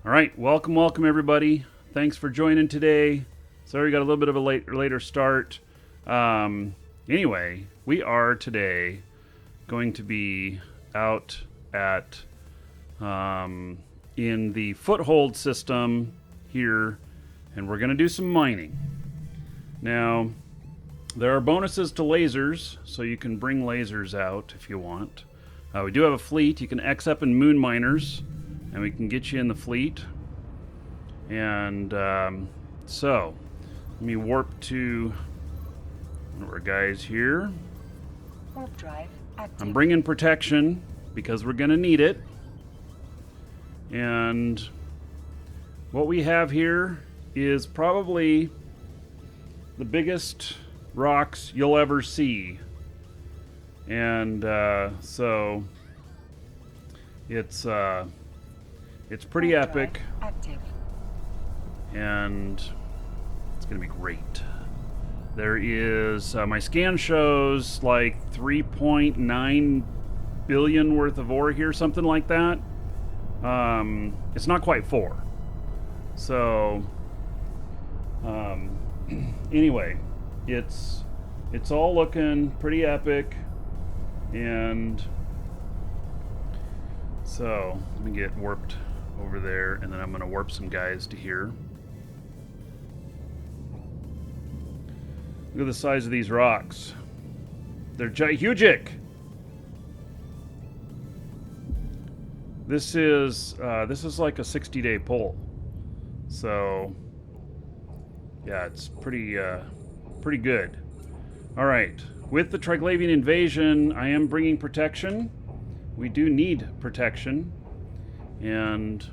All right, welcome everybody. Thanks for joining today. Sorry we got a little bit of a later start. Anyway, we are today going to be out at in the foothold system here, and we're going to do some mining. Now, there are bonuses to lasers, so you can bring lasers out if you want. We do have a fleet. You can X up in moon miners, and we can get you in the fleet. And so, let me warp to one of our guys here. Warp drive active. I'm bringing protection because we're going to need it. And what we have here is probably the biggest rocks you'll ever see. And so it's pretty Warp epic. drive active. And it's gonna be great. There is my scan shows like 3.9 billion worth of ore here, something like that. It's not quite 4. So anyway, it's all looking pretty epic. And so let me get warped over there, and then I'm gonna warp some guys to here. Look at the size of these rocks. They're hugic. This is like a 60-day pull. So yeah, it's pretty good. All right, with the Triglavian invasion, I am bringing protection. We do need protection, and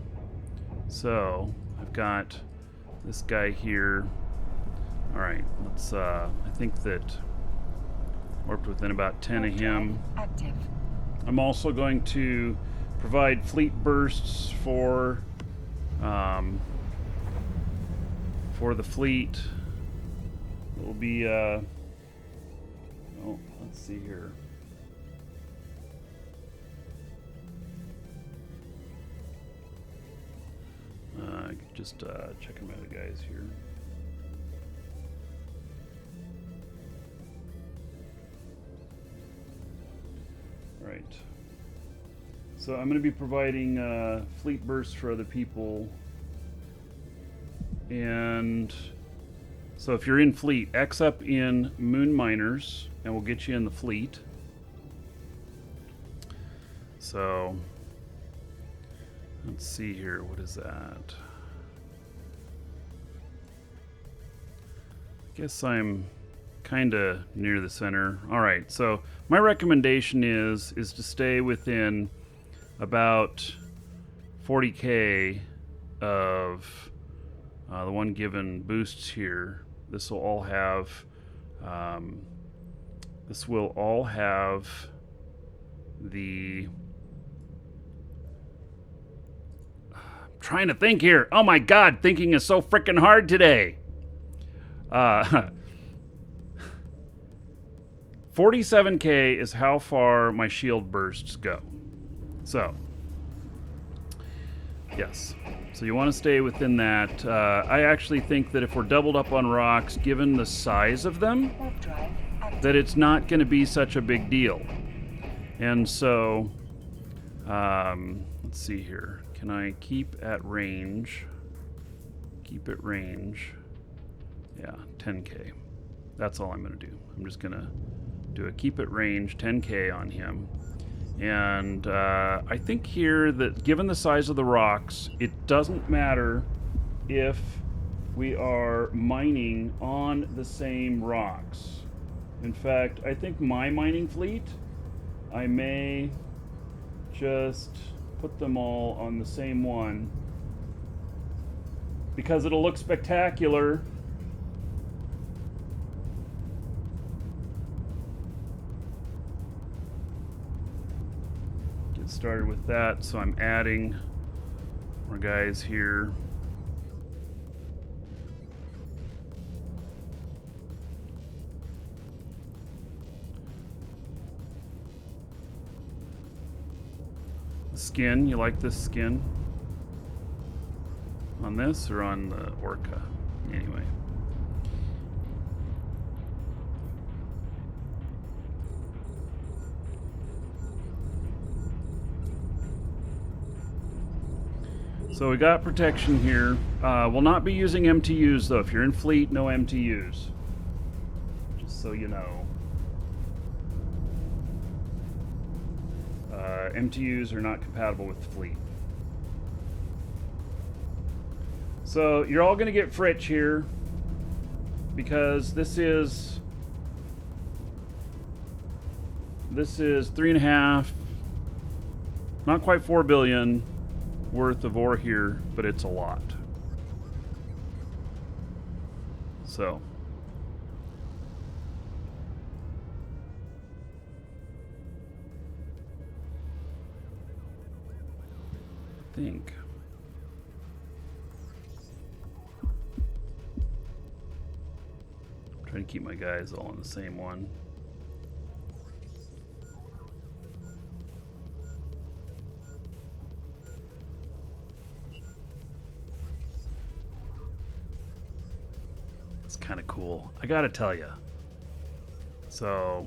so I've got this guy here. All right, let's. I think that warped within about 10 of him. Active. I'm also going to provide fleet bursts for the fleet. It will be. Oh, let's see here. Just checking my other guys here. Right. So I'm going to be providing fleet bursts for other people. And so if you're in fleet, X up in moon miners, and we'll get you in the fleet. So let's see here. What is that? I guess I'm kind of near the center. All right, so my recommendation is to stay within about 40k of the one given boosts here. This will all have the I'm trying to think here. Oh my god, thinking is so freaking hard today. 47k is how far my shield bursts go. So, yes. So you want to stay within that. I actually think that if we're doubled up on rocks, given the size of them, Warp drive active. that it's not going to be such a big deal. And so, let's see here. Can I keep at range? Keep at range. Yeah, 10k. That's all I'm going to do. I'm just going to do a keep at range 10k on him. And I think here that given the size of the rocks, it doesn't matter if we are mining on the same rocks. In fact, I think my mining fleet, I may just put them all on the same one because it'll look spectacular. Get started with that. So I'm adding more guys here. Skin, you like this skin? On this or on the Orca? Anyway. So we got protection here. We'll not be using MTUs though. If you're in fleet, no MTUs. Just so you know. MTUs are not compatible with the fleet. So you're all going to get Fritch here because this is 3.5, not quite 4 billion worth of ore here, but it's a lot. So I think I'm trying to keep my guys all on the same one. Kind of cool, I gotta tell you. So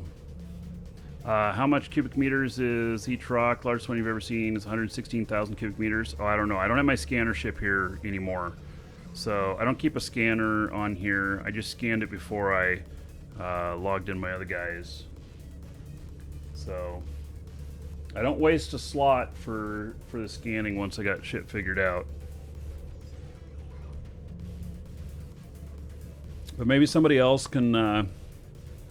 how much cubic meters is each rock? Largest one you've ever seen is 116,000 cubic meters. Oh, I don't know, I don't have my scanner ship here anymore, so I don't keep a scanner on here. I just scanned it before I logged in my other guys, so I don't waste a slot for the scanning once I got shit figured out. But maybe somebody else can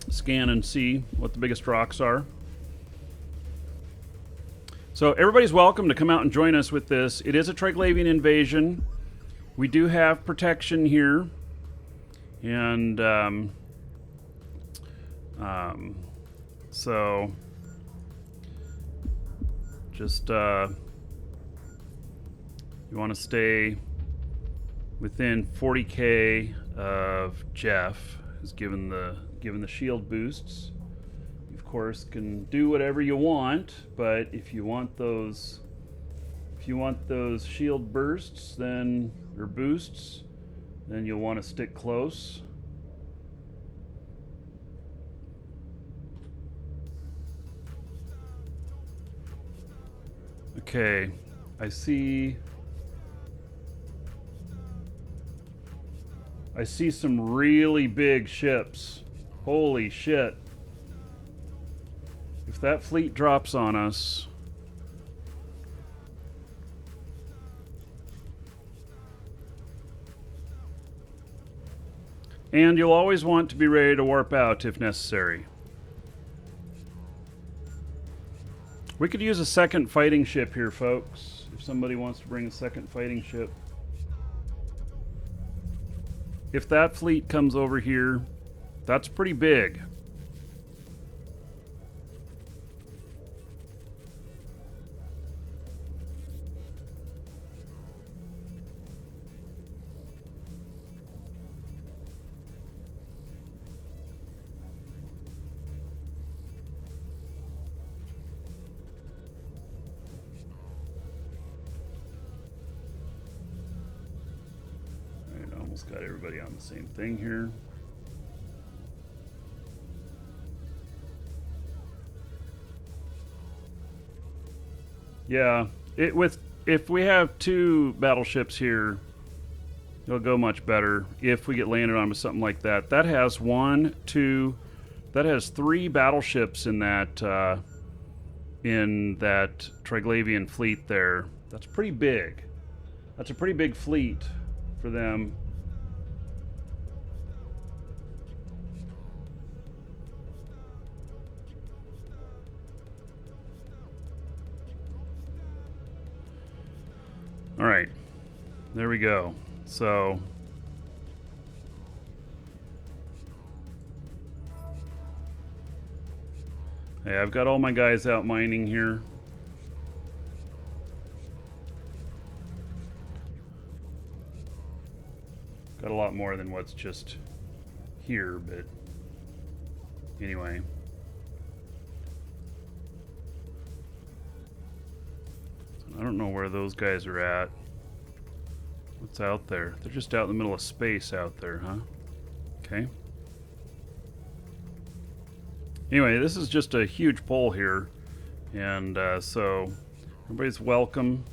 scan and see what the biggest rocks are. So everybody's welcome to come out and join us with this. It is a Triglavian invasion. We do have protection here. And so just you want to stay within 40k of Jeff, who's given the shield boosts. You of course can do whatever you want, but if you want those shield bursts, then or boosts, then you'll want to stick close. Okay, I see some really big ships. Holy shit. If that fleet drops on us... And you'll always want to be ready to warp out if necessary. We could use a second fighting ship here, folks. If somebody wants to bring a second fighting ship. If that fleet comes over here, that's pretty big. Got everybody on the same thing here. Yeah, if we have two battleships here, it'll go much better. If we get landed on with something like that, that has three battleships in that Triglavian fleet there. That's pretty big. That's a pretty big fleet for them. All right, there we go. So hey, I've got all my guys out mining here. Got a lot more than what's just here, but anyway. I don't know where those guys are at. What's out there? They're just out in the middle of space out there, huh? Okay. Anyway, this is just a huge poll here. And so everybody's welcome.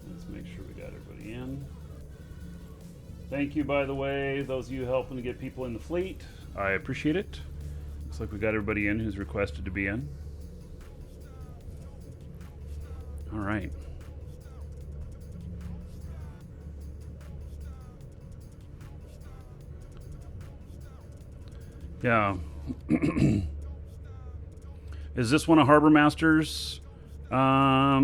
Let's make sure we got everybody in. Thank you, by the way, those of you helping to get people in the fleet. I appreciate it. Looks like we got everybody in who's requested to be in. All right. Yeah. Is this one of Harbor Masters? Yeah,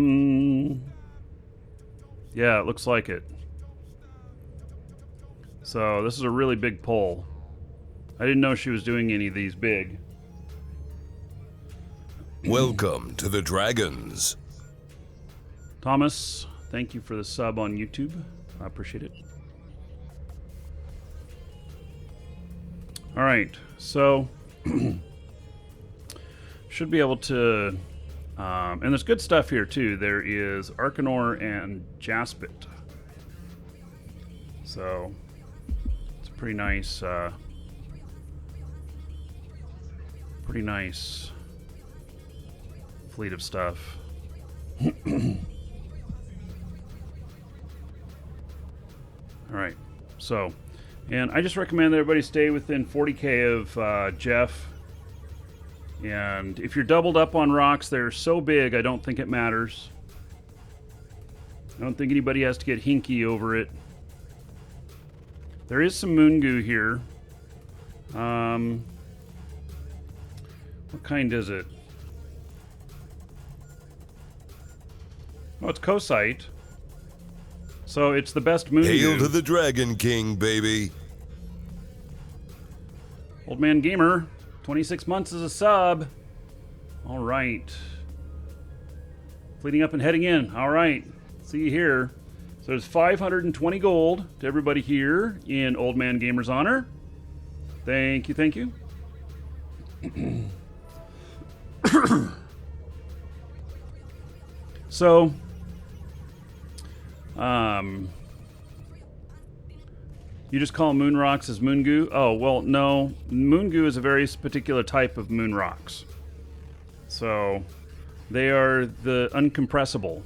it looks like it. So this is a really big poll. I didn't know she was doing any of these big. Welcome to the Dragons. Thomas, thank you for the sub on YouTube. I appreciate it. All right, so should be able to, and there's good stuff here too. There is Arcanor and Jaspit. So it's a pretty nice fleet of stuff. All right, so, and I just recommend that everybody stay within 40k of Jeff. And if you're doubled up on rocks, they're so big, I don't think it matters. I don't think anybody has to get hinky over it. There is some moon goo here. What kind is it? Oh, it's Cosite. So it's the best moon Hail goo. to the Dragon King, baby. Old Man Gamer, 26 months as a sub. All right. Fleeting up and heading in. All right. See you here. So there's 520 gold to everybody here in Old Man Gamer's honor. Thank you, thank you. So, you just call moon rocks as moon goo? Oh, well, no. Moon goo is a very particular type of moon rocks. So, they are the uncompressible.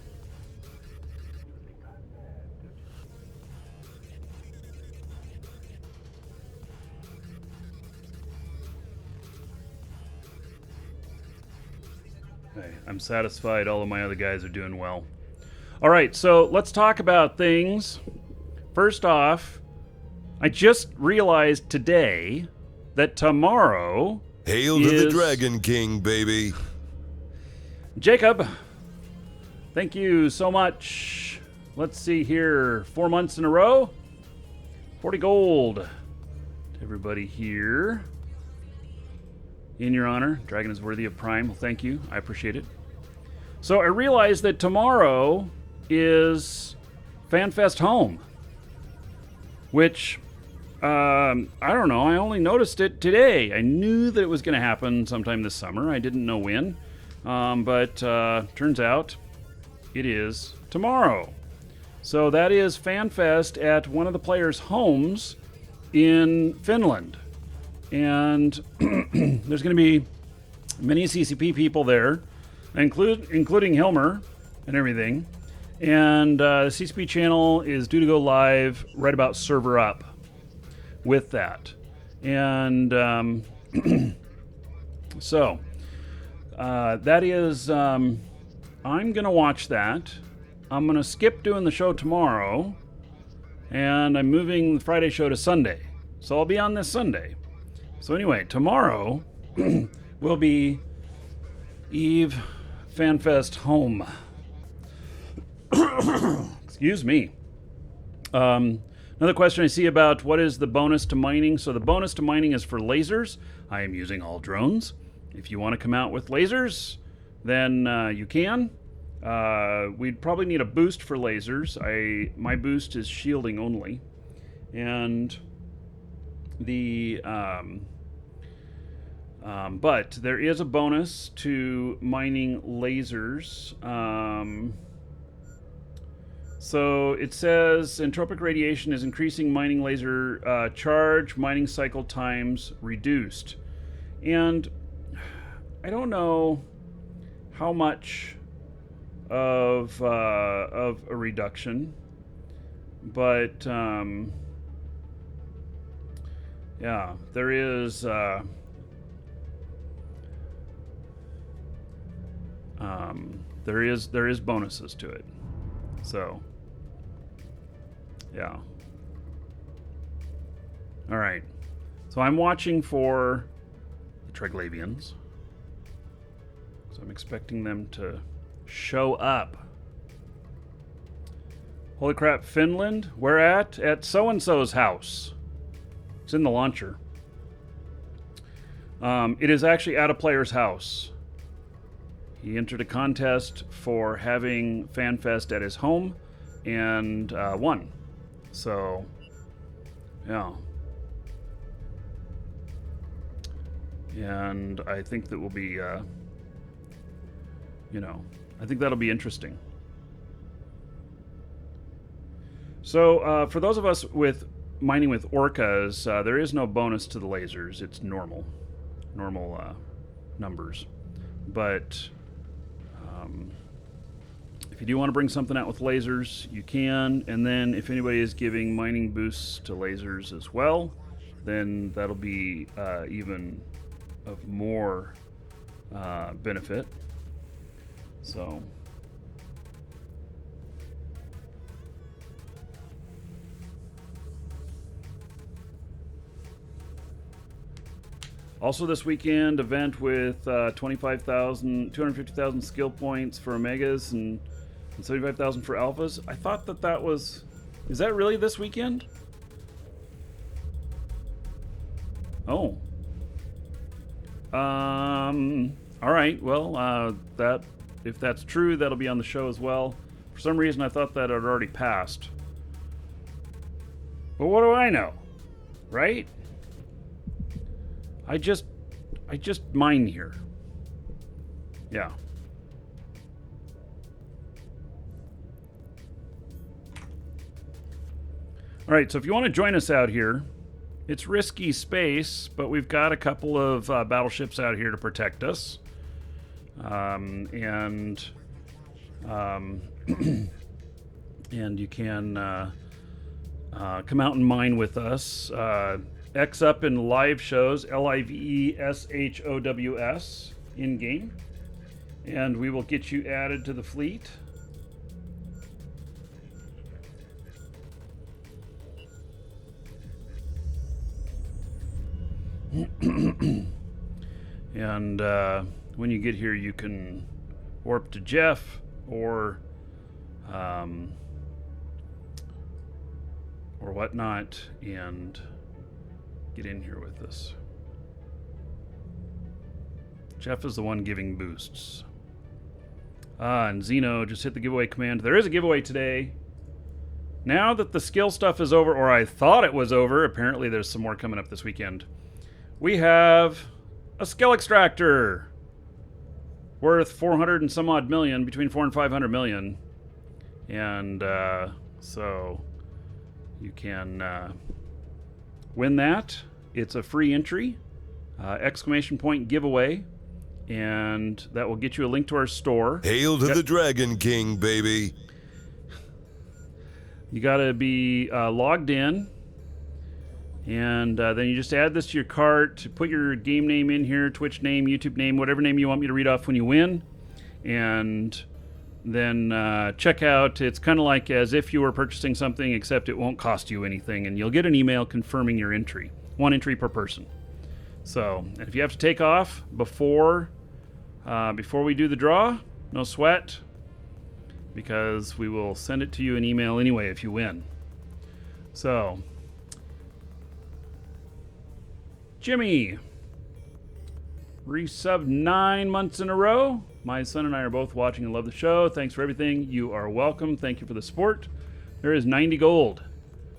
Okay, I'm satisfied all of my other guys are doing well. All right, so let's talk about things. First off, I just realized today that tomorrow Hail to the Dragon King, baby. Jacob, thank you so much. Let's see here. 4 months in a row. 40 gold to everybody here. In your honor, Dragon is worthy of prime. Well, thank you. I appreciate it. So I realized that tomorrow is FanFest Home, which, I don't know. I only noticed it today. I knew that it was going to happen sometime this summer. I didn't know when. But turns out it is tomorrow. So that is FanFest at one of the players' homes in Finland. And there's going to be many CCP people there, including Hilmer and everything. And the CCP channel is due to go live right about server up with that. And so that is, I'm going to watch that. I'm going to skip doing the show tomorrow. And I'm moving the Friday show to Sunday. So I'll be on this Sunday. So anyway, tomorrow will be Eve FanFest Home. Excuse me. Another question I see about what is the bonus to mining. So the bonus to mining is for lasers. I am using all drones. If you want to come out with lasers, then you can. We'd probably need a boost for lasers. My boost is shielding only. And but there is a bonus to mining lasers. So it says entropic radiation is increasing mining laser charge, mining cycle times reduced. And I don't know how much of a reduction, but yeah, there is there is bonuses to it. So yeah. All right. So I'm watching for the Triglavians. So I'm expecting them to show up. Holy crap, Finland? Where at? At so-and-so's house. It's in the launcher. It is actually at a player's house. He entered a contest for having FanFest at his home and won. So, yeah. And I think that will be, I think that'll be interesting. So, for those of us with mining with orcas, there is no bonus to the lasers. It's normal numbers. But if you do want to bring something out with lasers, you can. And then if anybody is giving mining boosts to lasers as well, then that'll be even of more benefit. So also this weekend, event with 250,000 skill points for Omegas and 75,000 for Alphas. I thought that was... Is that really this weekend? Oh. All right. Well, if that's true, that'll be on the show as well. For some reason, I thought that had already passed. But what do I know? Right? I just mine here. Yeah. All right, so if you want to join us out here, it's risky space, but we've got a couple of battleships out here to protect us. And you can come out and mine with us. X up in live shows, LIVESHOWS in game, and we will get you added to the fleet. And when you get here, you can warp to Jeff or whatnot and get in here with us. Jeff is the one giving boosts. And Zeno just hit the giveaway command. There is a giveaway today. Now that the skill stuff is over, or I thought it was over, apparently there's some more coming up this weekend. We have a skill extractor worth 400 and some odd million, between 400 and 500 million. And so you can win that. It's a free entry, exclamation point giveaway, and that will get you a link to our store. Hail to the Dragon King, baby. You got to be logged in, and then you just add this to your cart, put your game name in here, Twitch name, YouTube name, whatever name you want me to read off when you win, and then check out. It's kind of like as if you were purchasing something, except it won't cost you anything, and you'll get an email confirming your entry. One entry per person. So, and if you have to take off before we do the draw, no sweat, because we will send it to you in email anyway if you win. So, Jimmy, resubbed 9 months in a row. My son and I are both watching and love the show. Thanks for everything. You are welcome. Thank you for the support. There is 90 gold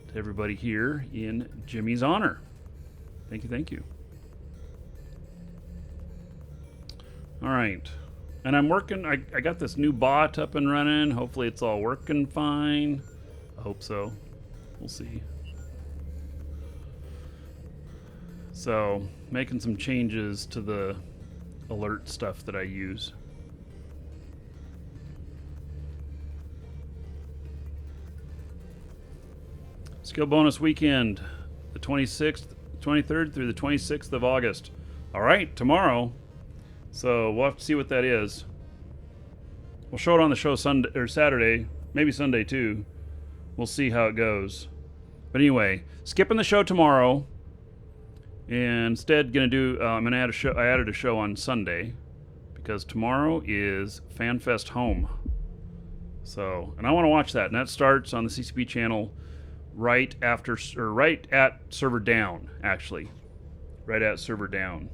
to everybody here in Jimmy's honor. Thank you, thank you. All right. And I'm working, I got this new bot up and running. Hopefully it's all working fine. I hope so. We'll see. So, making some changes to the alert stuff that I use. Skill bonus weekend, the 26th, 23rd through the 26th of August. All right, tomorrow. So we'll have to see what that is. We'll show it on the show Sunday or Saturday, maybe Sunday too. We'll see how it goes. But anyway, skipping the show tomorrow. And instead, gonna do. I'm gonna add a show. I added a show on Sunday because tomorrow is FanFest Home. So, and I want to watch that. And that starts on the CCP channel right after, or right at server down. Actually, right at server down.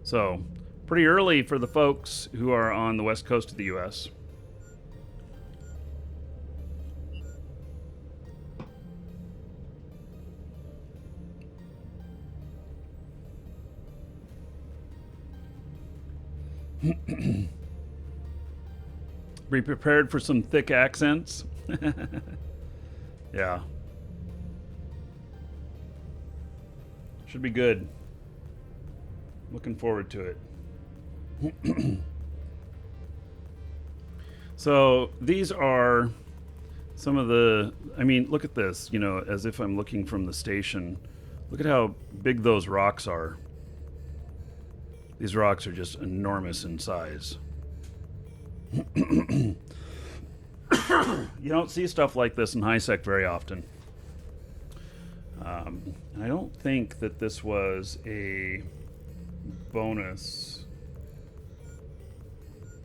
So, pretty early for the folks who are on the west coast of the U.S. Be prepared for some thick accents. Yeah. Should be good. Looking forward to it. So these are some of the, I mean, look at this, you know, as if I'm looking from the station. Look at how big those rocks are. These rocks are just enormous in size. You don't see stuff like this in HiSec very often. And I don't think that this was a bonus.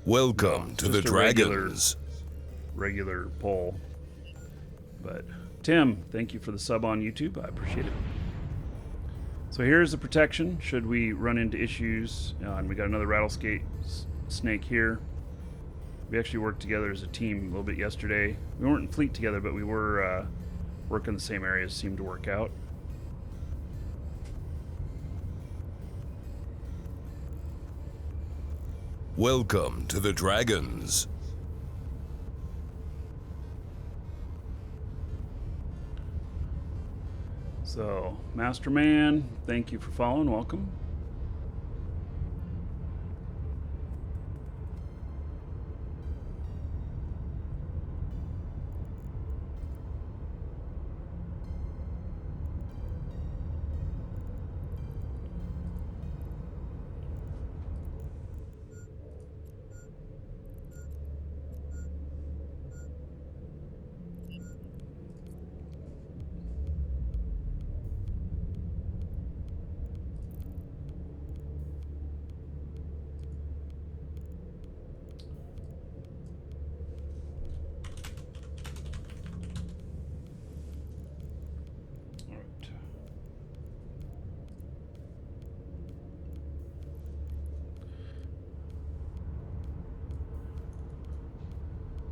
Welcome to the Dragons. Regular poll. But Tim, thank you for the sub on YouTube. I appreciate it. So here's the protection should we run into issues. And we got another rattlesnake snake here. We actually worked together as a team a little bit yesterday. We weren't in fleet together, but we were working the same areas. Seemed to work out. Welcome to the Dragons. So, Masterman, thank you for following. Welcome.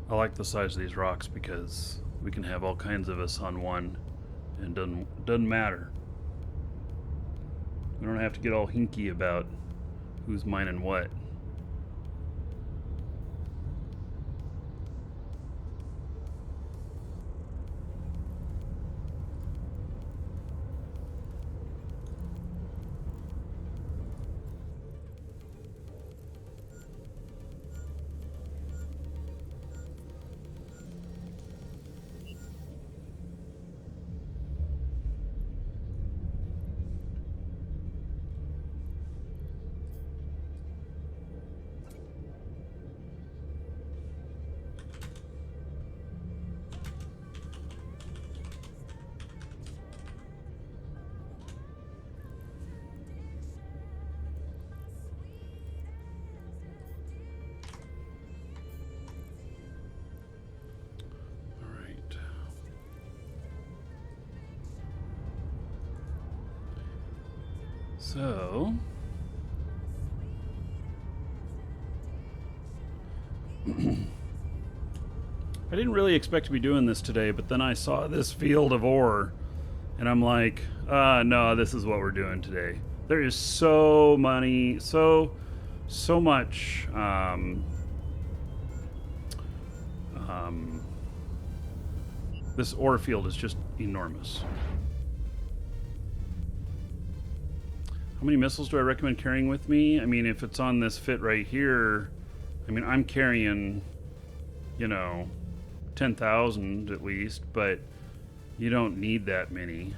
I like the size of these rocks because we can have all kinds of us on one and doesn't matter. We don't have to get all hinky about who's mining what. So, I didn't really expect to be doing this today, but then I saw this field of ore, and I'm like, no, this is what we're doing today. There is so much this ore field is just enormous. How many missiles do I recommend carrying with me? I mean, if it's on this fit right here, I mean, I'm carrying, 10,000 at least, but you don't need that many.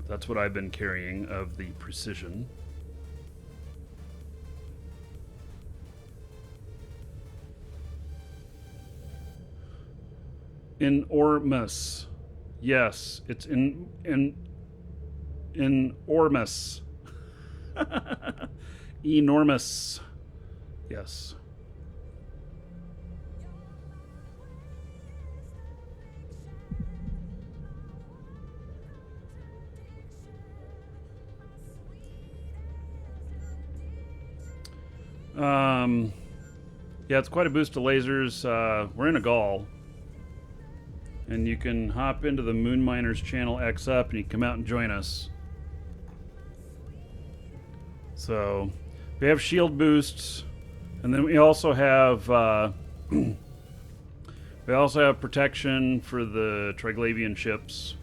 That's what I've been carrying of the precision. Enormous. Yes, it's enormous. Enormous. Yes. Yeah, it's quite a boost to lasers. We're in a gall. And you can hop into the Moon Miners channel X up and you can come out and join us. So we have shield boosts, and then we also have protection for the Triglavian ships.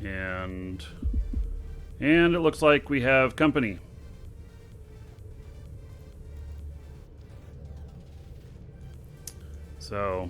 And it looks like we have company. So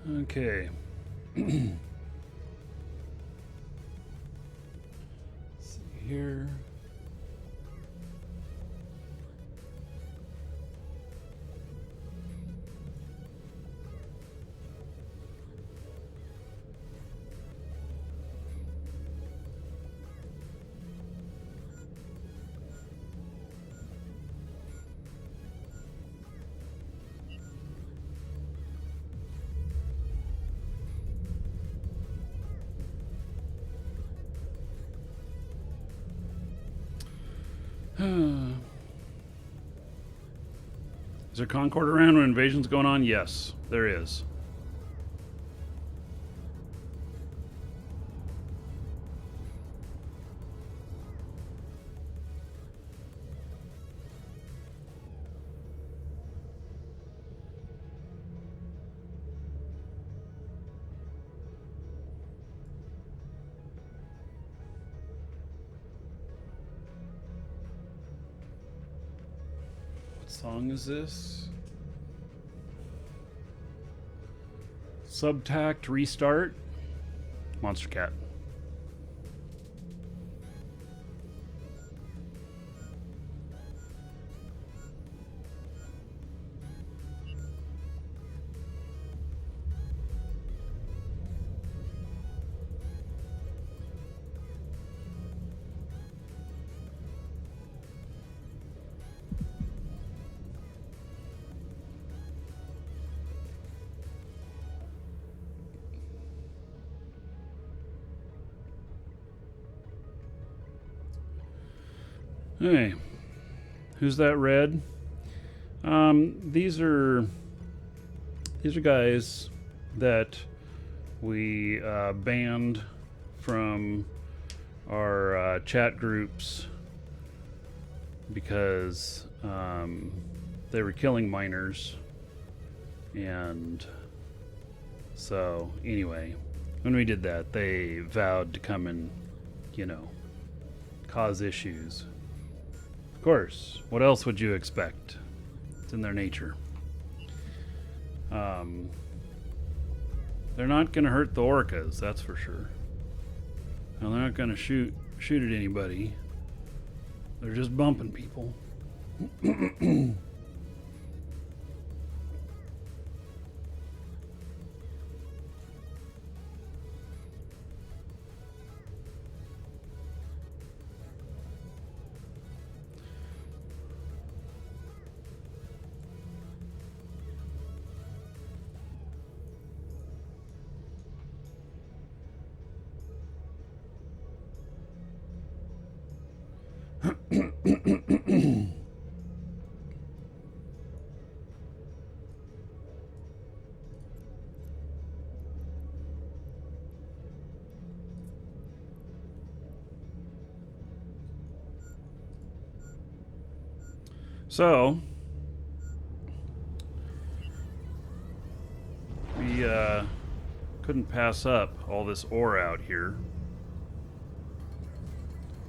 okay. Let's see here. Is there Concord around when invasion's going on? Yes, there is. song is this? Subtact Restart. Monster Cat. Hey, who's that red? These are guys that we banned from our chat groups because they were killing miners, and so anyway, when we did that, they vowed to come and, you know, cause issues. Of course, what else would you expect? It's in their nature. They're not going to hurt the orcas, that's for sure. And they're not going to shoot at anybody. They're just bumping people. So, we couldn't pass up all this ore out here.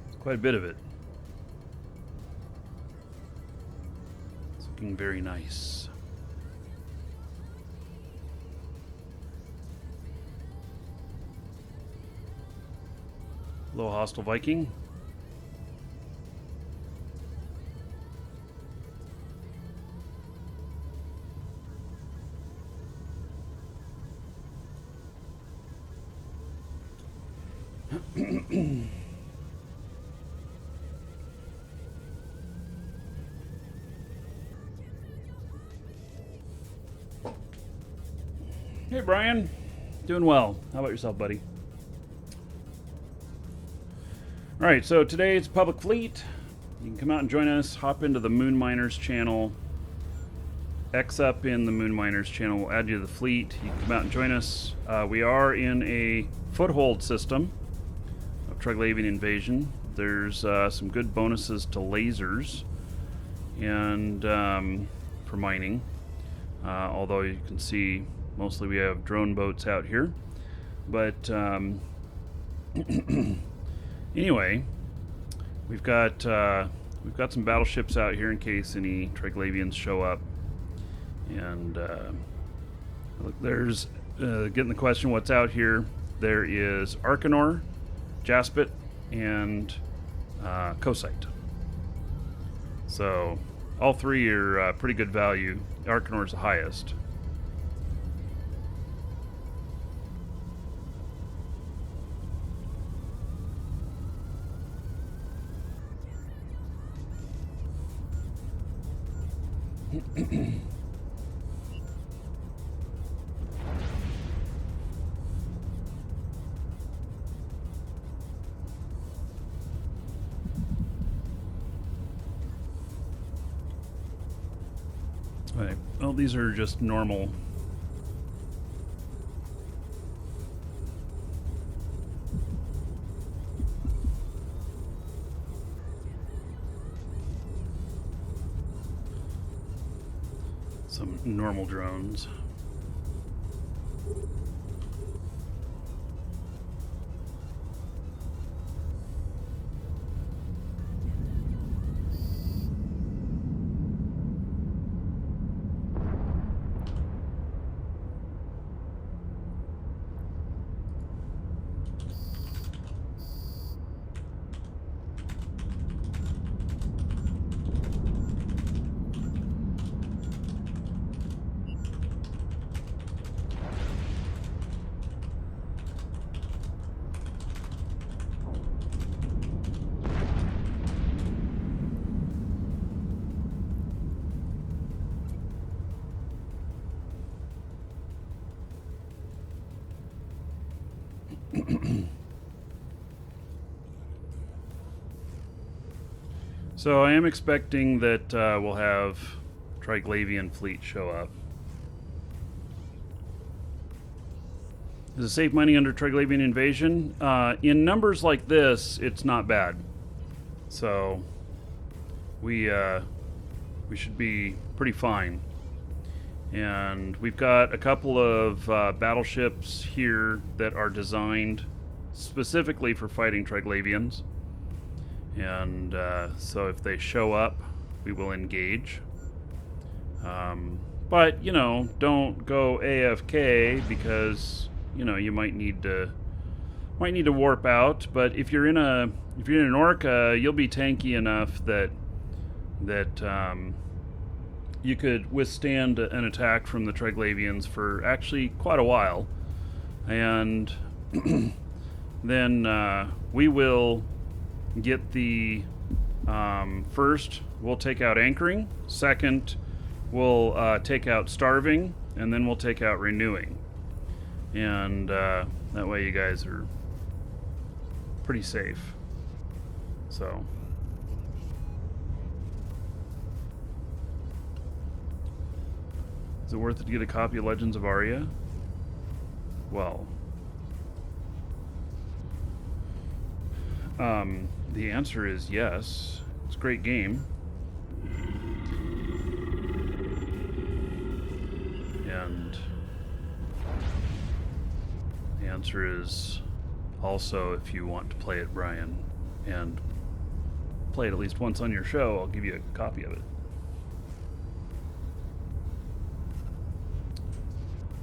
It's quite a bit of it. It's looking very nice. Hello, hostile Viking. Hey Brian, doing well. How about yourself, buddy? Alright, so today it's Public Fleet. You can come out and join us, hop into the Moon Miners channel, X up in the Moon Miners channel, we'll add you to the fleet. You can come out and join us. We are in a foothold system of Triglavian invasion. There's some good bonuses to lasers and for mining, although you can see mostly we have drone boats out here. But anyway, we've got some battleships out here in case any Triglavians show up. And look, there's getting the question, what's out here? There is Arcanor, Jaspit, and Cosite. So all three are pretty good value. Arcanor's the highest. Right. Well, these are just normal. Some normal drones. So I am expecting that we'll have Triglavian fleet show up. Is it safe mining under Triglavian invasion? In numbers like this, it's not bad. So we should be pretty fine. And we've got a couple of battleships here that are designed specifically for fighting Triglavians. And so if they show up, we will engage. But, you know, don't go AFK because, you know, you might need to warp out. But if you're in an orca, you'll be tanky enough that you could withstand an attack from the Triglavians for actually quite a while. And then we will get the first, we'll take out anchoring. Second, we'll take out starving, and then we'll take out renewing. And that way you guys are pretty safe. So is it worth it to get a copy of Legends of Arya? Well, the answer is yes. It's a great game. And the answer is also, if you want to play it, Brian, and play it at least once on your show, I'll give you a copy of it.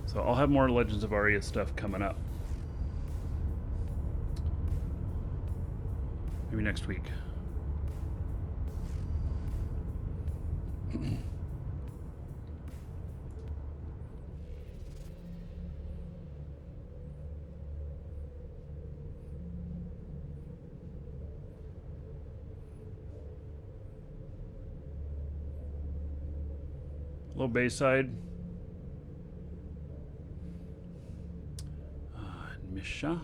So I'll have more Legends of Arya stuff coming up. Maybe next week. Low Bayside. Misha.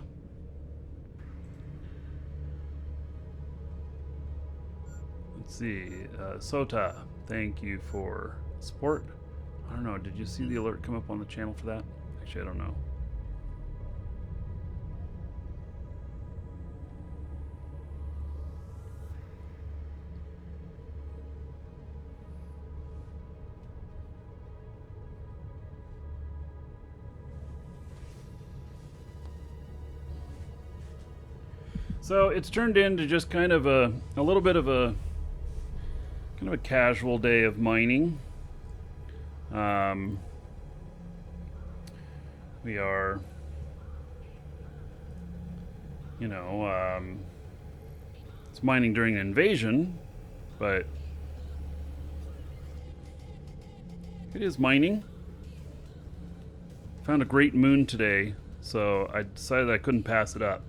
Let's see. Sota, thank you for support. I don't know. Did you see the alert come up on the channel for that? Actually, I don't know. So it's turned into just kind of a little bit of a kind of a casual day of mining. We are, you know, it's mining during an invasion, but it is mining. Found a great moon today, so I decided I couldn't pass it up.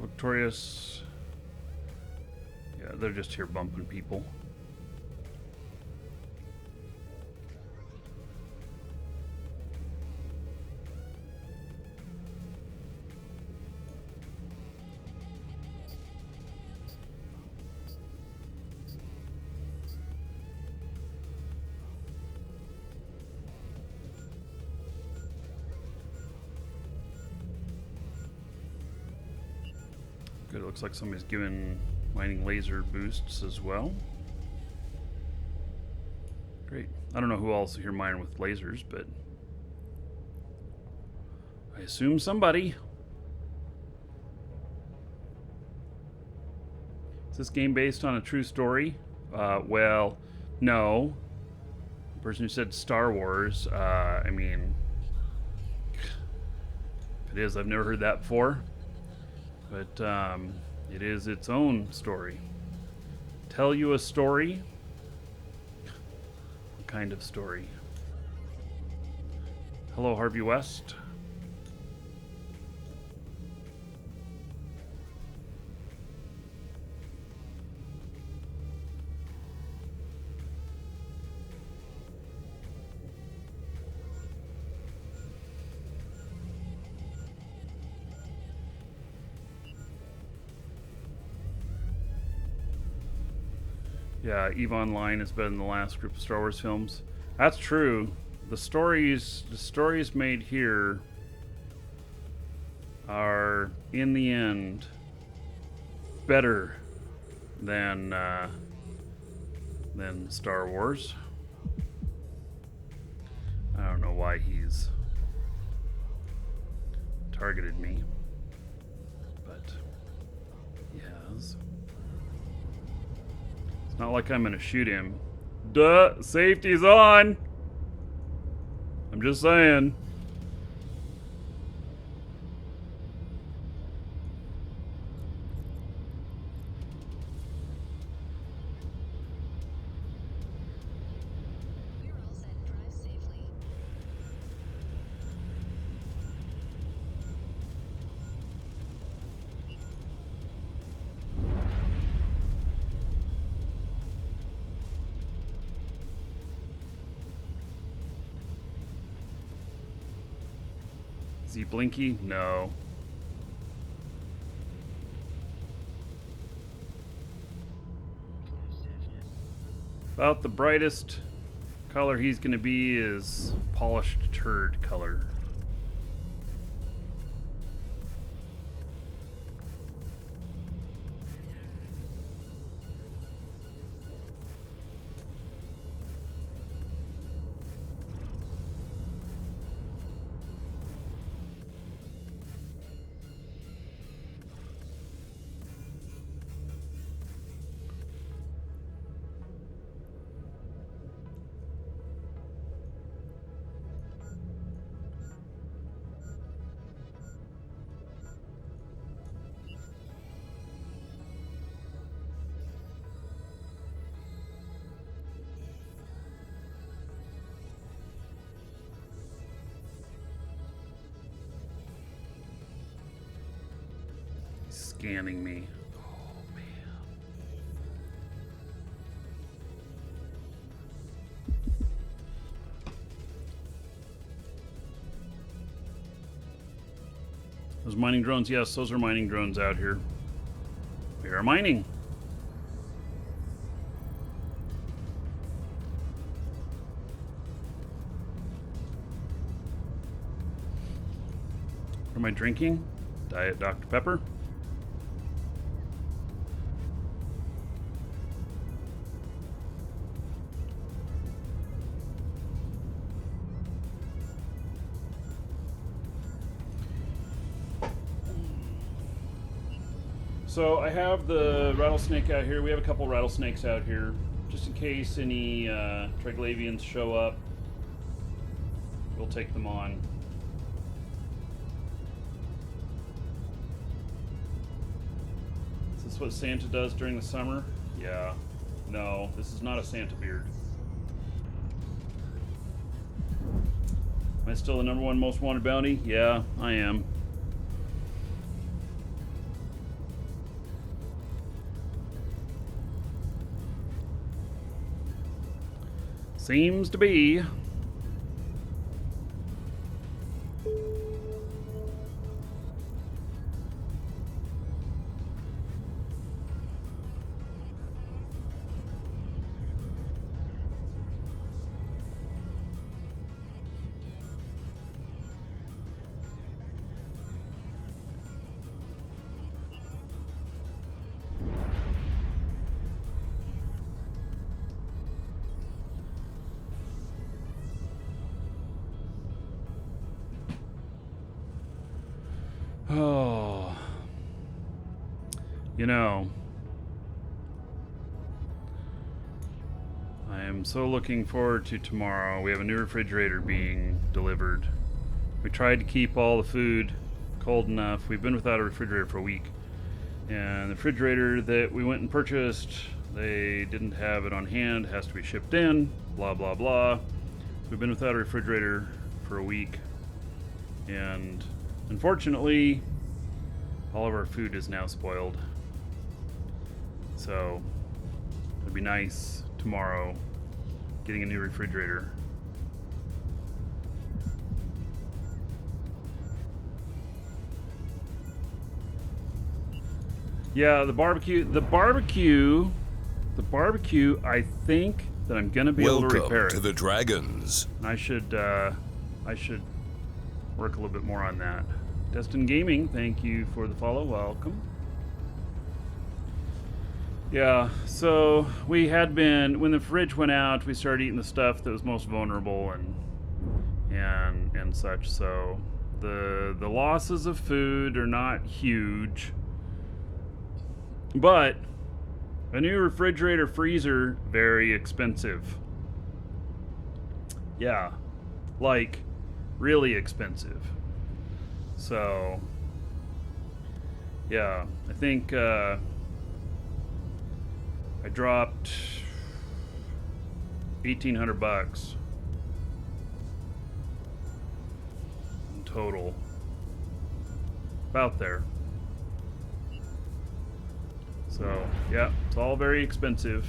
Victorious. Yeah, they're just here bumping people. Good, it looks like somebody's giving mining laser boosts as well. Great. I don't know who else here mining with lasers, but I assume somebody. Is this game based on a true story? Well, no. The person who said Star Wars, I mean, if it is, I've never heard that before. But it is its own story. Tell you a story? What kind of story? Hello, Harvey West. Yeah, eveonline is better than the last group of Star Wars films. That's true. The stories made here are, in the end, better than Star Wars. I don't know why he's targeted me, but he has. It's not like I'm gonna shoot him. Duh, safety's on. I'm just saying. Is he blinky? No. About the brightest color he's going to be is polished turd color. Scanning me. Oh, man. Those mining drones, yes, those are mining drones out here. We are mining. What am I drinking? Diet Dr. Pepper. So I have the rattlesnake out here. We have a couple rattlesnakes out here, just in case any Triglavians show up. We'll take them on. Is this what Santa does during the summer? Yeah. No, this is not a Santa beard. Am I still the #1 most wanted bounty? Yeah, I am. Seems to be. Oh, you know, I'm so looking forward to tomorrow. We have a new refrigerator being delivered. We tried to keep all the food cold enough. We've been without a refrigerator for a week. And the refrigerator that we went and purchased, they didn't have it on hand. It has to be shipped in, blah, blah, blah. We've been without a refrigerator for a week. And unfortunately, all of our food is now spoiled. So it'd be nice tomorrow getting a new refrigerator. Yeah, the barbecue, I think that I'm gonna be able to repair it. Welcome to the Dragons. I should work a little bit more on that. Destin Gaming, thank you for the follow. Welcome. Yeah, so we had been, when the fridge went out, we started eating the stuff that was most vulnerable and such. So the losses of food are not huge, but a new refrigerator freezer, very expensive. Yeah, like really expensive. So yeah, I think I dropped $1,800 in total, about there. So yeah, it's all very expensive.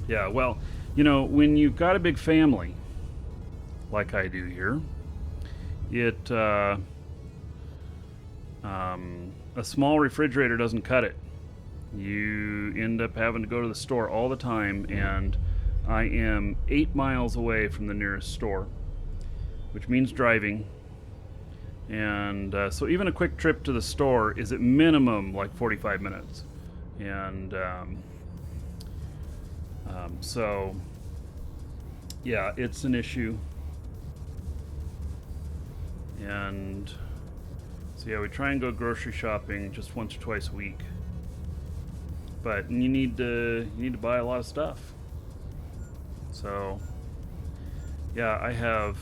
Yeah, well, you know, when you've got a big family like I do here, it a small refrigerator doesn't cut it. You end up having to go to the store all the time, and I am 8 miles away from the nearest store, which means driving. And so even a quick trip to the store is at minimum like 45 minutes. And so yeah, it's an issue. And so yeah, we try and go grocery shopping just once or twice a week. But you need to buy a lot of stuff. So yeah, I have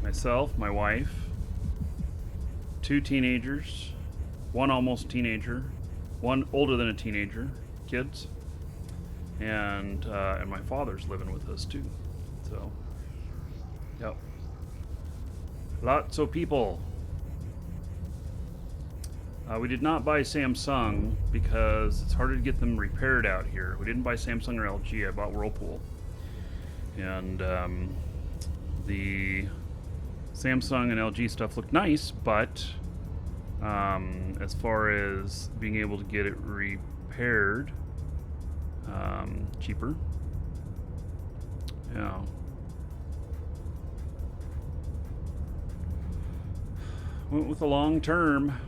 myself, my wife, 2 teenagers, 1 almost teenager, 1 older than a teenager, kids, and my father's living with us too. So, yep, lots of people. We did not buy Samsung because it's harder to get them repaired out here. We didn't buy Samsung or LG. I bought Whirlpool, and the Samsung and LG stuff looked nice, but as far as being able to get it repaired, cheaper. Yeah. Went with a long term.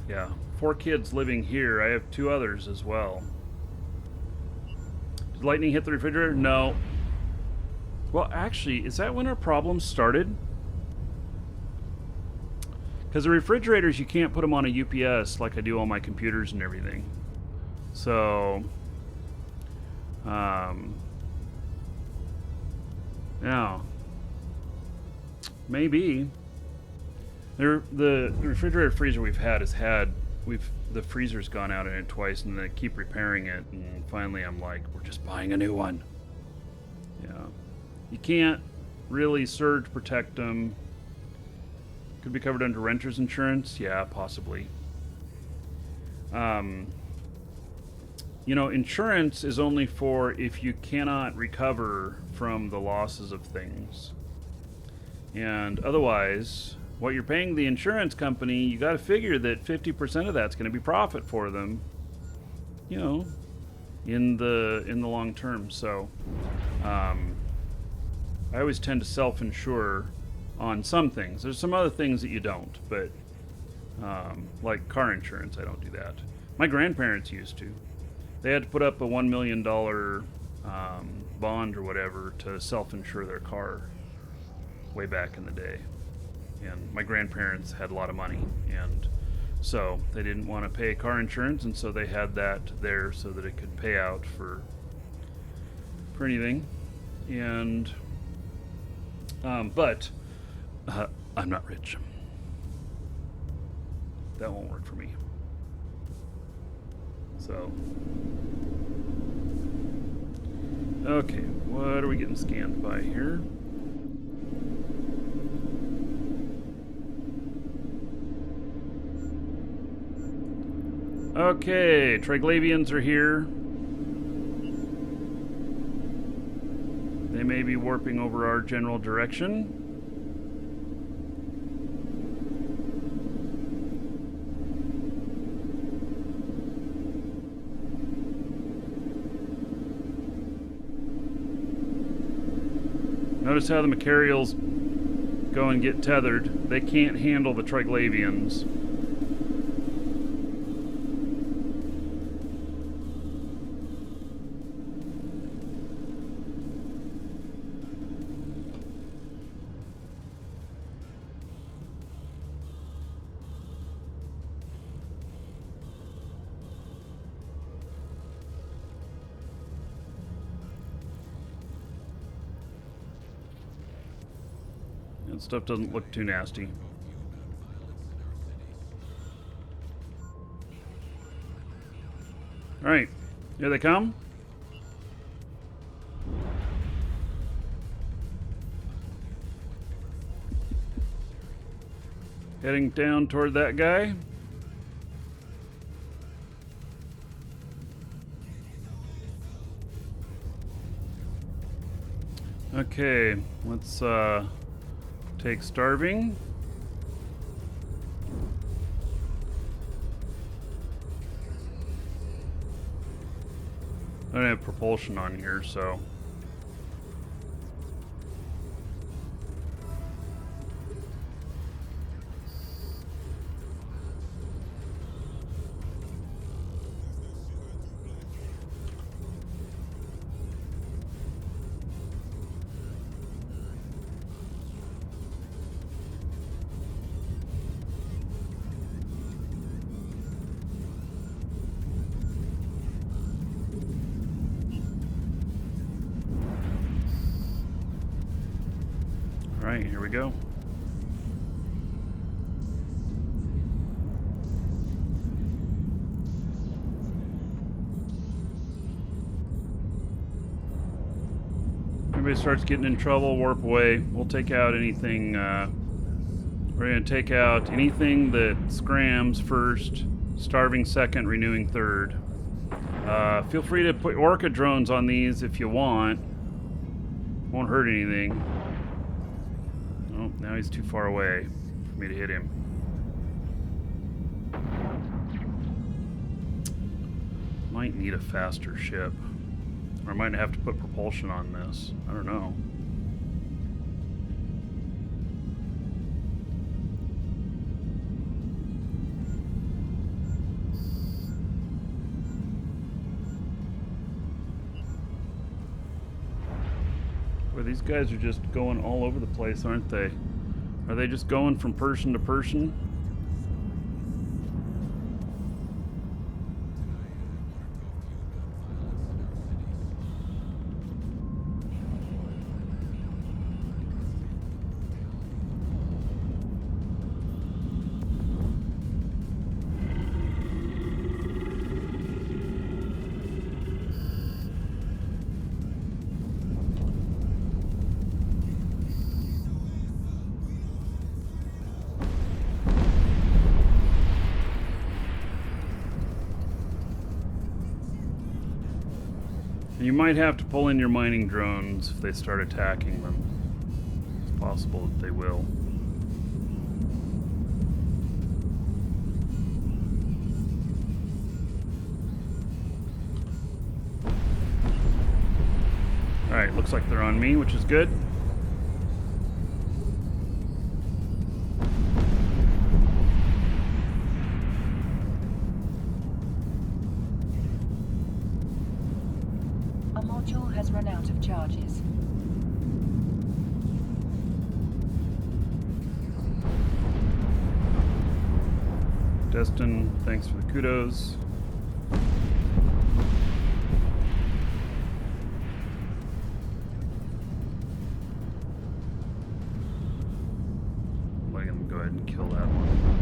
Yeah, 4 kids living here. I have 2 others as well. Did lightning hit the refrigerator? No. Well, actually, is that when our problem started? Because the refrigerators, you can't put them on a UPS like I do on my computers and everything. So, yeah, maybe. The refrigerator freezer we've had the freezer's gone out in it twice, and they keep repairing it, and finally I'm like, we're just buying a new one. Yeah, you can't really surge protect them. Could be covered under renter's insurance. Yeah, possibly. You know, insurance is only for if you cannot recover from the losses of things, and otherwise, what you're paying the insurance company, you got to figure that 50% of that's going to be profit for them, you know, in the long term. So I always tend to self-insure on some things. There's some other things that you don't, but like car insurance, I don't do that. My grandparents used to. They had to put up a $1 million bond or whatever to self-insure their car. way back in the day. And my grandparents had a lot of money, and so they didn't want to pay car insurance, and so they had that there so that it could pay out for anything. And but I'm not rich. That won't work for me. So, okay, what are we getting scanned by here? Okay, Triglavians are here. They may be warping over our general direction. Notice how the Macarials go and get tethered. They can't handle the Triglavians. That stuff doesn't look too nasty. Alright, here they come. Heading down toward that guy. Okay, let's take starving. I don't have propulsion on here, so. Alright, here we go. Everybody starts getting in trouble, warp away. We'll take out anything, we're going to take out anything that scrams first, starving second, renewing third. Feel free to put Orca drones on these if you want. Won't hurt anything. Oh, now he's too far away for me to hit him. Might need a faster ship. Or I might have to put propulsion on this. I don't know. Boy, these guys are just going all over the place, aren't they? Are they just going from person to person? You might have to pull in your mining drones if they start attacking them. It's possible that they will. Alright, looks like they're on me, which is good. Has run out of charges. Destin, thanks for the kudos. I'm letting him go ahead and kill that one.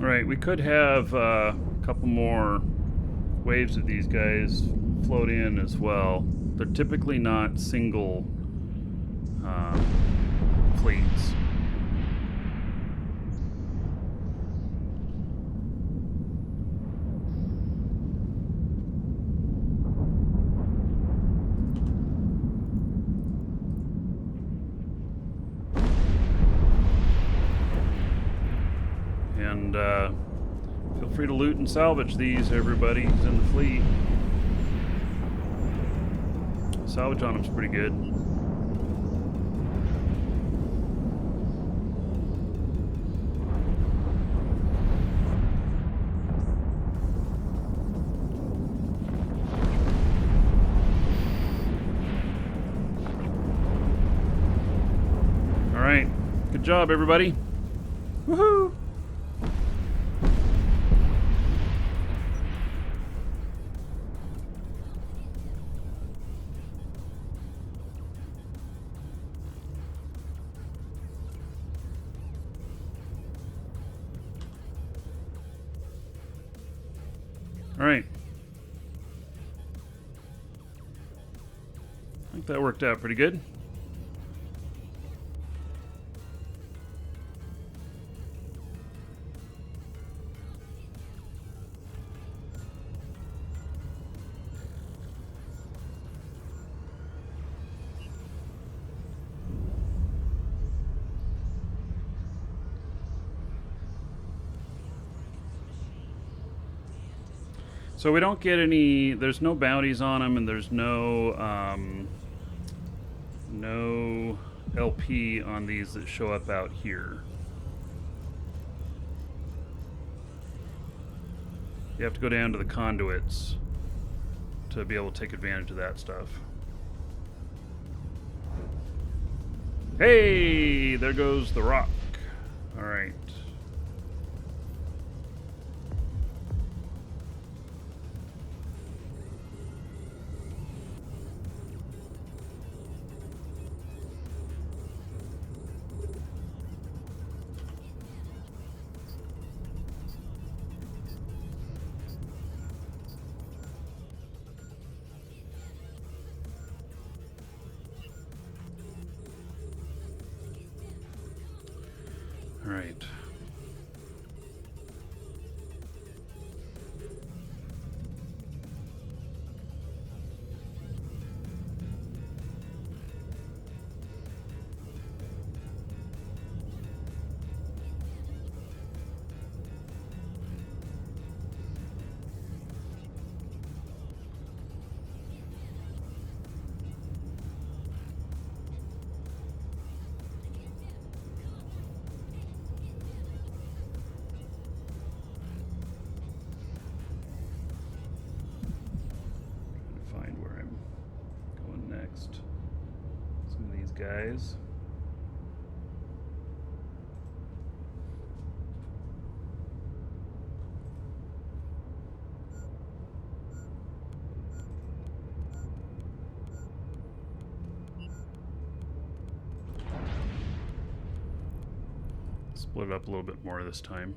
Alright, we could have a couple more waves of these guys float in as well. They're typically not single fleets. And feel free to loot and salvage these, everybody who's in the fleet. Salvage on them's pretty good. All right, good job, everybody. Woohoo! All right. I think that worked out pretty good. So we don't get any, there's no bounties on them, and there's no no LP on these that show up out here. You have to go down to the conduits to be able to take advantage of that stuff. Hey, there goes the rock. All right. All right. Some of these guys. Split it up a little bit more this time.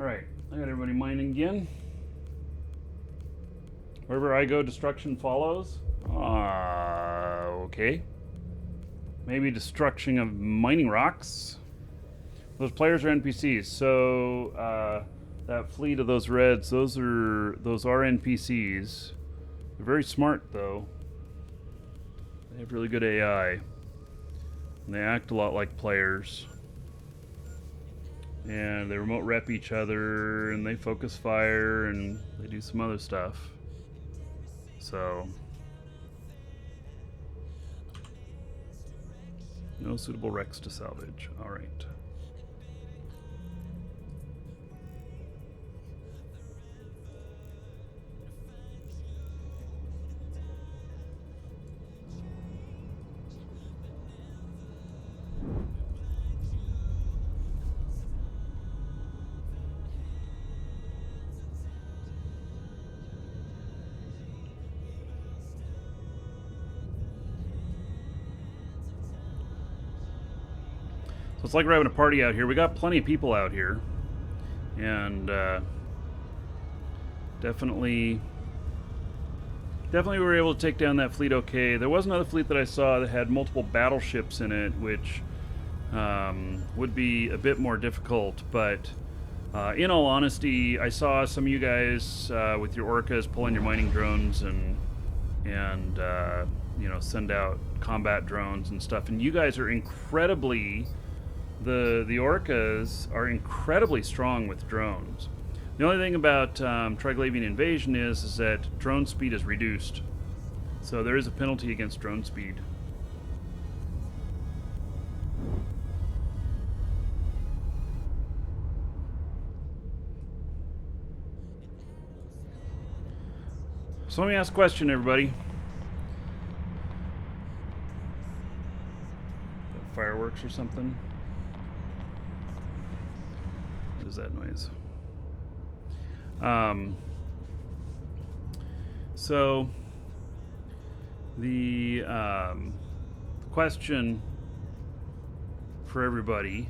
Alright, I got everybody mining again. Wherever I go, destruction follows. Okay. Maybe destruction of mining rocks. Those players are NPCs. So that fleet of those reds, those are NPCs. They're very smart though. They have really good AI. And they act a lot like players. And they remote rep each other, and they focus fire, and they do some other stuff. So, no suitable wrecks to salvage. All right. So it's like we're having a party out here. We got plenty of people out here. And definitely we were able to take down that fleet okay. There was another fleet that I saw that had multiple battleships in it, which would be a bit more difficult. But in all honesty, I saw some of you guys with your orcas pulling your mining drones and you know, send out combat drones and stuff. And you guys are incredibly... The orcas are incredibly strong with drones. The only thing about Triglavian invasion is that drone speed is reduced. So there is a penalty against drone speed. So let me ask a question, everybody. Fireworks or something? What is that noise? So the question for everybody: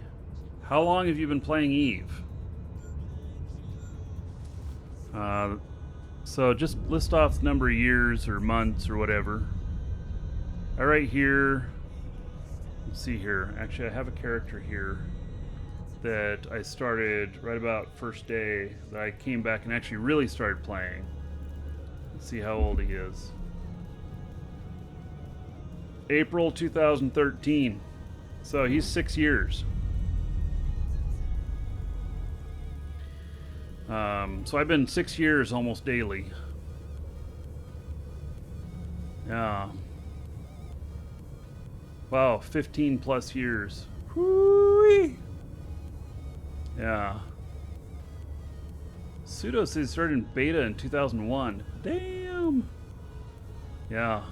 how long have you been playing Eve? So just list off the number of years or months or whatever. All right, here. Let's see here. Actually, I have a character here that I started right about first day that I came back and actually really started playing. Let's see how old he is. April 2013. So he's 6 years. So I've been 6 years almost daily. Yeah. Wow, 15 plus years. Whoo-wee. Yeah. Pseudo says he started in beta in 2001. Damn. Yeah.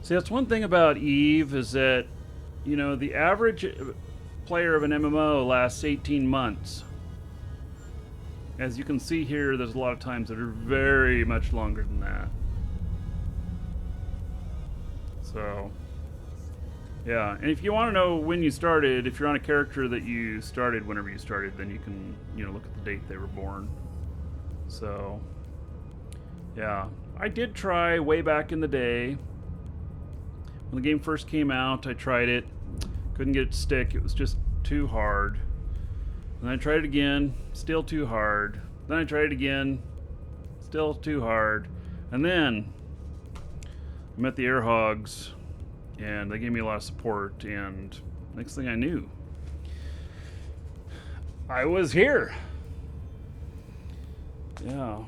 See, that's one thing about Eve is that, you know, the average player of an MMO lasts 18 months. As you can see here, there's a lot of times that are very much longer than that. So, yeah. And if you want to know when you started, if you're on a character that you started whenever you started, then you can, you know, look at the date they were born. So, yeah. I did try way back in the day. When the game first came out, I tried it. Couldn't get it to stick. It was just too hard. And I tried it again, still too hard. Then I tried it again, still too hard. And then I met the Air Hogs, and they gave me a lot of support, and next thing I knew, I was here. Yeah.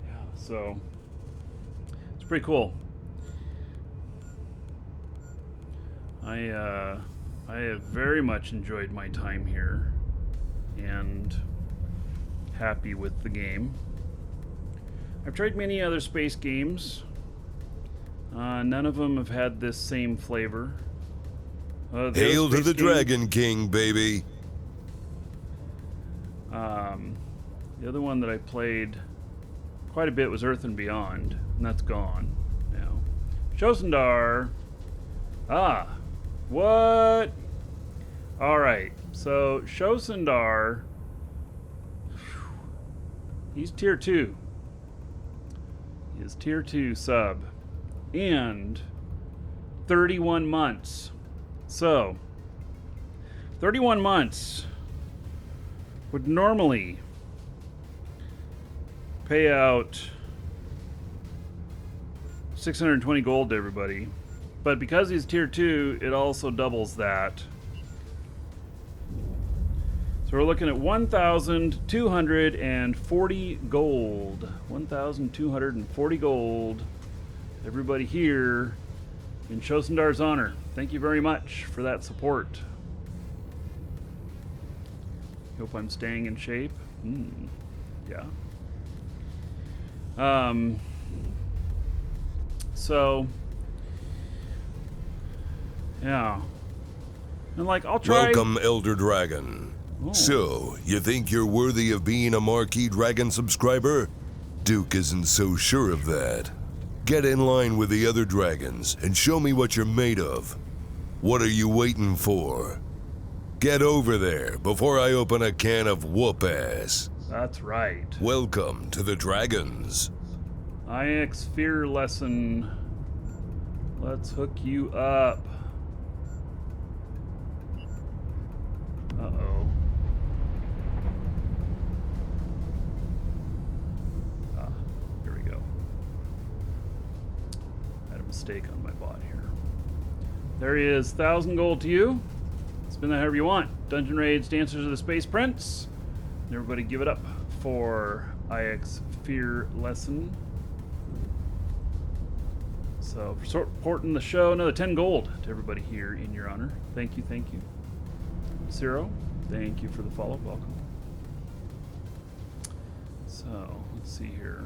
Yeah, so it's pretty cool. I have very much enjoyed my time here and happy with the game. I've tried many other space games. None of them have had this same flavor. Hail to the Dragon King, baby. The other one that I played quite a bit was Earth and Beyond, and that's gone now. Josendar, Ah. What? Alright. So, Shosundar. He's tier 2. He is tier 2 sub. And 31 months. So, 31 months would normally pay out 620 gold to everybody. But because he's tier 2, it also doubles that. So we're looking at 1,240 gold. 1,240 gold. Everybody here in Shosundar's honor. Thank you very much for that support. Hope I'm staying in shape. Yeah. So, yeah. And like, I'll try. Welcome, Elder Dragon. Oh. So, you think you're worthy of being a Markee Dragon subscriber? Duke isn't so sure of that. Get in line with the other dragons and show me what you're made of. What are you waiting for? Get over there before I open a can of whoop-ass. That's right. Welcome to the dragons. IX Fear Lesson. Let's hook you up. Uh-oh. Here we go. I had a mistake on my bot here. There he is. 1,000 gold to you. Spend that however you want. Dungeon raids, Dancers of the Space Prince. And everybody give it up for IX Fear Lesson. So, for supporting the show, another 10 gold to everybody here in your honor. Thank you, thank you. Zero, thank you for the follow. Welcome. So, let's see here.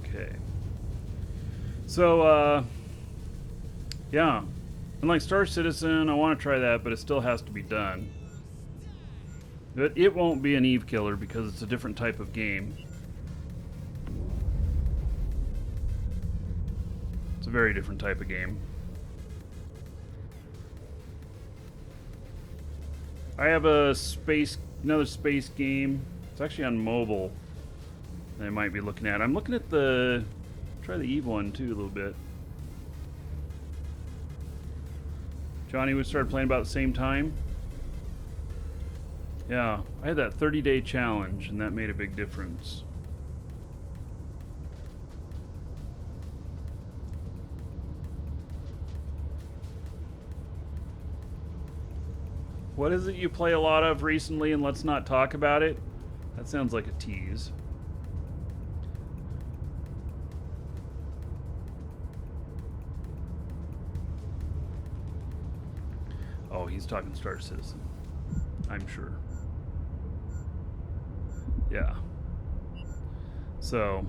Okay. So, yeah. And like Star Citizen, I want to try that, but it still has to be done. But it won't be an Eve killer because it's a different type of game. It's a very different type of game. I have another space game. It's actually on mobile that I might be looking at. I'm looking at try the Eve one too a little bit. Johnny, we started playing about the same time. Yeah, I had that 30-day challenge, and that made a big difference. What is it you play a lot of recently, and let's not talk about it? That sounds like a tease. Oh, he's talking Star Citizen. I'm sure. Yeah. So.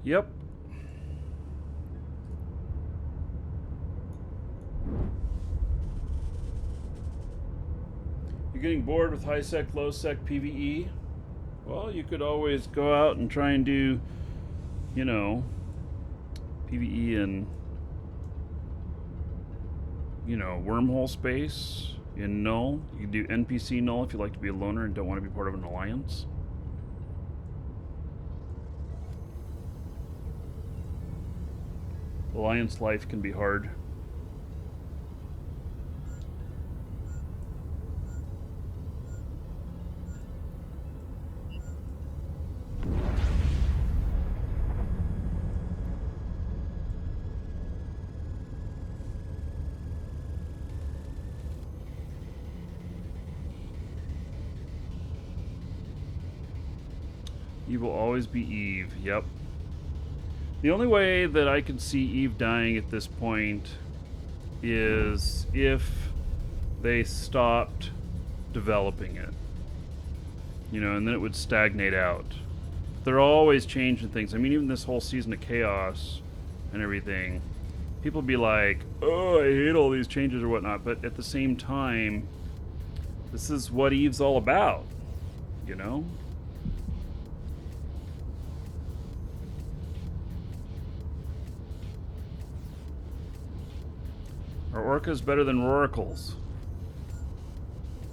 Yep. You're getting bored with high sec, low sec PvE? Well, you could always go out and try and do, you know, PvE in, you know, wormhole space in null. You can do NPC null if you like to be a loner and don't want to be part of an alliance. Alliance life can be hard. Eve will always be Eve. Yep. The only way that I could see Eve dying at this point is if they stopped developing it. You know, and then it would stagnate out. They're always changing things. I mean, even this whole season of Chaos and everything, people be like, oh, I hate all these changes or whatnot, but at the same time, this is what EVE's all about, you know? Are orcas better than roracles?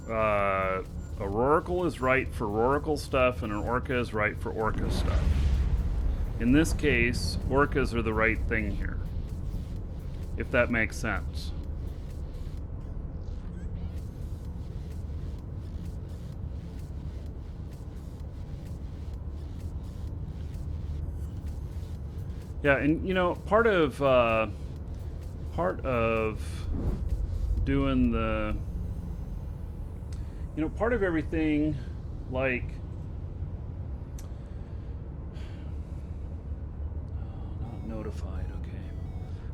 A roracle is right for roracle stuff, and an orca is right for orca stuff. In this case, orcas are the right thing here, if that makes sense. Yeah, and you know, part of doing the, you know, part of everything, like, not notified, okay.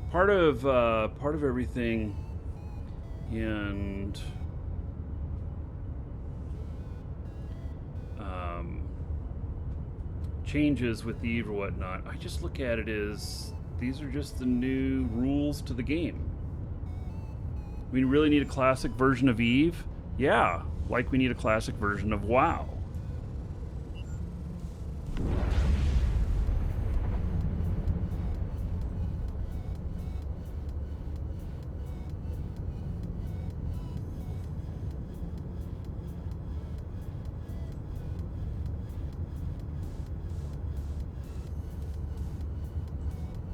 Part of everything and changes with EVE or whatnot, I just look at it as these are just the new rules to the game. We really need a classic version of EVE? Yeah, like we need a classic version of WoW.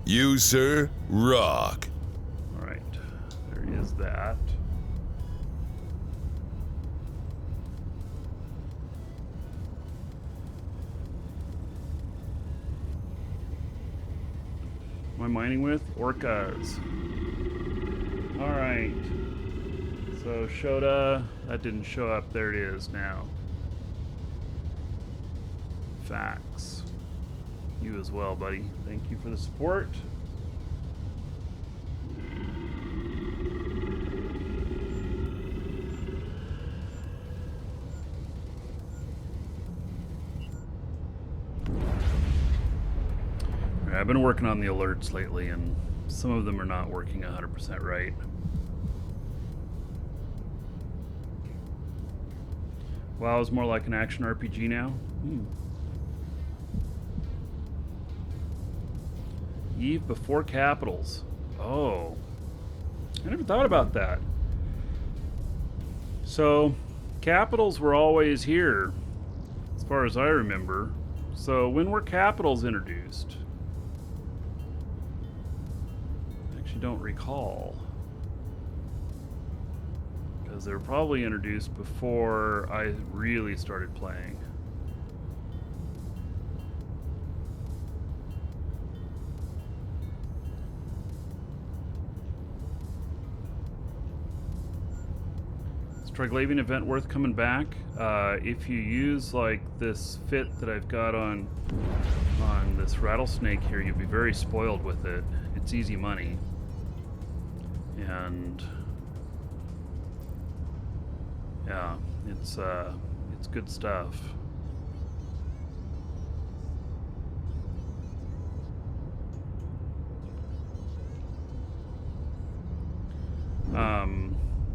You, sir, rock. All right, there is that. Am I mining with? Orcas. All right. So Shota, that didn't show up. There it is now. Facts. You as well, buddy. Thank you for the support. I've been working on the alerts lately, and some of them are not working 100% right. WoW is more like an action RPG now. EVE before capitals. Oh, I never thought about that. So, capitals were always here, as far as I remember. So, when were capitals introduced? I actually don't recall. Because they were probably introduced before I really started playing. Triglavian event worth coming back. If you use like this fit that I've got on this rattlesnake here, you'll be very spoiled with it. It's easy money, and yeah, it's good stuff.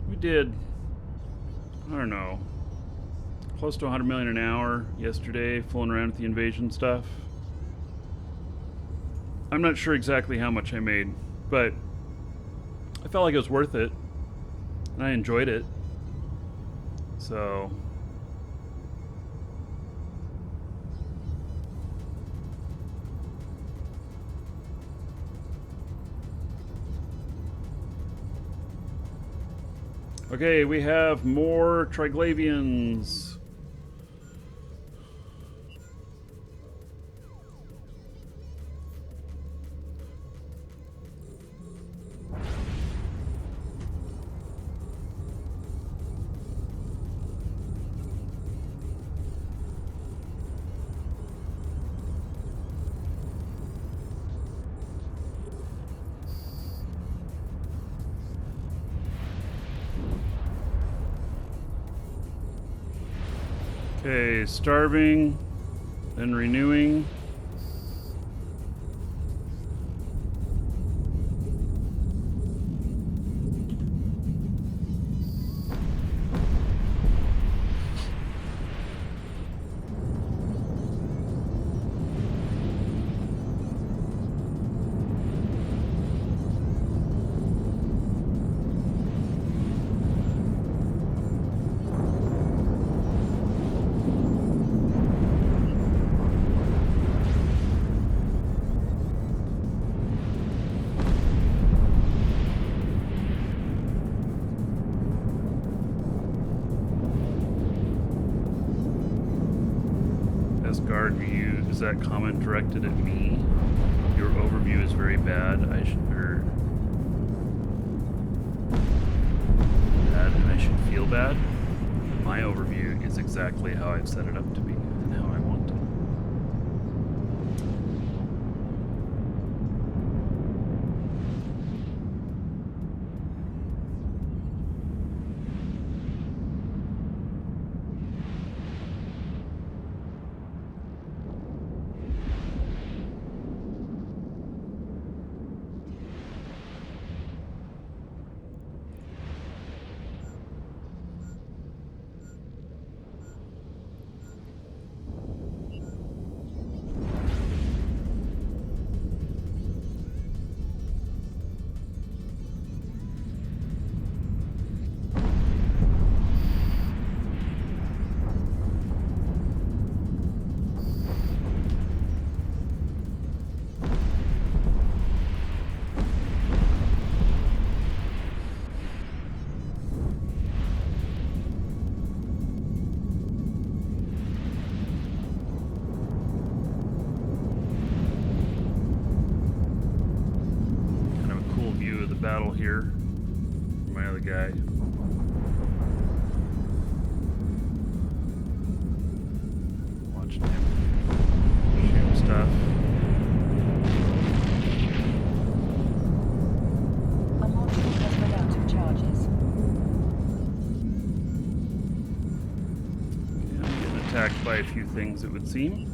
We did, I don't know, close to 100 million an hour yesterday, fooling around with the invasion stuff. I'm not sure exactly how much I made, but I felt like it was worth it, and I enjoyed it. So okay, we have more Triglavians. Okay, starving, then renewing. Guard view, is that comment directed at me? Your overview is very bad. I should, bad, and I should feel bad. My overview is exactly how I've set it up to be and how I want it. Battle here. My other guy. Watching him shoot stuff. A module has run out of charges. Yeah, I'm getting attacked by a few things, it would seem.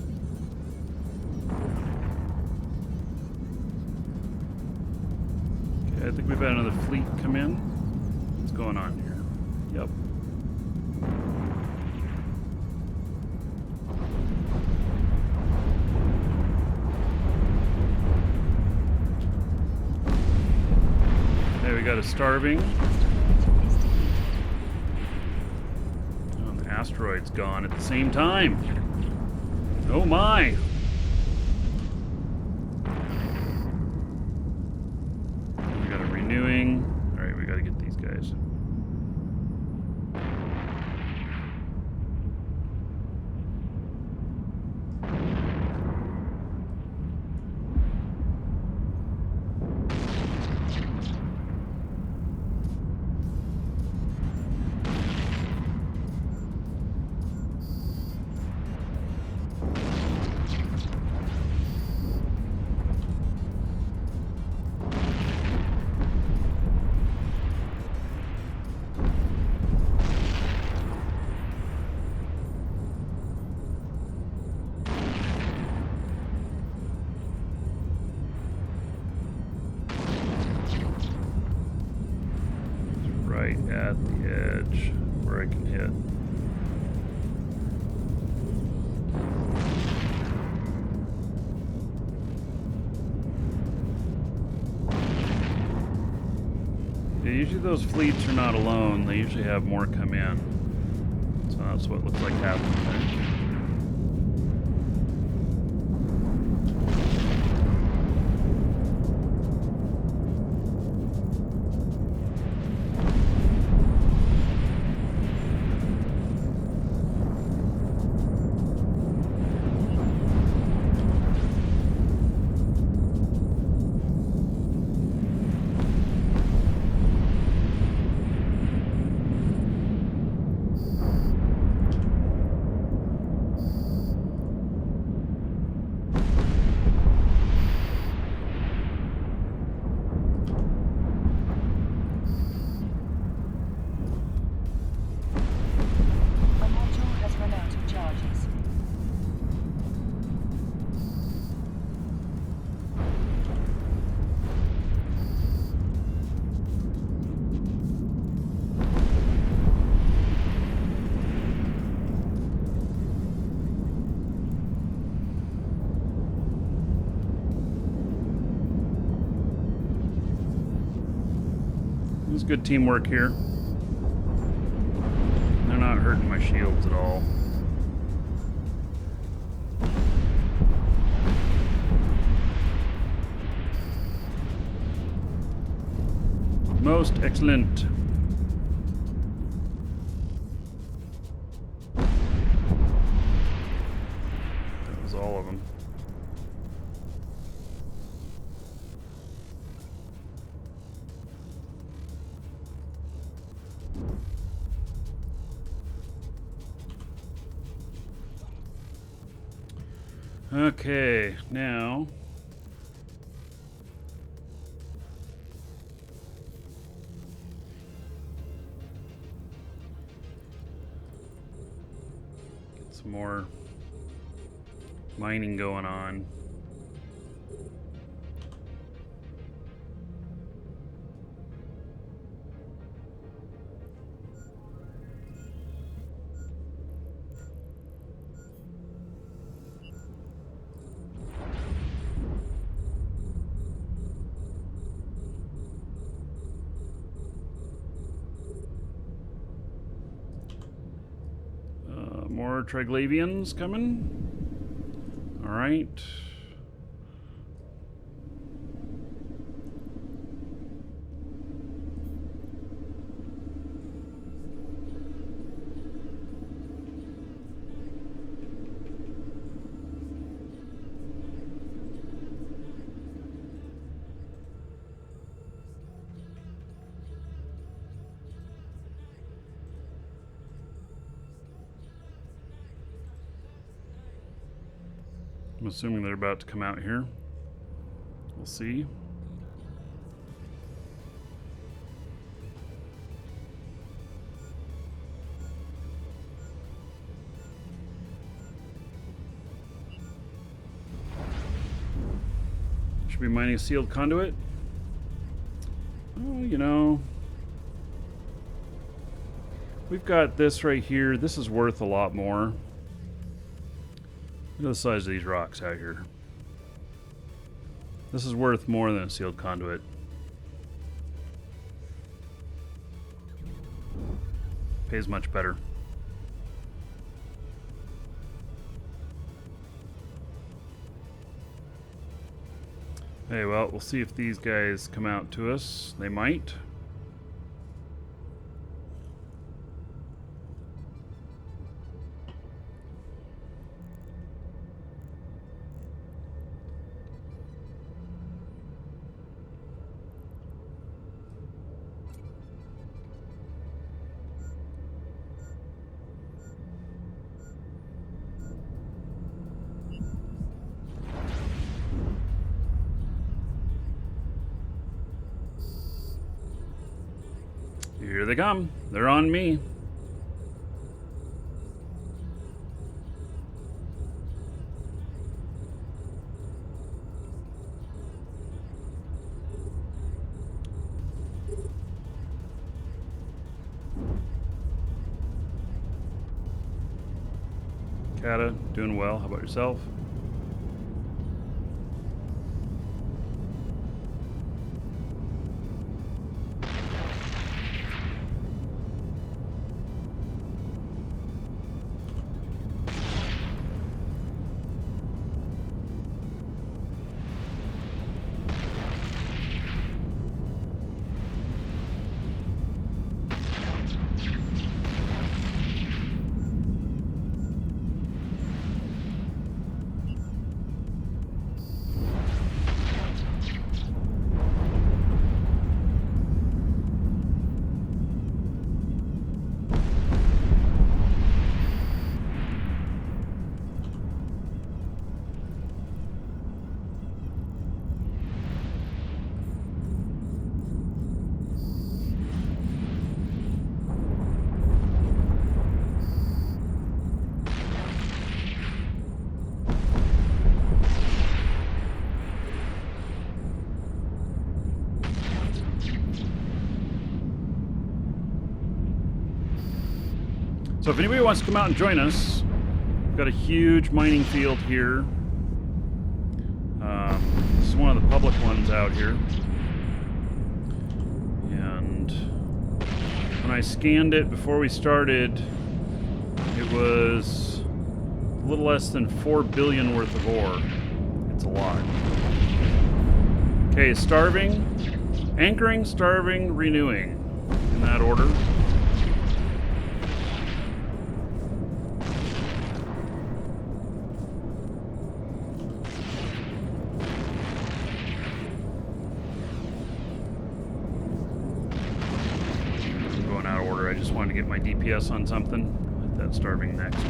I think we've had another fleet come in. What's going on here? Yep. Hey, we got a starving. Oh, the asteroid's gone at the same time. Oh my! Renewing. Alright, we gotta get these guys. Right at the edge where I can hit. Yeah, usually those fleets are not alone. They usually have more come in. So that's what looks like happened there. It's good teamwork here. They're not hurting my shields at all. Most excellent. That was all of them. Okay, now get some more mining going on. More Triglavians coming. All right. I'm assuming they're about to come out here. We'll see. Should be mining a sealed conduit. Oh, you know, we've got this right here. This is worth a lot more. Look at the size of these rocks out here. This is worth more than a sealed conduit. Pays much better. Hey, well, we'll see if these guys come out to us. They might. Here they come. They're on me. Kata, doing well. How about yourself? So if anybody wants to come out and join us, we've got a huge mining field here. This is one of the public ones out here. And When I scanned it before we started, it was a little less than 4 billion worth of ore. It's a lot. Okay, starving, anchoring, starving, renewing. In that order. I just wanted to get my DPS on something. Hit that starving next.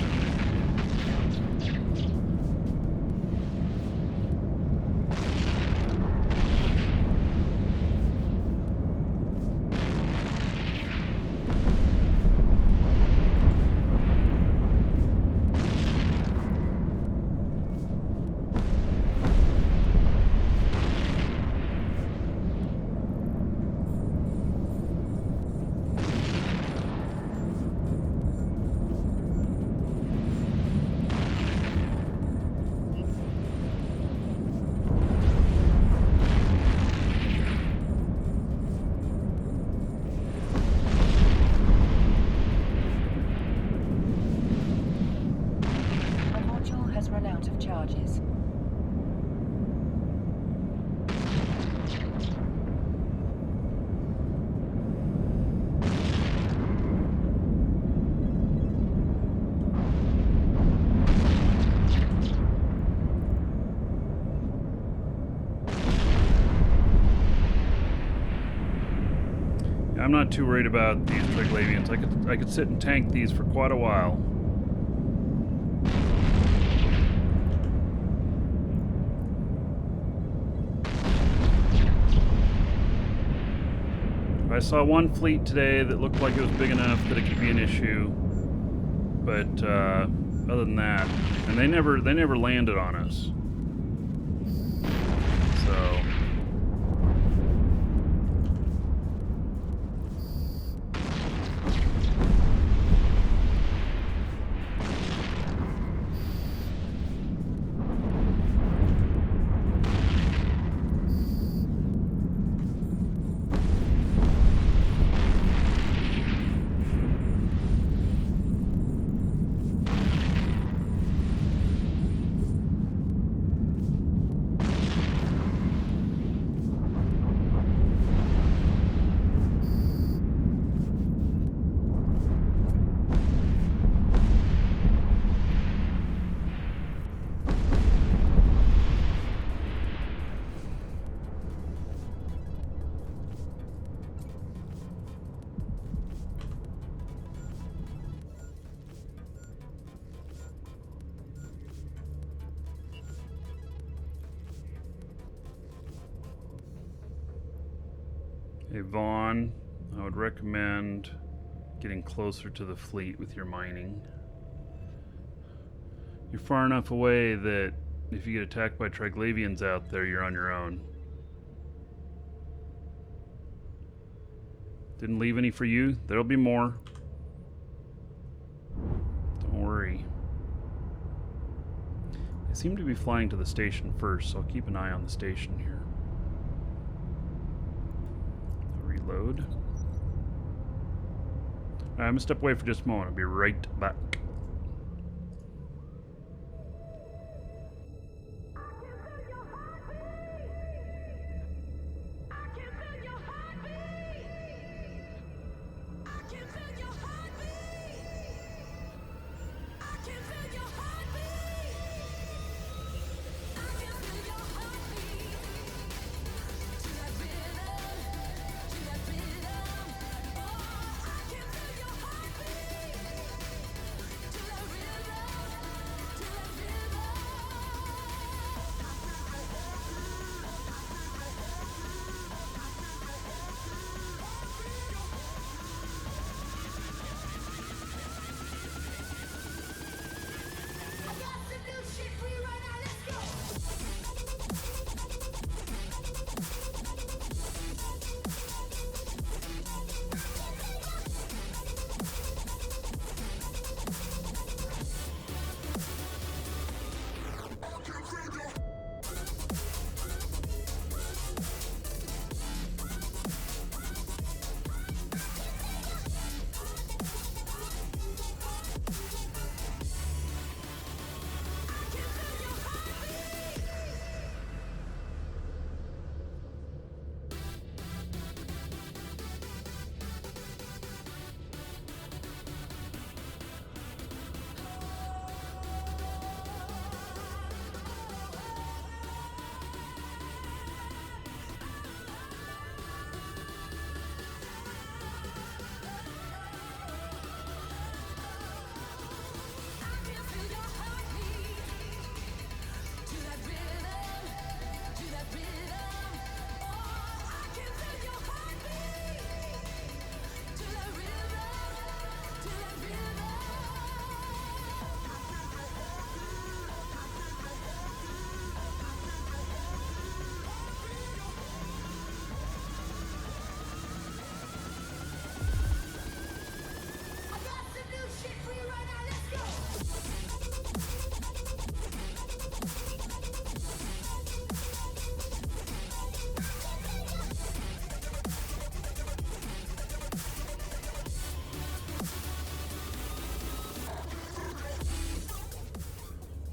Charges. I'm not too worried about these Triglavians. I could sit and tank these for quite a while. I saw one fleet today that looked like it was big enough that it could be an issue, but other than that, and they never landed on us. So Vaughn, I would recommend getting closer to the fleet with your mining. You're far enough away that if you get attacked by Triglavians out there, you're on your own. Didn't leave any for you. There'll be more. Don't worry. They seem to be flying to the station first, so I'll keep an eye on the station here. Reload. Alright, I'm gonna step away for just a moment. I'll be right back.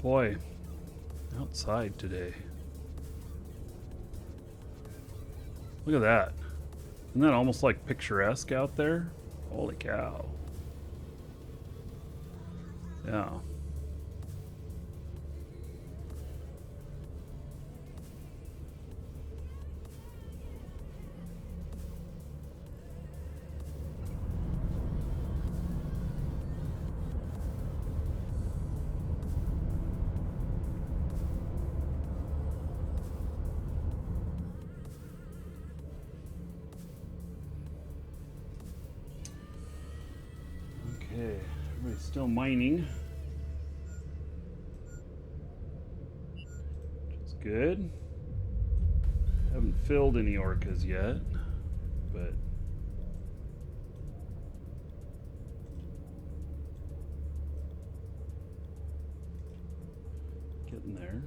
Boy, outside today. Look at that. Isn't that almost like picturesque out there? Holy cow. Yeah. Okay, everybody's still mining. Which is good. Haven't filled any orcas yet, but getting there.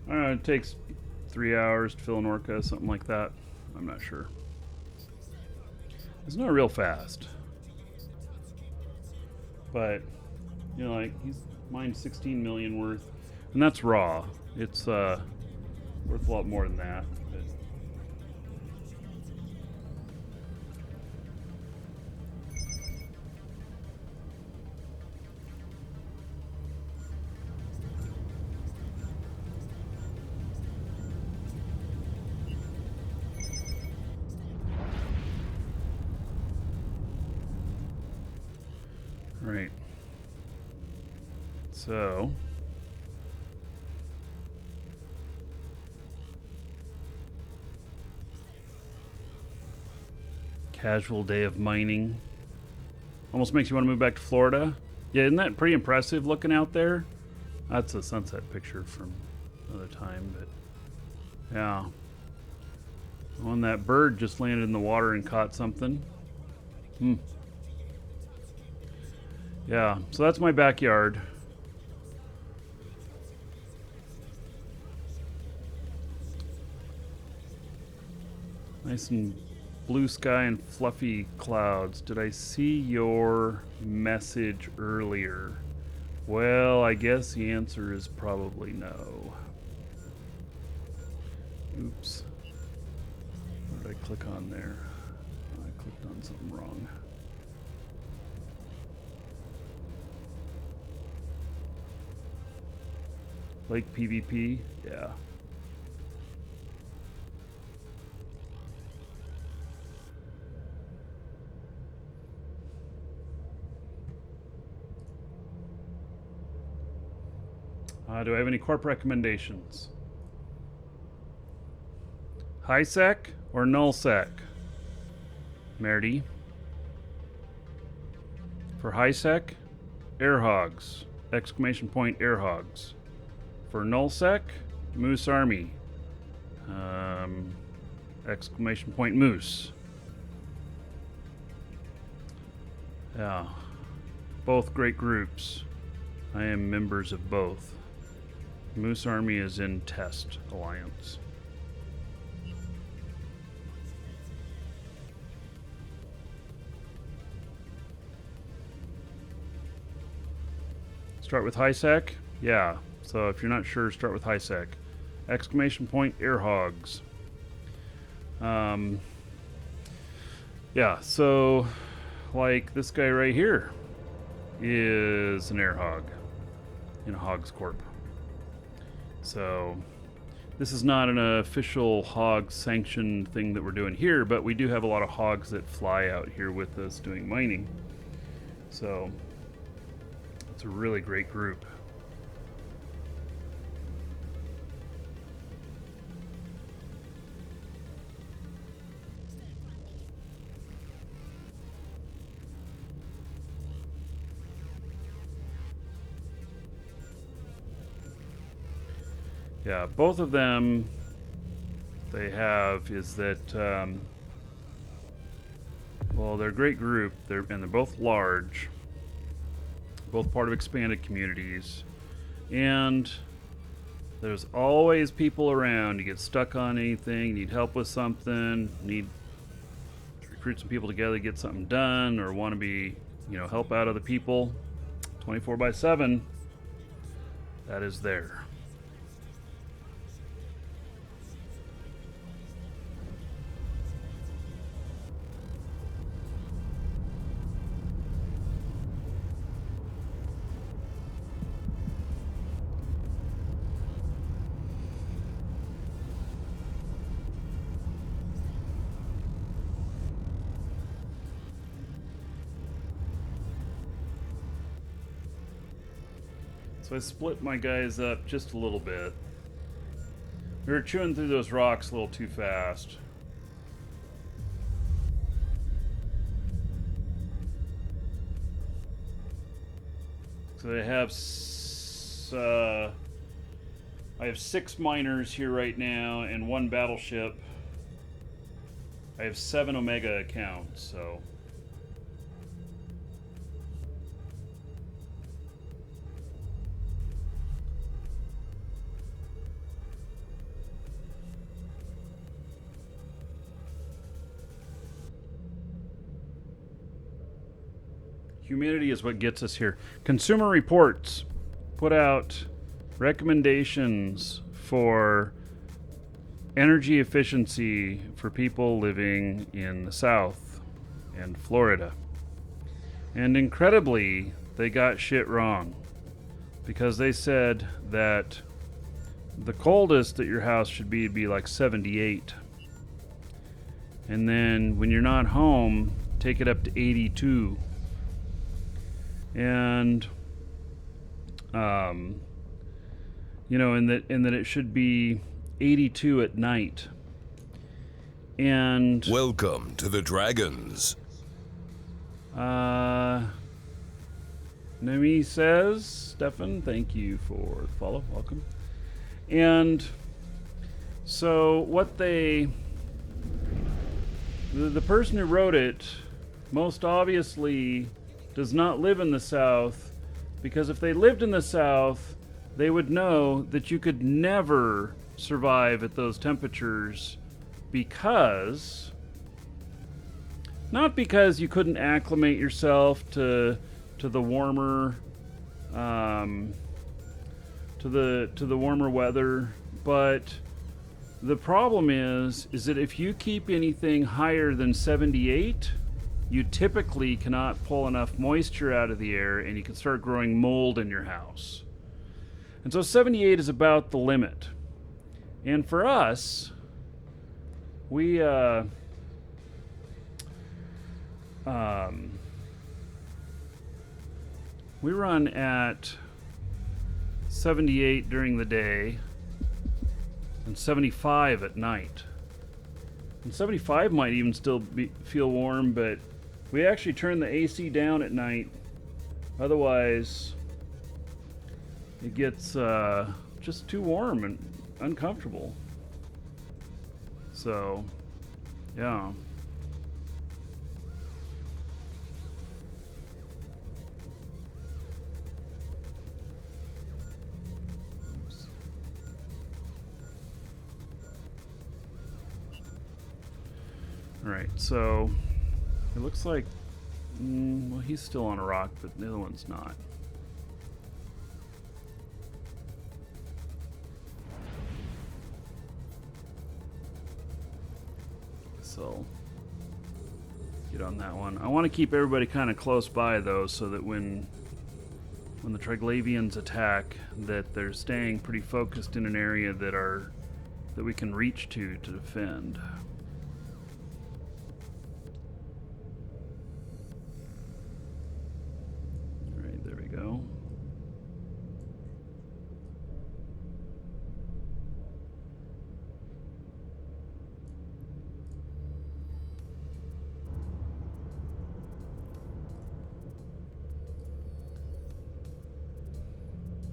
I don't know, it takes 3 hours to fill an orca, something like that. I'm not sure. It's not real fast. But, you know, like, he's mined 16 million worth. And that's raw. It's worth a lot more than that. But right. So casual day of mining. Almost makes you want to move back to Florida. Yeah, isn't that pretty impressive looking out there? That's a sunset picture from another time, but yeah. When that bird just landed in the water and caught something. Yeah, so that's my backyard. Nice and blue sky and fluffy clouds. Did I see your message earlier? Well, I guess the answer is probably no. Oops. What did I click on there? I clicked on something wrong. Lake PvP? Yeah. Do I have any corp recommendations? High sec or null sec? Merdy. For high sec, air hogs. Exclamation point air hogs. For null sec, moose army. Exclamation point moose. Yeah. Both great groups. I am members of both. Moose Army is in Test Alliance. Start with high sec? Yeah. So if you're not sure, start with high sec. Exclamation point air hogs. Yeah, so like this guy right here is an air hog in a Hogs Corp. So this is not an official hog sanctioned thing that we're doing here, but we do have a lot of hogs that fly out here with us doing mining. So it's a really great group. Yeah, both of them, they have is that, well, they're a great group, and they're both large, both part of expanded communities, and There's always people around. You get stuck on anything, need help with something, need to recruit some people together to get something done, or want to be, help out other people. 24/7. That is there. So I split my guys up just a little bit. We were chewing through those rocks a little too fast. So I have 6 miners here right now and 1 battleship. I have 7 Omega accounts, so. Humidity is what gets us here. Consumer Reports put out recommendations for energy efficiency for people living in the South and Florida. And incredibly, they got shit wrong, because they said that the coldest that your house should be like 78. And then when you're not home, take it up to 82. And and that it should be 82 at night. And welcome to the Dragons. Nami says, Stefan, thank you for the follow. Welcome. And so what the person who wrote it most obviously does not live in the South, because if they lived in the South, they would know that you could never survive at those temperatures, because not because you couldn't acclimate yourself to the warmer to the warmer weather, but the problem is that if you keep anything higher than 78, you typically cannot pull enough moisture out of the air, and you can start growing mold in your house. And so 78 is about the limit. And for us, we run at 78 during the day and 75 at night. And 75 might even still feel warm, but we actually turn the AC down at night. Otherwise, it gets just too warm and uncomfortable. So, yeah. Alright, so it looks like, well, he's still on a rock, but the other one's not. So, get on that one. I want to keep everybody kind of close by, though, so that when the Triglavians attack, that they're staying pretty focused in an area that we can reach to defend. Alright, there we go.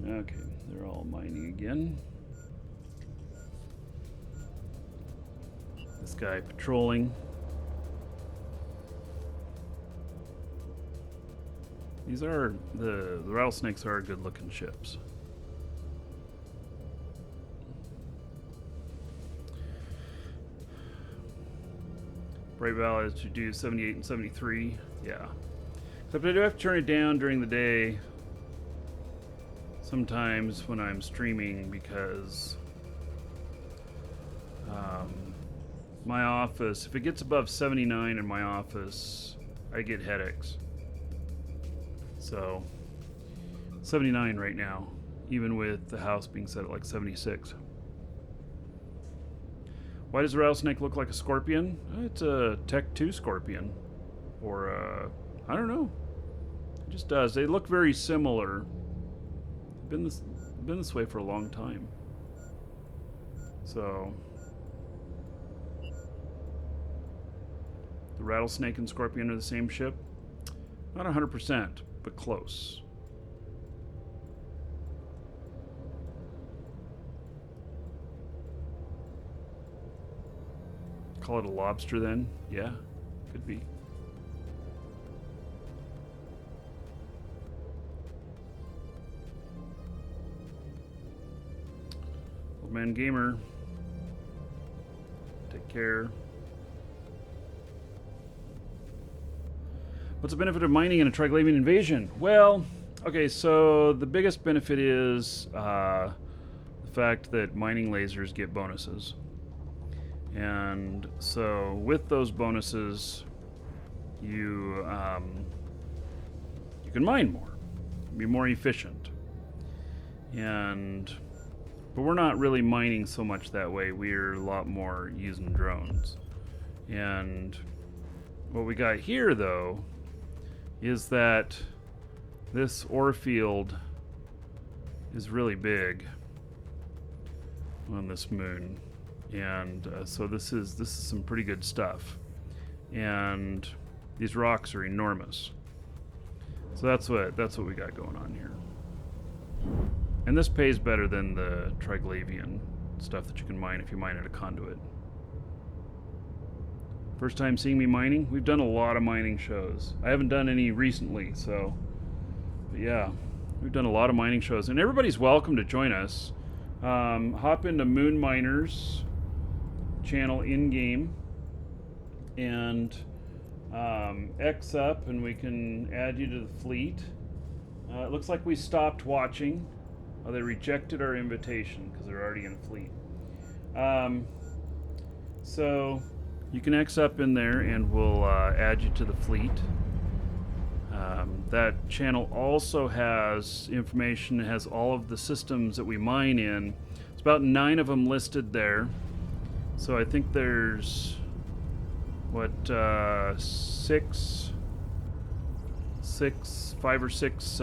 Okay, they're all mining again. This guy patrolling. These are the rattlesnakes are good looking ships. Bright Valley to do 78 and 73. Yeah. Except I do have to turn it down during the day sometimes when I'm streaming because my office, if it gets above 79 in my office, I get headaches. So 79 right now, even with the house being set at like 76. Why does the rattlesnake look like a scorpion? It's a Tech 2 scorpion. Or, I don't know. It just does. They look very similar. Been this way for a long time. So, the rattlesnake and scorpion are the same ship? Not 100%, but close. Call it a lobster then? Yeah, could be. Old Man Gamer. Take care. What's the benefit of mining in a Triglavian invasion? Well, okay, so the biggest benefit is the fact that mining lasers get bonuses. And so with those bonuses, you can mine more, be more efficient. But we're not really mining so much that way. We're a lot more using drones. And what we got here, though, is that this ore field is really big on this moon. And so this is some pretty good stuff, and these rocks are enormous. So that's what we got going on here. And this pays better than the Triglavian stuff that you can mine if you mine at a conduit. First time seeing me mining? We've done a lot of mining shows. I haven't done any recently, so but yeah, we've done a lot of mining shows, and everybody's welcome to join us. Hop into Moon Miners channel in game and X up, and we can add you to the fleet. It looks like we stopped watching. Oh, they rejected our invitation because they're already in the fleet. So you can X up in there and we'll add you to the fleet. That channel also has information. It has all of the systems that we mine in. It's about 9 of them listed there. So I think there's, what, 5 or 6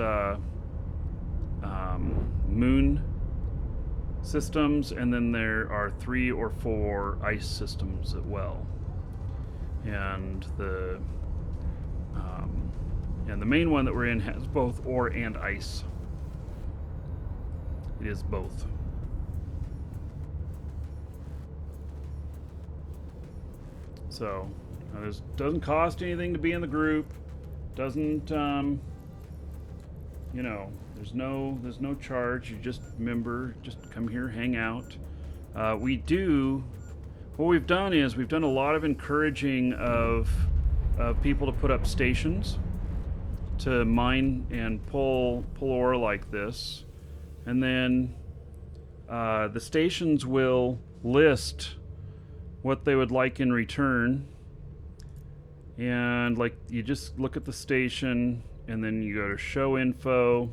moon systems, and then there are 3 or 4 ice systems as well. And the main one that we're in has both ore and ice. It is both. So, it doesn't cost anything to be in the group. Doesn't, you know, there's no charge. You just come here, hang out. What we've done is we've done a lot of encouraging of people to put up stations to mine and pull ore like this, and then the stations will list what they would like in return. And like, you just look at the station and then you go to show info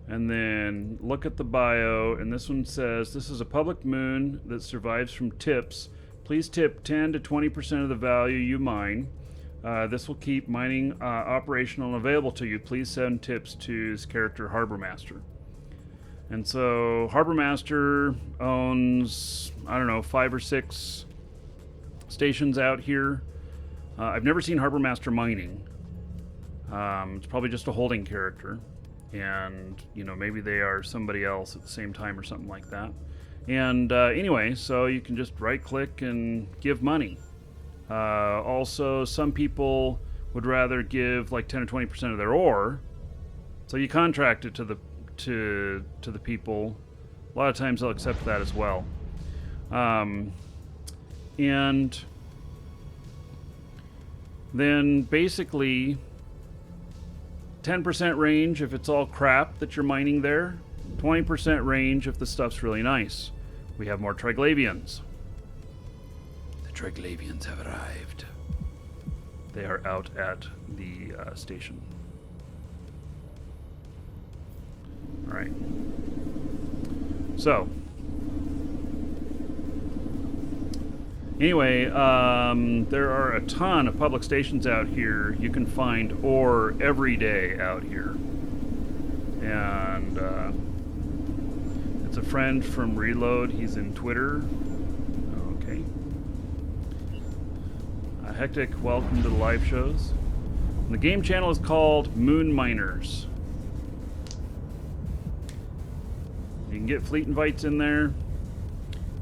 and then look at the bio, and this one says this is a public moon that survives from tips. Please tip 10 to 20% of the value you mine. This will keep mining operational and available to you. Please send tips to his character Harbor Master. And so Harbor Master owns, I don't know, 5 or 6 stations out here. I've never seen Harbor Master mining. It's probably just a holding character, and you know, maybe they are somebody else at the same time or something like that. And anyway, so you can just right click and give money. Also, some people would rather give like 10 or 20% of their ore, so you contract it to the people. A lot of times they'll accept that as well. And then basically 10% range if it's all crap that you're mining there, 20% range if the stuff's really nice. We have more Triglavians. The Triglavians have arrived. They are out at the station. Alright. So. Anyway, there are a ton of public stations out here. You can find ore every day out here. And it's a friend from Reload. He's in Twitter. Okay. Hectic, welcome to the live shows. And the game channel is called Moon Miners. You can get fleet invites in there. You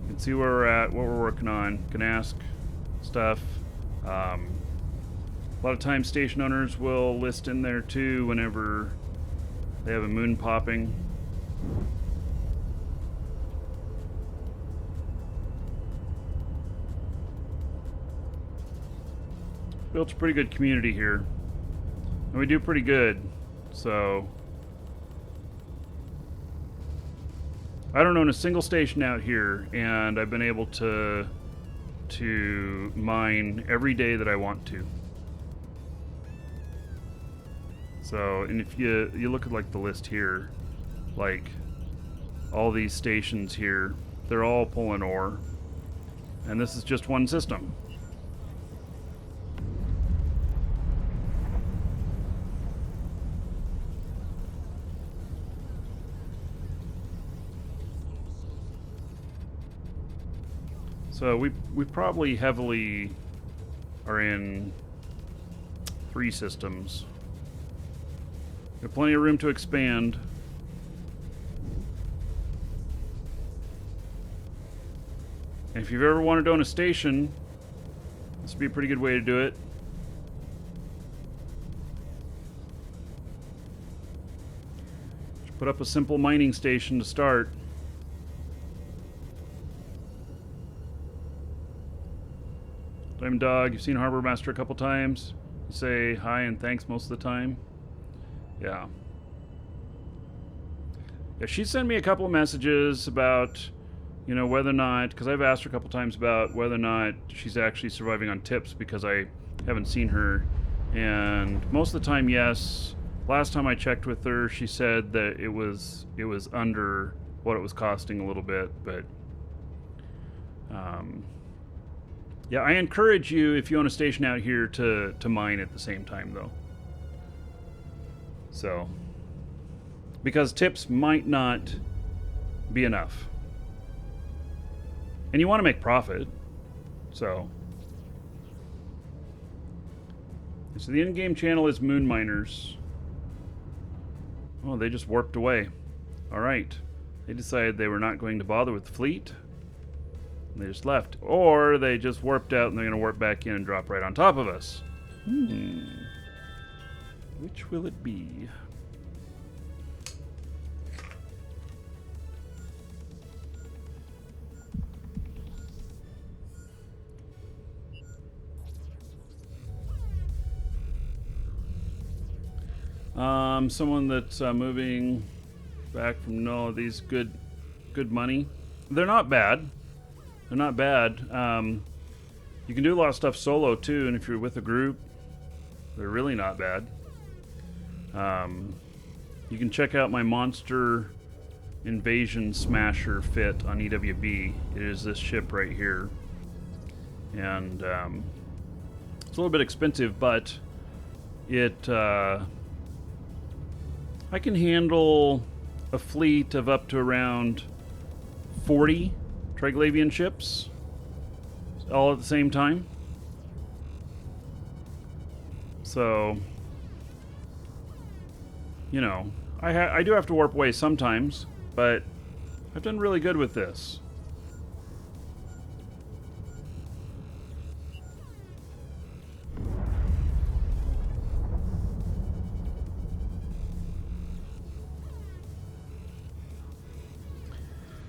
can see where we're at, what we're working on. You can ask stuff. A lot of times station owners will list in there too whenever they have a moon popping. Built a pretty good community here. And we do pretty good. So I don't own a single station out here, and I've been able to mine every day that I want to. So, and if you look at like the list here, like all these stations here, they're all pulling ore, and this is just one system. So we probably heavily are in 3 systems. Got plenty of room to expand. And if you've ever wanted to own a station, this would be a pretty good way to do it. Just put up a simple mining station to start. Diamond Dog, you've seen Harbor Master a couple times. You say hi and thanks most of the time. Yeah. Yeah, she sent me a couple of messages about, you know, whether or not, because I've asked her a couple times about whether or not she's actually surviving on tips because I haven't seen her. And most of the time, yes. Last time I checked with her, she said that it was under what it was costing a little bit, but yeah, I encourage you, if you own a station out here, to mine at the same time, though. So, because tips might not be enough. And you want to make profit, so. So the in-game channel is Moon Miners. Oh, they just warped away. Alright. They decided they were not going to bother with the fleet. They just left. Or they just warped out and they're going to warp back in and drop right on top of us. Which will it be? Someone that's moving back from these good money. They're not bad. They're not bad. You can do a lot of stuff solo too, and if you're with a group, they're really not bad. You can check out my Monster Invasion Smasher fit on EWB. It is this ship right here. And it's a little bit expensive, but it I can handle a fleet of up to around 40 Triglavian ships all at the same time. So, you know, I do have to warp away sometimes, but I've done really good with this.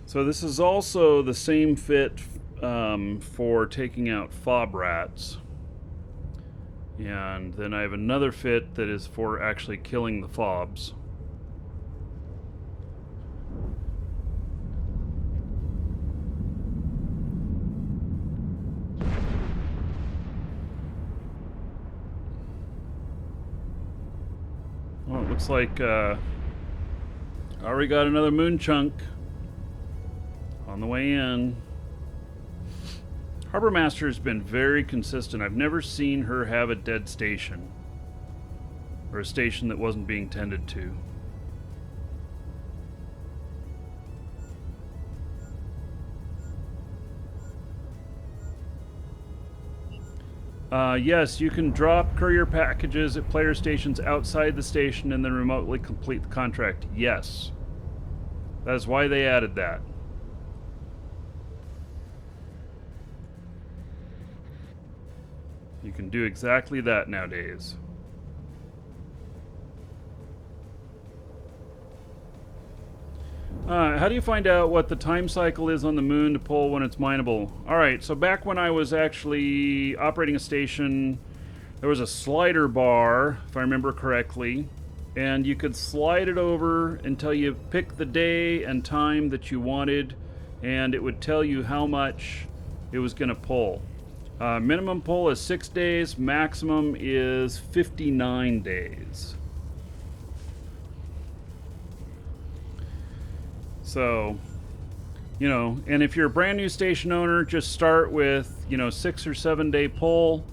So this is also the same fit for taking out fob rats. And then I have another fit that is for actually killing the fobs. Well, it looks like I already got another moon chunk on the way in. Harbor Master has been very consistent. I've never seen her have a dead station. Or a station that wasn't being tended to. Yes, you can drop courier packages at player stations outside the station and then remotely complete the contract. Yes. That is why they added that. You can do exactly that nowadays. How do you find out what the time cycle is on the moon to pull when it's mineable? Alright, so back when I was actually operating a station, there was a slider bar, if I remember correctly, and you could slide it over until you pick the day and time that you wanted, and it would tell you how much it was going to pull. Minimum pull is 6 days, maximum is 59 days. So, you know, and if you're a brand new station owner, just start with, 6 or 7 day pull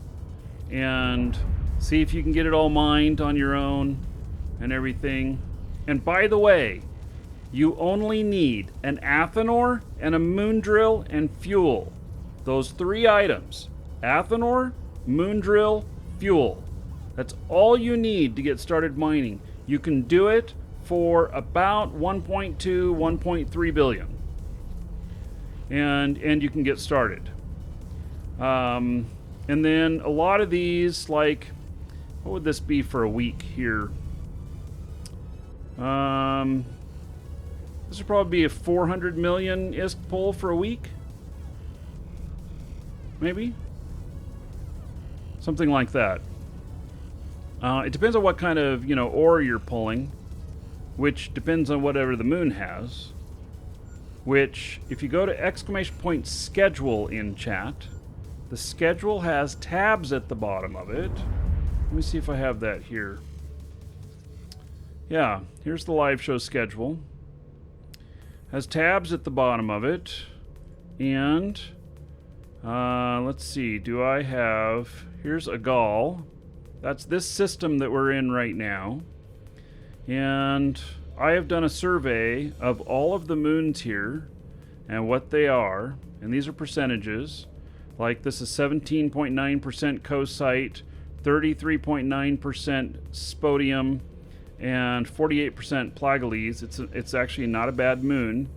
and see if you can get it all mined on your own and everything. And by the way, you only need an Athanor and a moon drill and fuel. Those 3 items. Athanor, moon drill, fuel. That's all you need to get started mining. You can do it for about 1.2, 1.3 billion. And you can get started. And then a lot of these, like, what would this be for a week here? This would probably be a 400 million ISK pull for a week. Maybe? Something like that. It depends on what kind of, ore you're pulling, which depends on whatever the moon has. Which, if you go to ! schedule in chat, the schedule has tabs at the bottom of it. Let me see if I have that here. Yeah, here's the live show schedule. Has tabs at the bottom of it. And let's see, do I have... Here's Agal. That's this system that we're in right now. And I have done a survey of all of the moons here and what they are. And these are percentages. Like this is 17.9% cosite, 33.9% spodium, and 48% plagiles. It's actually not a bad moon.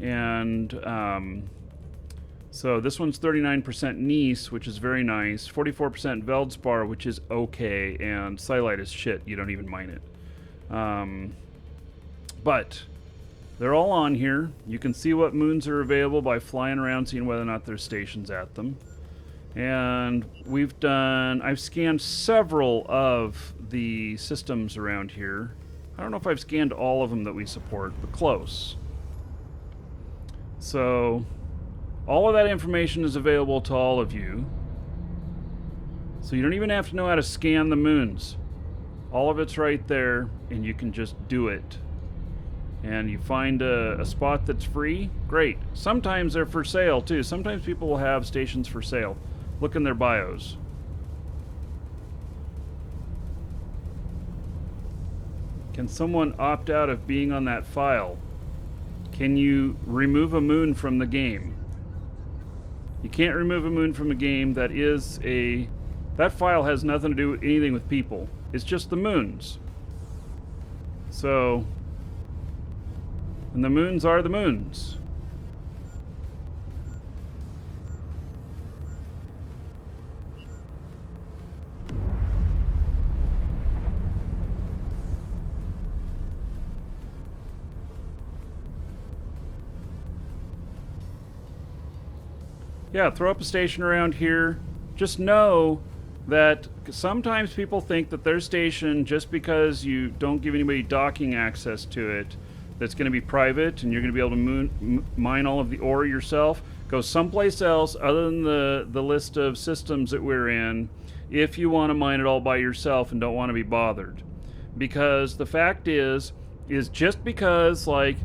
And so this one's 39% Nice, which is very nice. 44% Veldspar, which is okay. And Silite is shit. You don't even mine it. But they're all on here. You can see what moons are available by flying around, seeing whether or not there's stations at them. And I've scanned several of the systems around here. I don't know if I've scanned all of them that we support, but close. So all of that information is available to all of you. So you don't even have to know how to scan the moons. All of it's right there, and you can just do it. And you find a spot that's free, great. Sometimes they're for sale, too. Sometimes people will have stations for sale. Look in their bios. Can someone opt out of being on that file? Can you remove a moon from the game? You can't remove a moon from a game. That file has nothing to do with anything with people. It's just the moons. So, and the moons are the moons. Yeah, throw up a station around here. Just know that sometimes people think that their station, just because you don't give anybody docking access to it, that's going to be private and you're going to be able to mine all of the ore yourself, go someplace else other than the list of systems that we're in if you want to mine it all by yourself and don't want to be bothered. Because the fact is just because like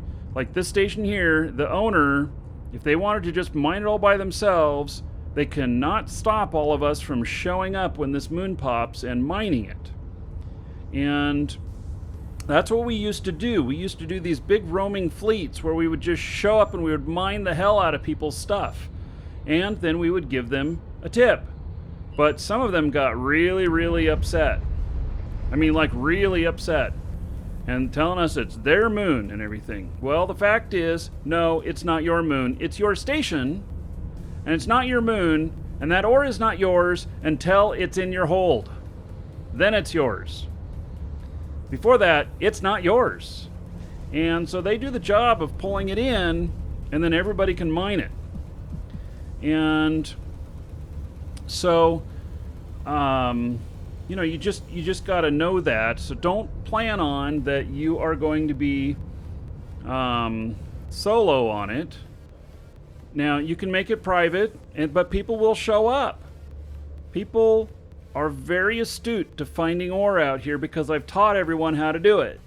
this station here, the owner, if they wanted to just mine it all by themselves, they cannot stop all of us from showing up when this moon pops and mining it. And that's what we used to do. We used to do these big roaming fleets where we would just show up and we would mine the hell out of people's stuff. And then we would give them a tip. But some of them got really, really upset. I mean, like really upset. And telling us it's their moon and everything. Well, the fact is, no, it's not your moon. It's your station. And it's not your moon, and that ore is not yours until it's in your hold. Then it's yours. Before that, it's not yours. And so they do the job of pulling it in, and then everybody can mine it. And so, you know, you just got to know that. So don't plan on that you are going to be solo on it. Now, you can make it private, but people will show up. People are very astute to finding ore out here because I've taught everyone how to do it.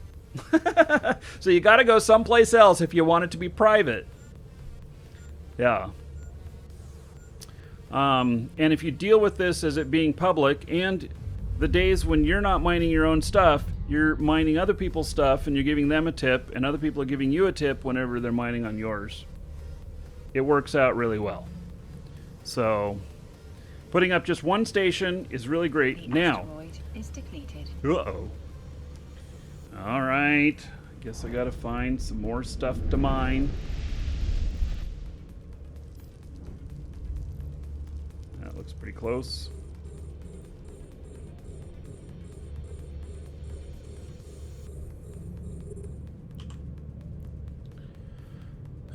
So you got to go someplace else if you want it to be private. Yeah. And if you deal with this as it being public, and the days when you're not mining your own stuff, you're mining other people's stuff and you're giving them a tip, and other people are giving you a tip whenever they're mining on yours. It works out really well. So, putting up just one station is really great. The now, asteroid is depleted. uh-oh. All right. Guess I gotta find some more stuff to mine. That looks pretty close.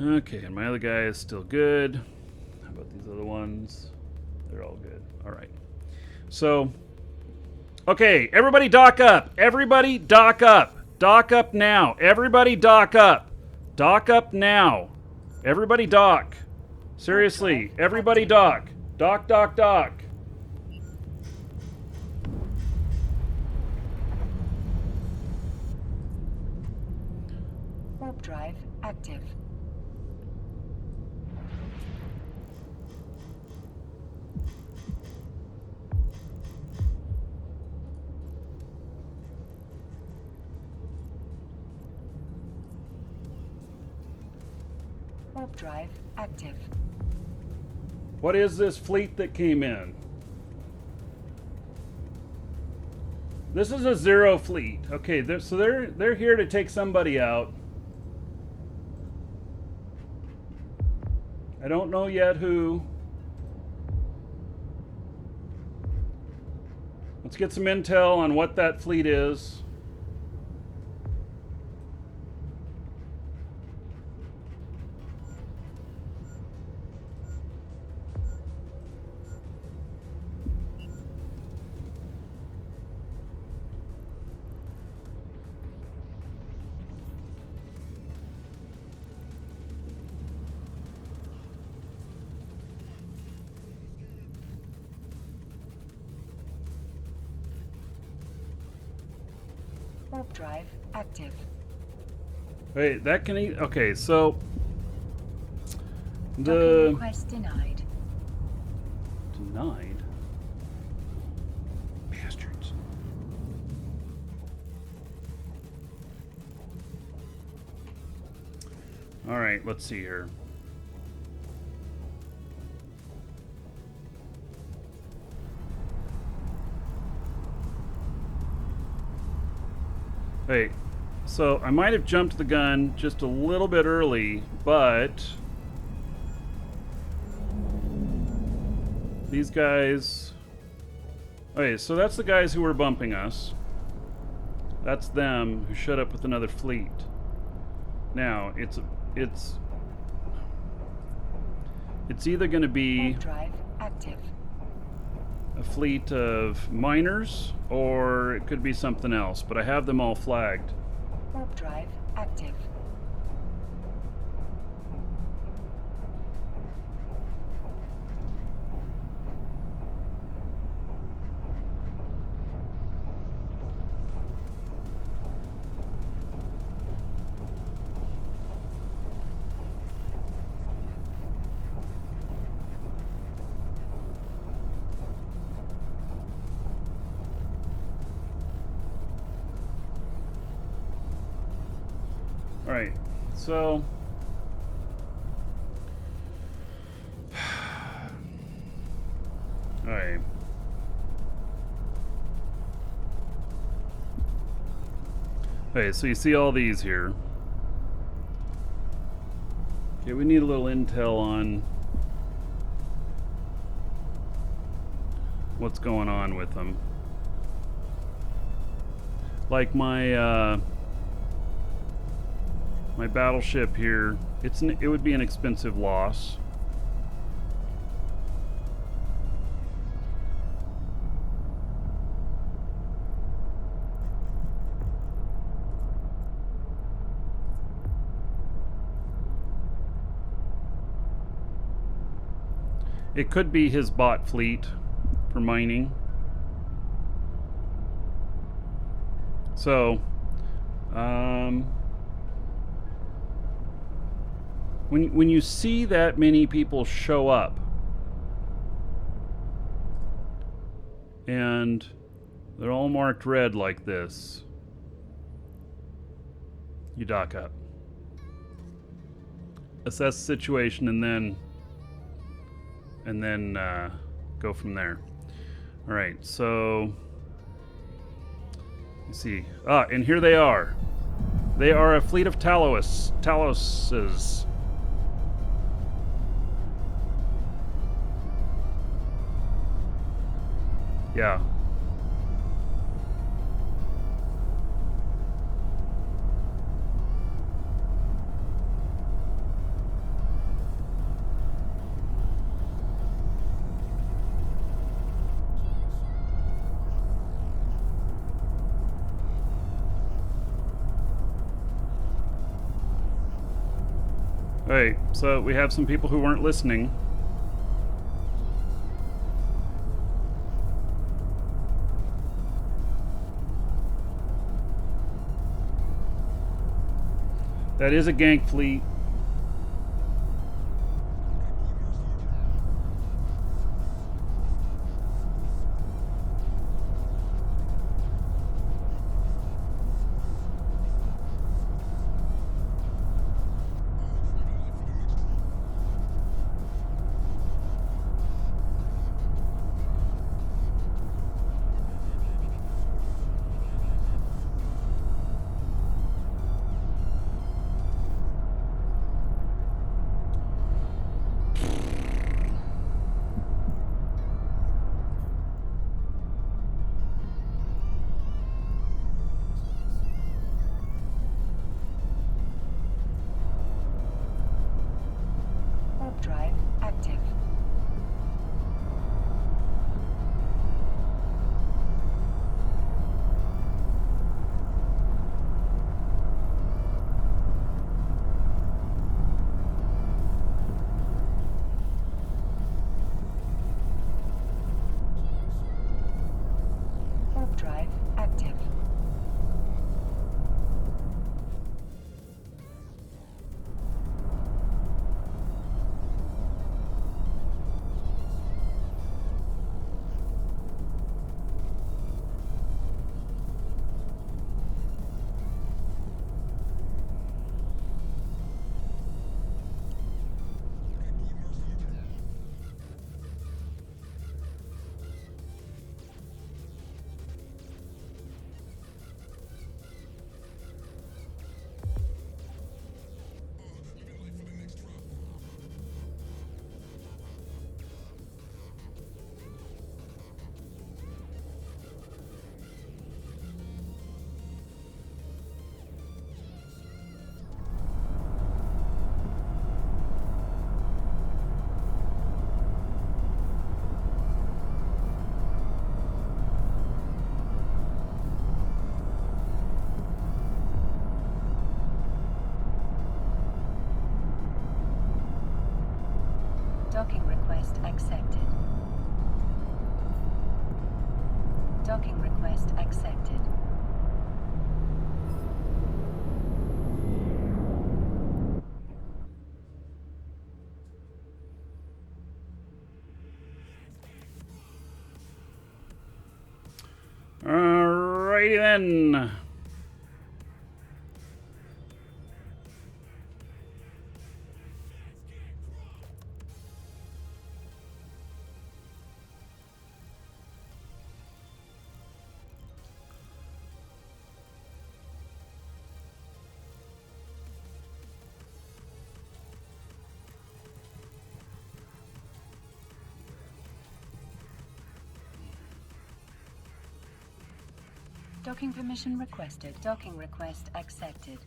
Okay, and my other guy is still good. How about these other ones? They're all good. All right. So, okay, everybody dock up. Everybody dock up. Dock up now. Everybody dock up. Dock up now. Everybody dock. Seriously, everybody dock. Dock, dock, dock. Warp drive active. Warp drive active. What is this fleet that came in? This is a zero fleet. Okay, so they're here to take somebody out. I don't know yet who. Let's get some intel on what that fleet is. Warp drive active. Wait, that can eat. Okay, so Docking the request denied. denied bastards. All right, let's see here. Hey, so I might have jumped the gun just a little bit early, but these guys... Okay, so that's the guys who were bumping us. That's them who showed up with another fleet. Now, it's either going to be... Warp drive active. a fleet of miners, or it could be something else, but I have them all flagged. Warp drive active. Alright, so alright. Okay, so you see all these here. Okay, we need a little intel on what's going on with them. Like my my battleship here, it would be an expensive loss. It could be his bot fleet for mining. So, when you see that many people show up and they're all marked red like this, you dock up, assess the situation, and then go from there. All right, so you see, and here they are. They are a fleet of Taloses. Yeah. Alright, so we have some people who weren't listening. That is a gank fleet. Docking request accepted. Docking request accepted. Alrighty then. Docking permission requested. Docking request accepted.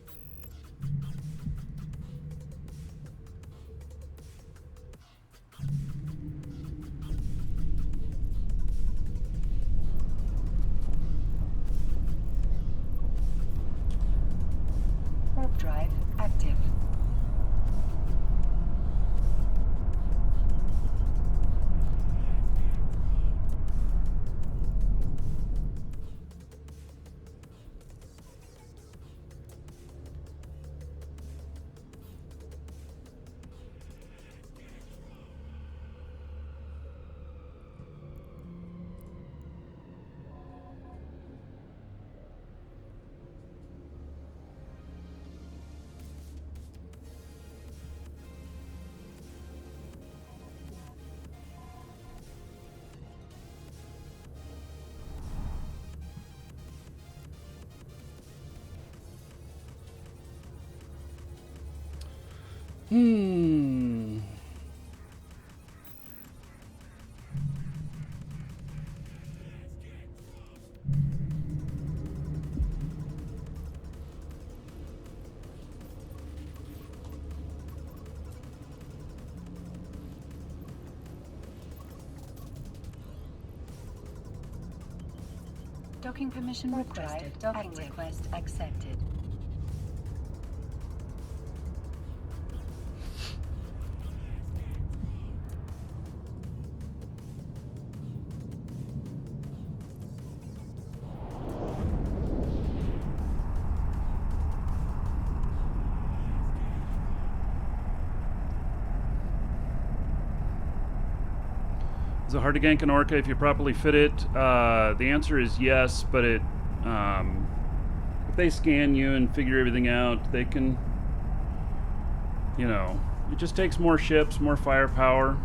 Warp drive active. Docking permission requested. Docking request accepted. Is it hard to gank an orca if you properly fit it? The answer is yes, but if they scan you and figure everything out, they can, you know, it just takes more ships, more firepower.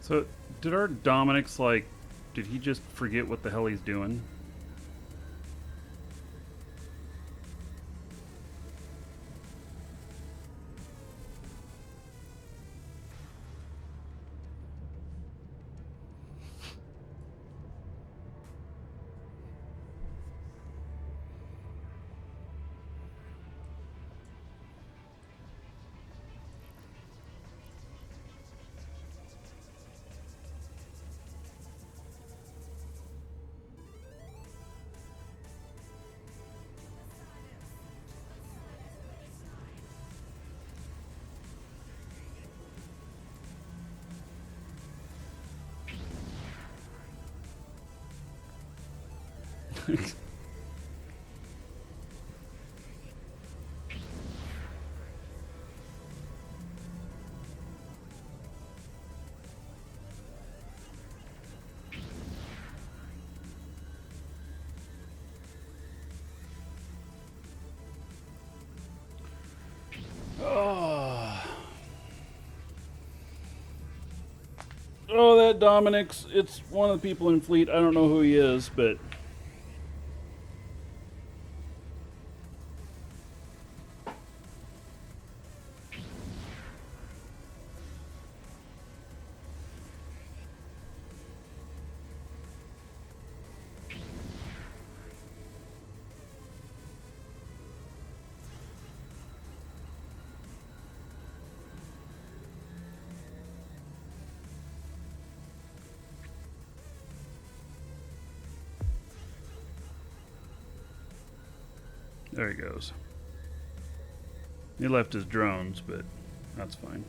So, did our Dominic's, like, did he just forget what the hell he's doing? Oh, that Dominic's, it's one of the people in Fleet. I don't know who he is, but... There he goes. He left his drones, but that's fine.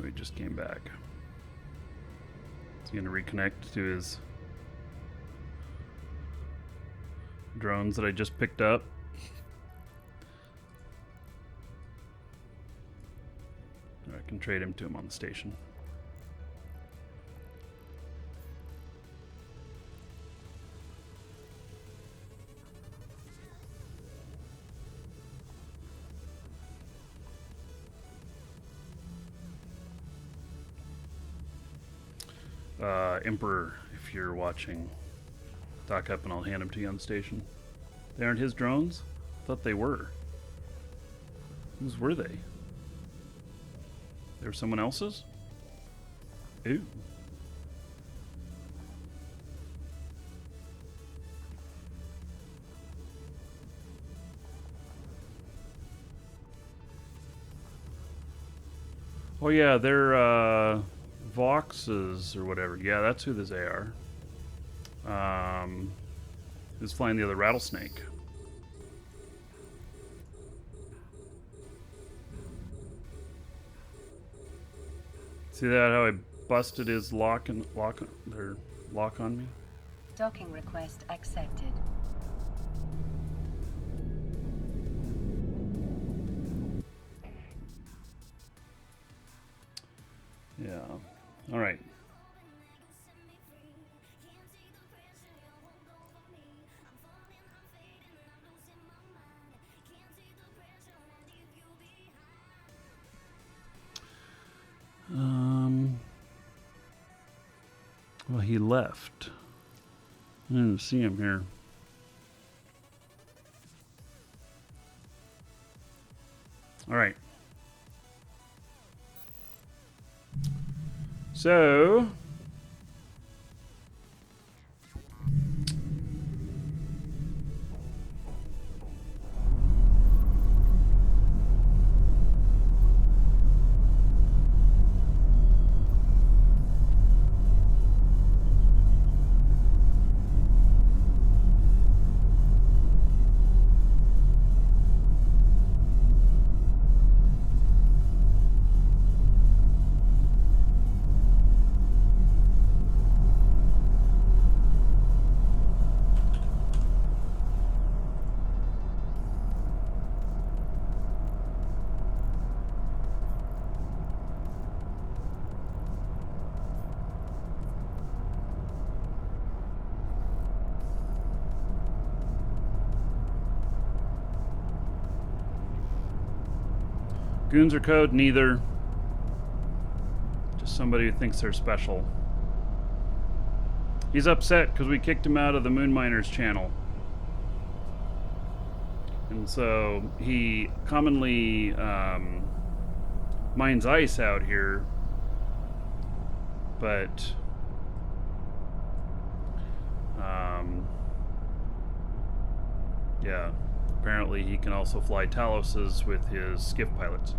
He just came back. Is he gonna reconnect to his drones that I just picked up? I can trade him to him on the station. Emperor, if you're watching, dock up and I'll hand them to you on the station. They aren't his drones? I thought they were. Whose were they? They were someone else's? Ooh. Oh yeah, they're Voxes or whatever. Yeah, that's who they are. Who's flying the other rattlesnake? See that? How I busted his lock on me? Docking request accepted. Yeah. All right. Well, he left. I didn't see him here. All right. So, goons are code? Neither. Just somebody who thinks they're special. He's upset because we kicked him out of the Moon Miners channel. And so he commonly mines ice out here. But yeah, apparently he can also fly Taloses with his skiff pilots.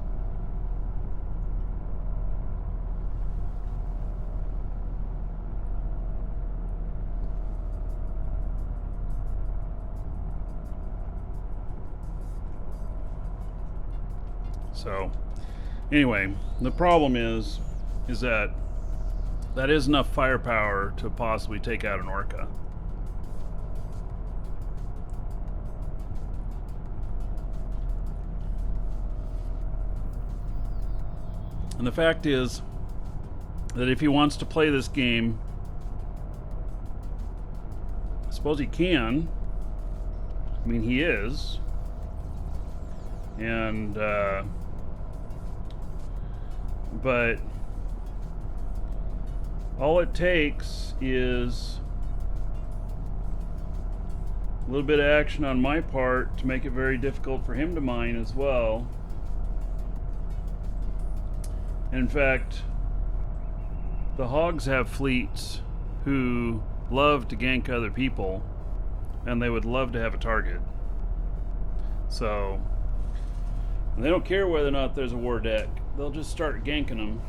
So anyway, the problem is that is enough firepower to possibly take out an orca. And the fact is that if he wants to play this game, I suppose he can. I mean, he is. And, but all it takes is a little bit of action on my part to make it very difficult for him to mine as well. In fact, the hogs have fleets who love to gank other people, and they would love to have a target. So, and they don't care whether or not there's a war deck. They'll just start ganking them.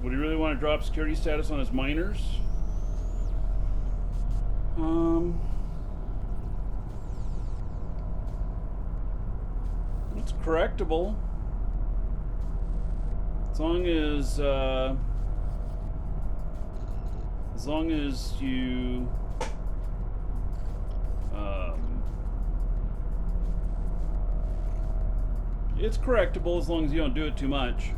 Would he really want to drop security status on his miners? It's correctable. As long as you it's correctable as long as you don't do it too much.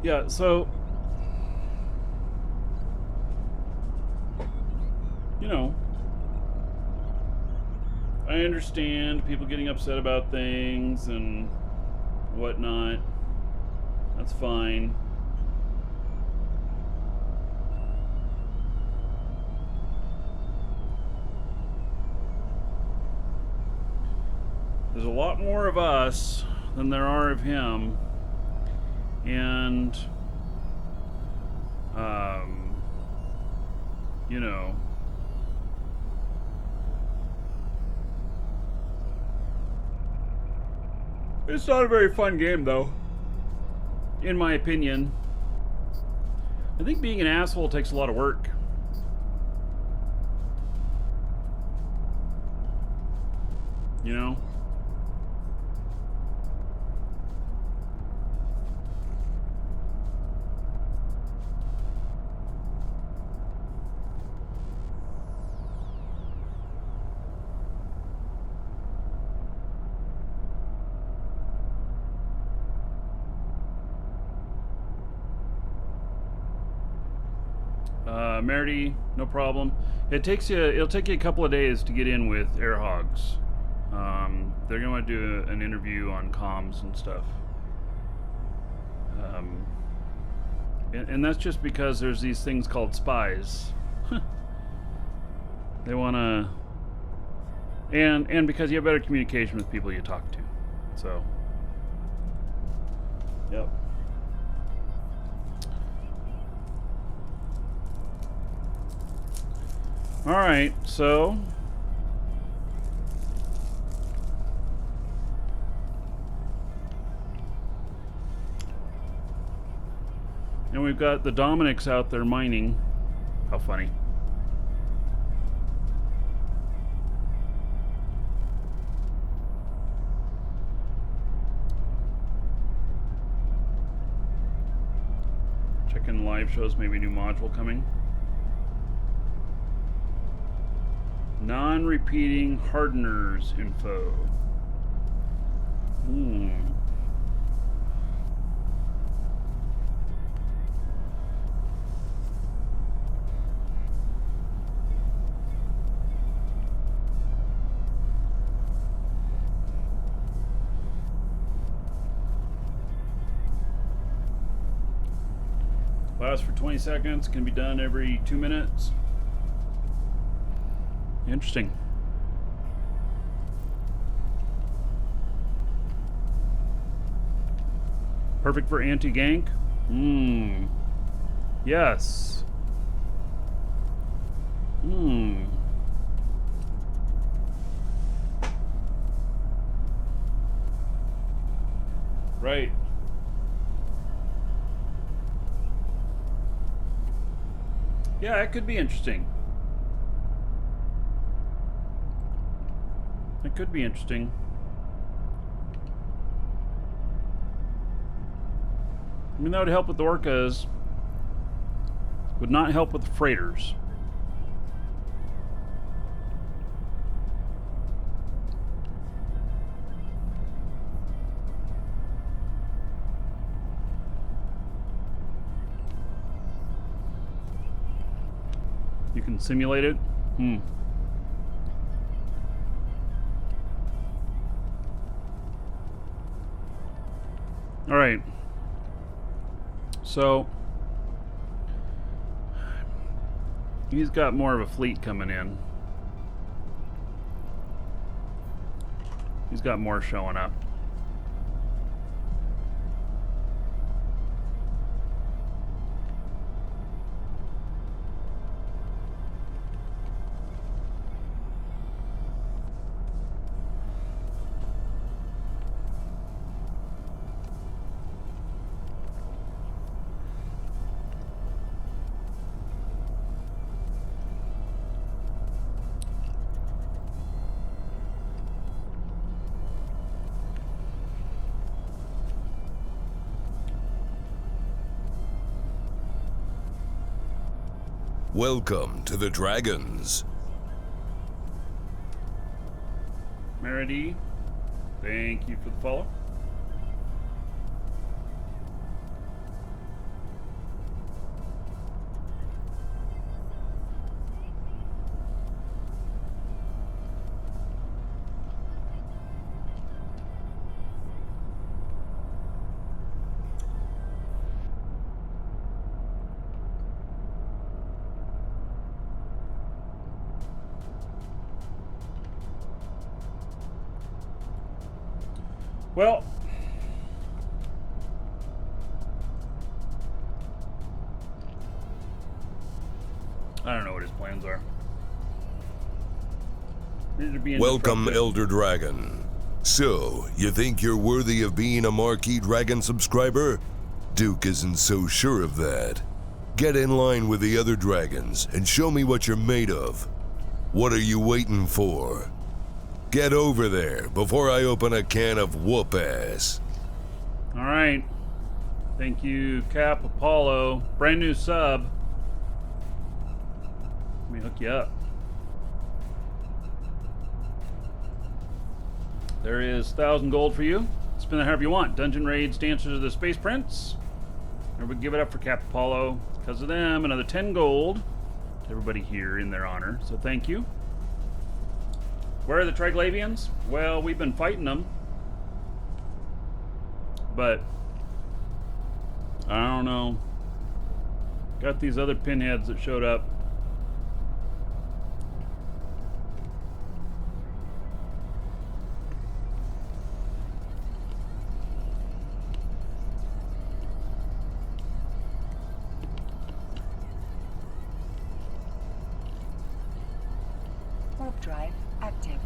Yeah, so you know, I understand people getting upset about things and whatnot. That's fine. There's a lot more of us than there are of him. And, you know, it's not a very fun game, though, in my opinion. I think being an asshole takes a lot of work. You know? Markee, no problem. It'll take you a couple of days to get in with Air Hogs. They're gonna do an interview on comms and stuff. And that's just because there's these things called spies. They wanna, and because you have better communication with people you talk to. So, yep. All right, so and we've got the Dominics out there mining. How funny. Checking live shows, maybe new module coming. Non-repeating hardeners info. Lasts for 20 seconds, can be done every 2 minutes. Interesting. Perfect for anti-gank? Yes. Right. Yeah, it could be interesting. It could be interesting. I mean, that would help with the orcas. Would not help with the freighters. You can simulate it? All right. So he's got more of a fleet coming in. He's got more showing up. Welcome to the Dragons. Markee, thank you for the follow. Well, I don't know what his plans are. Welcome, Elder Dragon. So, you think you're worthy of being a Markee Dragon subscriber? Duke isn't so sure of that. Get in line with the other dragons and show me what you're made of. What are you waiting for? Get over there before I open a can of whoop ass. All right. Thank you, Cap Apollo. Brand new sub. Let me hook you up. There is 1,000 gold for you. Spend it however you want. Dungeon raids, Dancers of the Space Prince. Or we give it up for Cap Apollo. Because of them, another 10 gold. everybody here in their honor. So thank you. Where are the Triglavians? Well, we've been fighting them. But I don't know. Got these other pinheads that showed up. Warp drive active.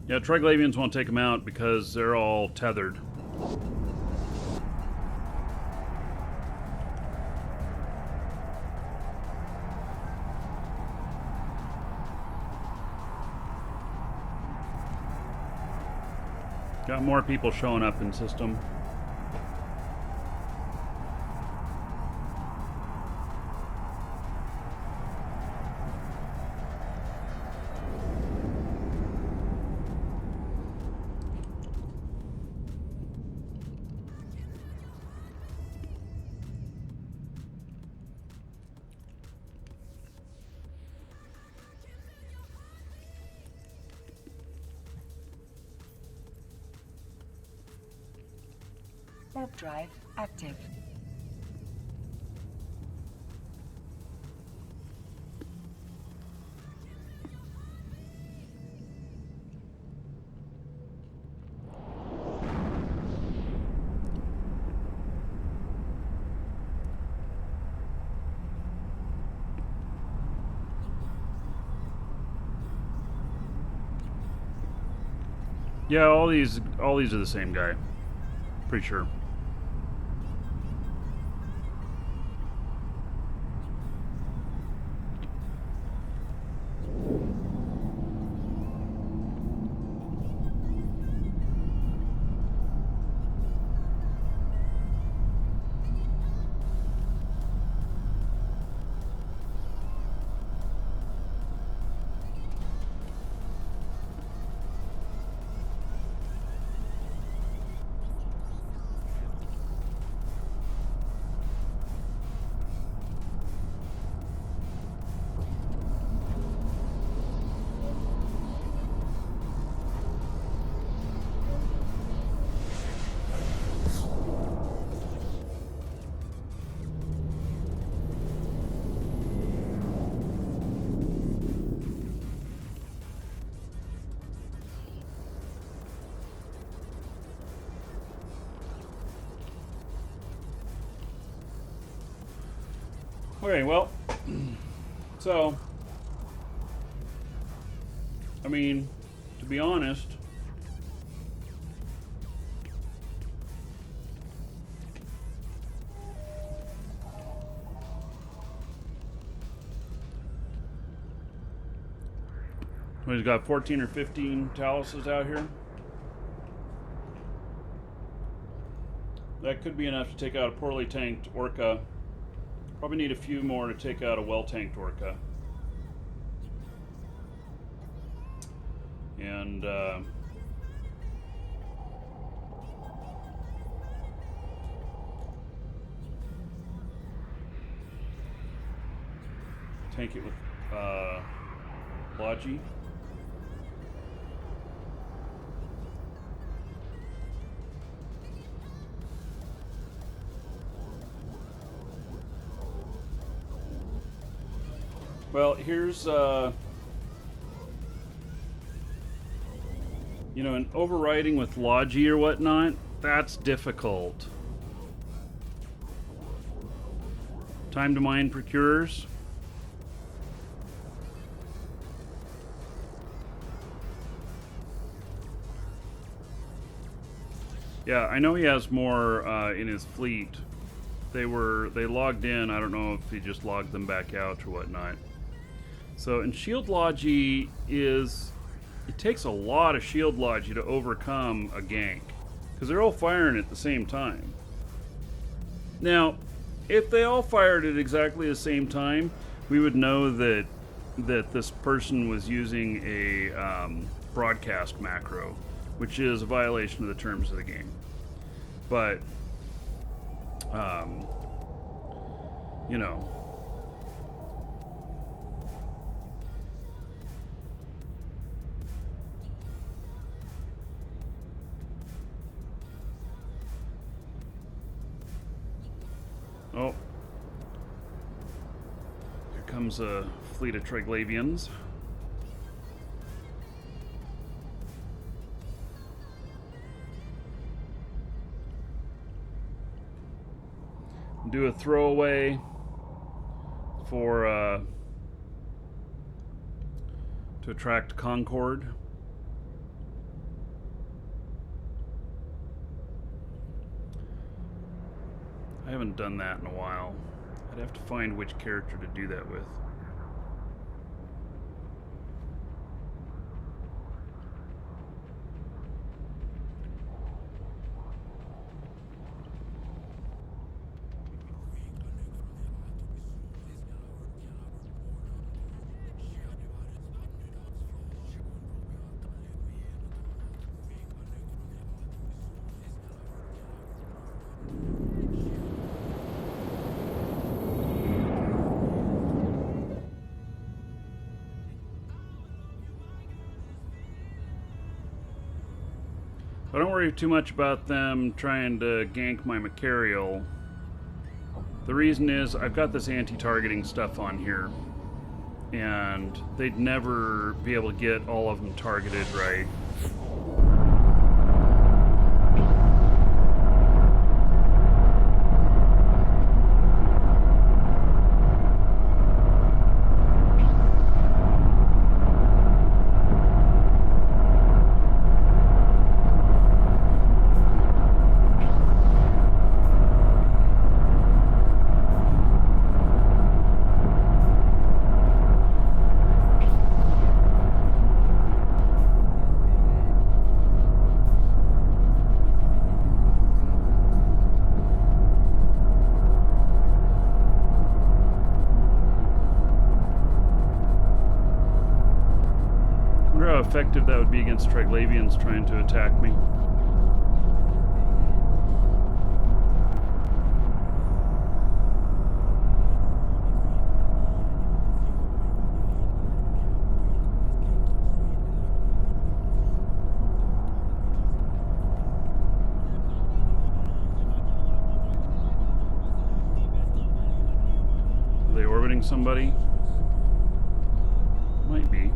Yeah, Triglavians won't take them out because they're all tethered. Got more people showing up in system. Warp drive active. Yeah, all these are the same guy. Pretty sure. Okay, well, so, I mean, to be honest, he's got 14 or 15 Taluses out here. That could be enough to take out a poorly tanked Orca. Probably need a few more to take out a well-tanked Orca. And tank it with Logi. Well, here's, you know, an overriding with Logi or whatnot, that's difficult. Time to mine procurers. Yeah, I know he has more in his fleet. They logged in. I don't know if he just logged them back out or whatnot. So, and Shield Logi it takes a lot of Shield Logi to overcome a gank, because they're all firing at the same time. Now, if they all fired at exactly the same time, we would know that this person was using a broadcast macro. which is a violation of the terms of the game. But, you know. Oh. Here comes a fleet of Triglavians. Do a throwaway for to attract Concord. I haven't done that in a while. I'd have to find which character to do that with. I don't worry too much about them trying to gank my Markee. The reason is I've got this anti-targeting stuff on here, and they'd never be able to get all of them targeted right. How effective that would be against Triglavians trying to attack me. Are they orbiting somebody? Might be.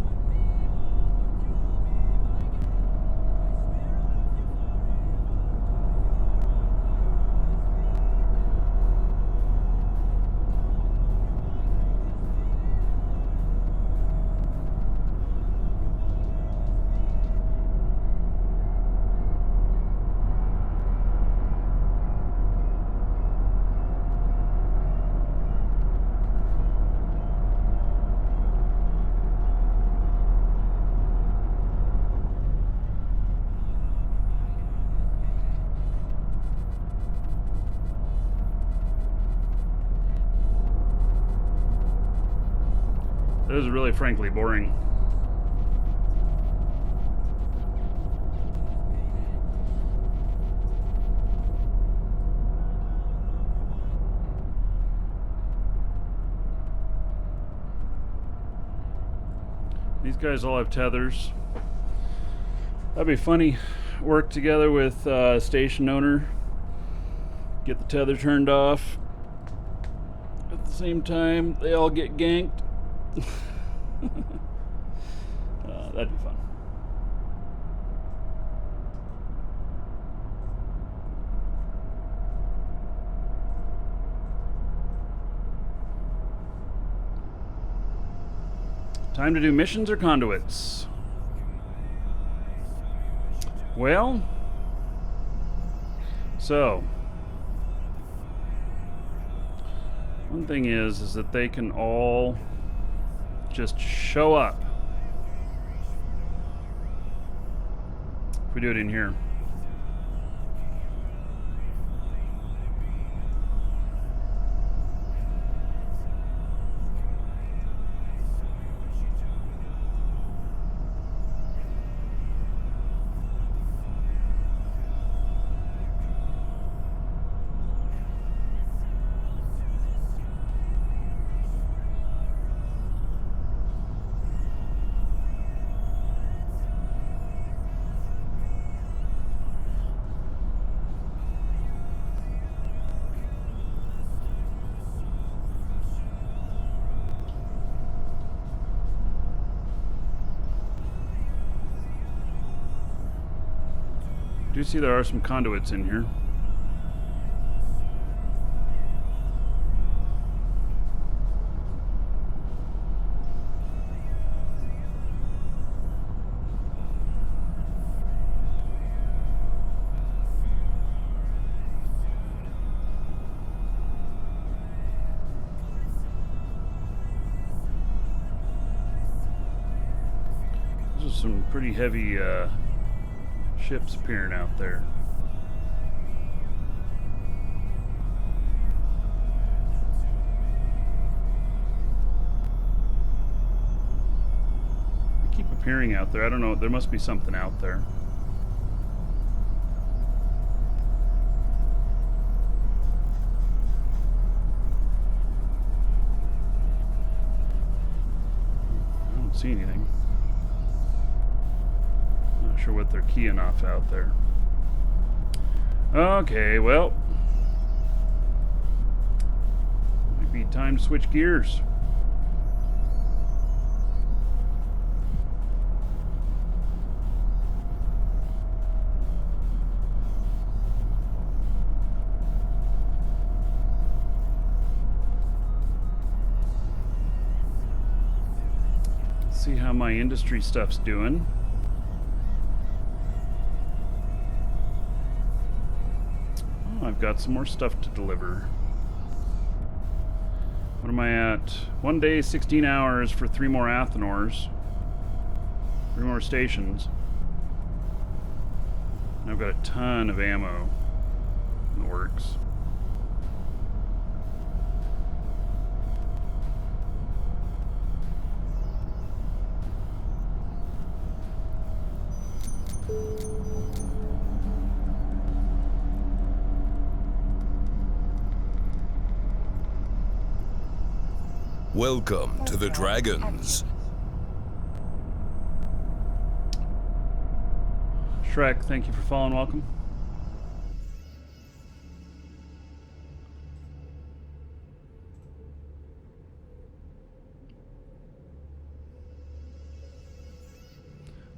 It was really, frankly, boring. These guys all have tethers. That'd be funny. Work together with station owner. Get the tether turned off. At the same time, they all get ganked. That'd be fun. Time to do missions or conduits? Well, so one thing is that they can all just show up. If we do it in here. do see there are some conduits in here. There's some pretty heavy ships appearing out there. They keep appearing out there. I don't know. There must be something out there. I don't see anything. Not sure what they're keying off out there. Okay, well, might be time to switch gears. See how my industry stuff's doing. I've got some more stuff to deliver. What am I at? 1 day, 16 hours for 3 more Athenors. 3 more stations. And I've got a ton of ammo in the works. Welcome to the Dragons. Shrek, thank you for following. Welcome.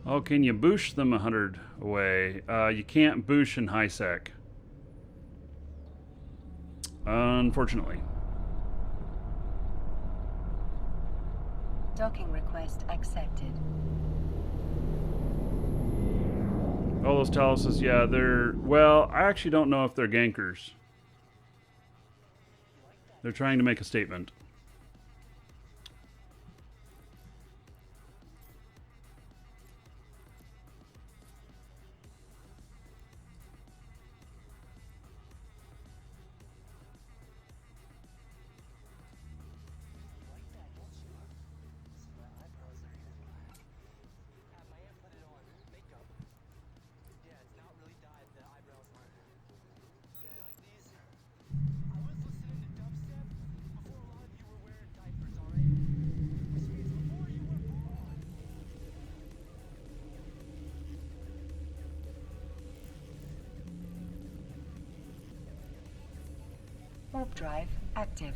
Oh, can you boosh them 100 away? You can't boosh in high sec. Unfortunately. Docking request accepted. All those Taluses, yeah, they're... Well, I actually don't know if they're gankers. They're trying to make a statement. Warp drive active.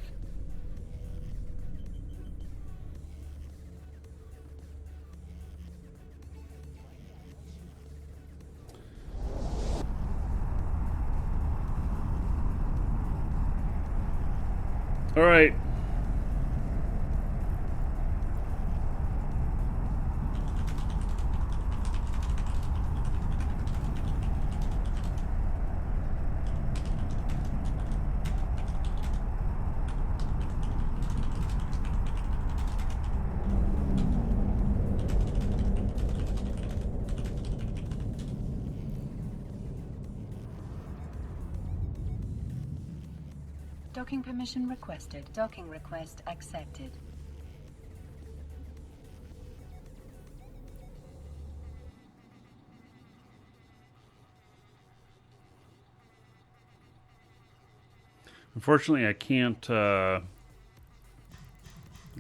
All right. Docking permission requested. Docking request accepted. Unfortunately, I can't... I'd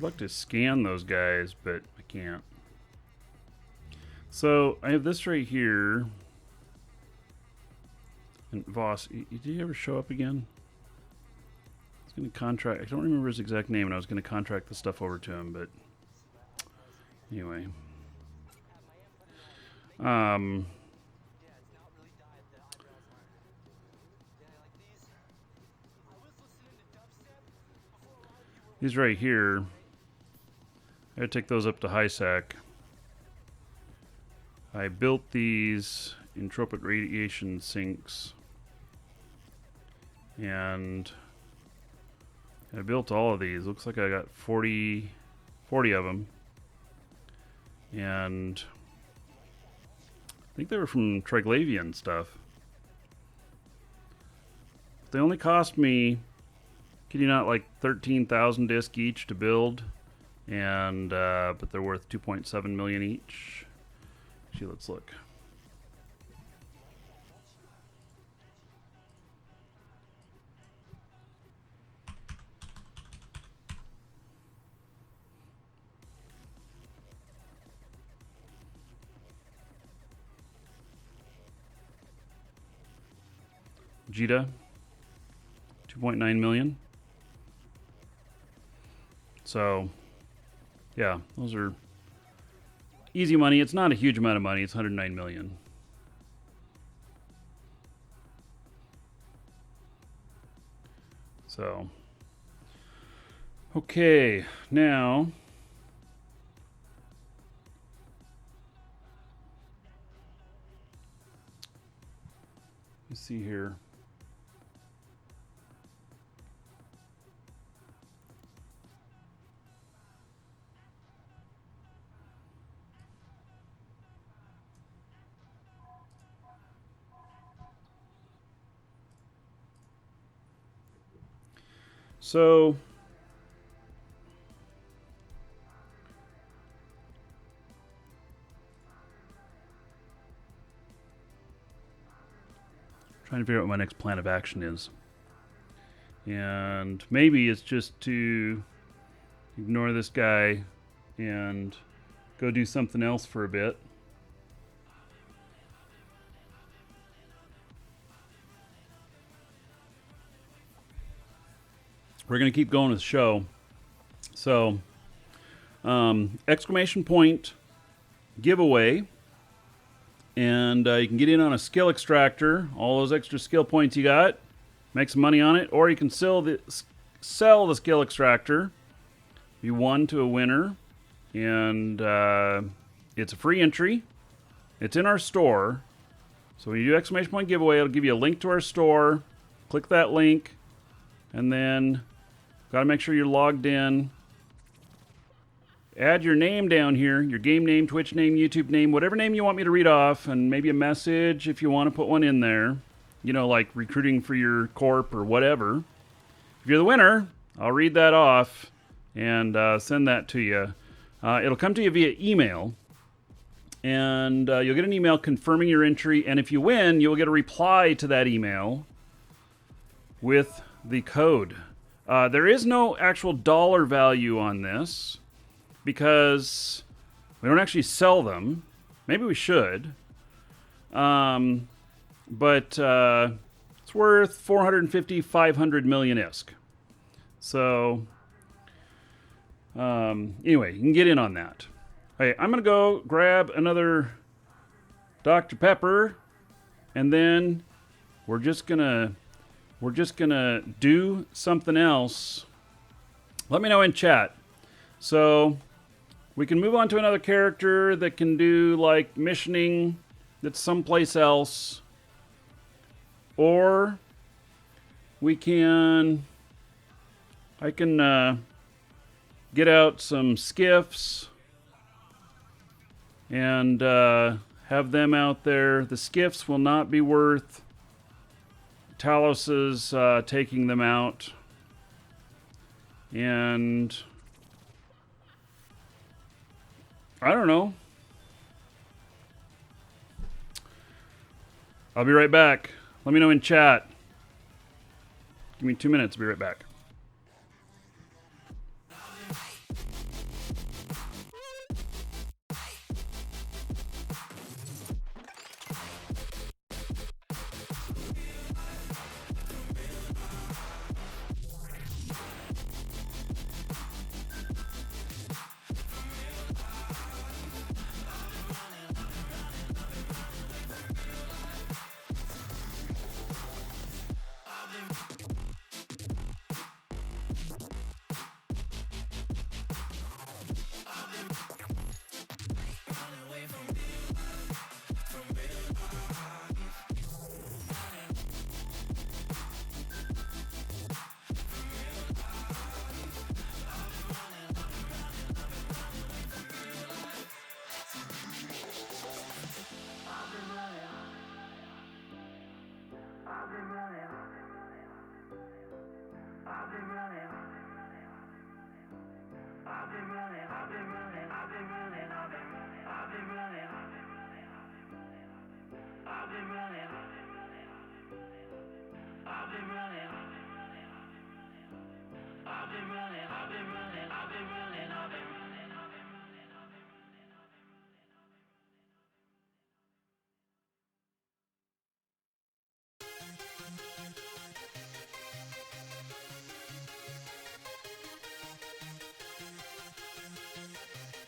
like to scan those guys, but I can't. So, I have this right here. And Voss, did he ever show up again? I was going to contract... I don't remember his exact name, and I was going to contract the stuff over to him, but... Anyway. These right here, I gotta take those up to high sec. I built these entropic radiation sinks, and I built all of these. Looks like I got 40 of them, and I think they were from Triglavian stuff. They only cost me, kidding not, like 13,000 disc each to build, and but they're worth 2.7 million each. Actually, let's look. Vegeta, 2.9 million. So, yeah, those are easy money. It's not a huge amount of money. It's 109 million. So, okay, now let's see here. So, trying to figure out what my next plan of action is. And maybe it's just to ignore this guy and go do something else for a bit. We're going to keep going with the show. So, exclamation point giveaway. And you can get in on a skill extractor. All those extra skill points you got. Make some money on it. Or you can sell the skill extractor. You won to a winner. And it's a free entry. It's in our store. So when you do exclamation point giveaway, it'll give you a link to our store. Click that link. And then got to make sure you're logged in. Add your name down here, your game name, Twitch name, YouTube name, whatever name you want me to read off, and maybe a message if you want to put one in there. You know, like recruiting for your corp or whatever. If you're the winner, I'll read that off and send that to you. It'll come to you via email, and you'll get an email confirming your entry, and if you win, you'll get a reply to that email with the code. There is no actual dollar value on this because we don't actually sell them. Maybe we should. But it's worth 450, 500 million ISK. So, anyway, you can get in on that. Hey, I'm going to go grab another Dr. Pepper, and then we're just going to do something else. Let me know in chat. So we can move on to another character that can do like missioning that's someplace else. Or I can get out some skiffs and have them out there. The skiffs will not be worth Talos is taking them out, and I don't know. I'll be right back. Let me know in chat. Give me 2 minutes. I'll be right back.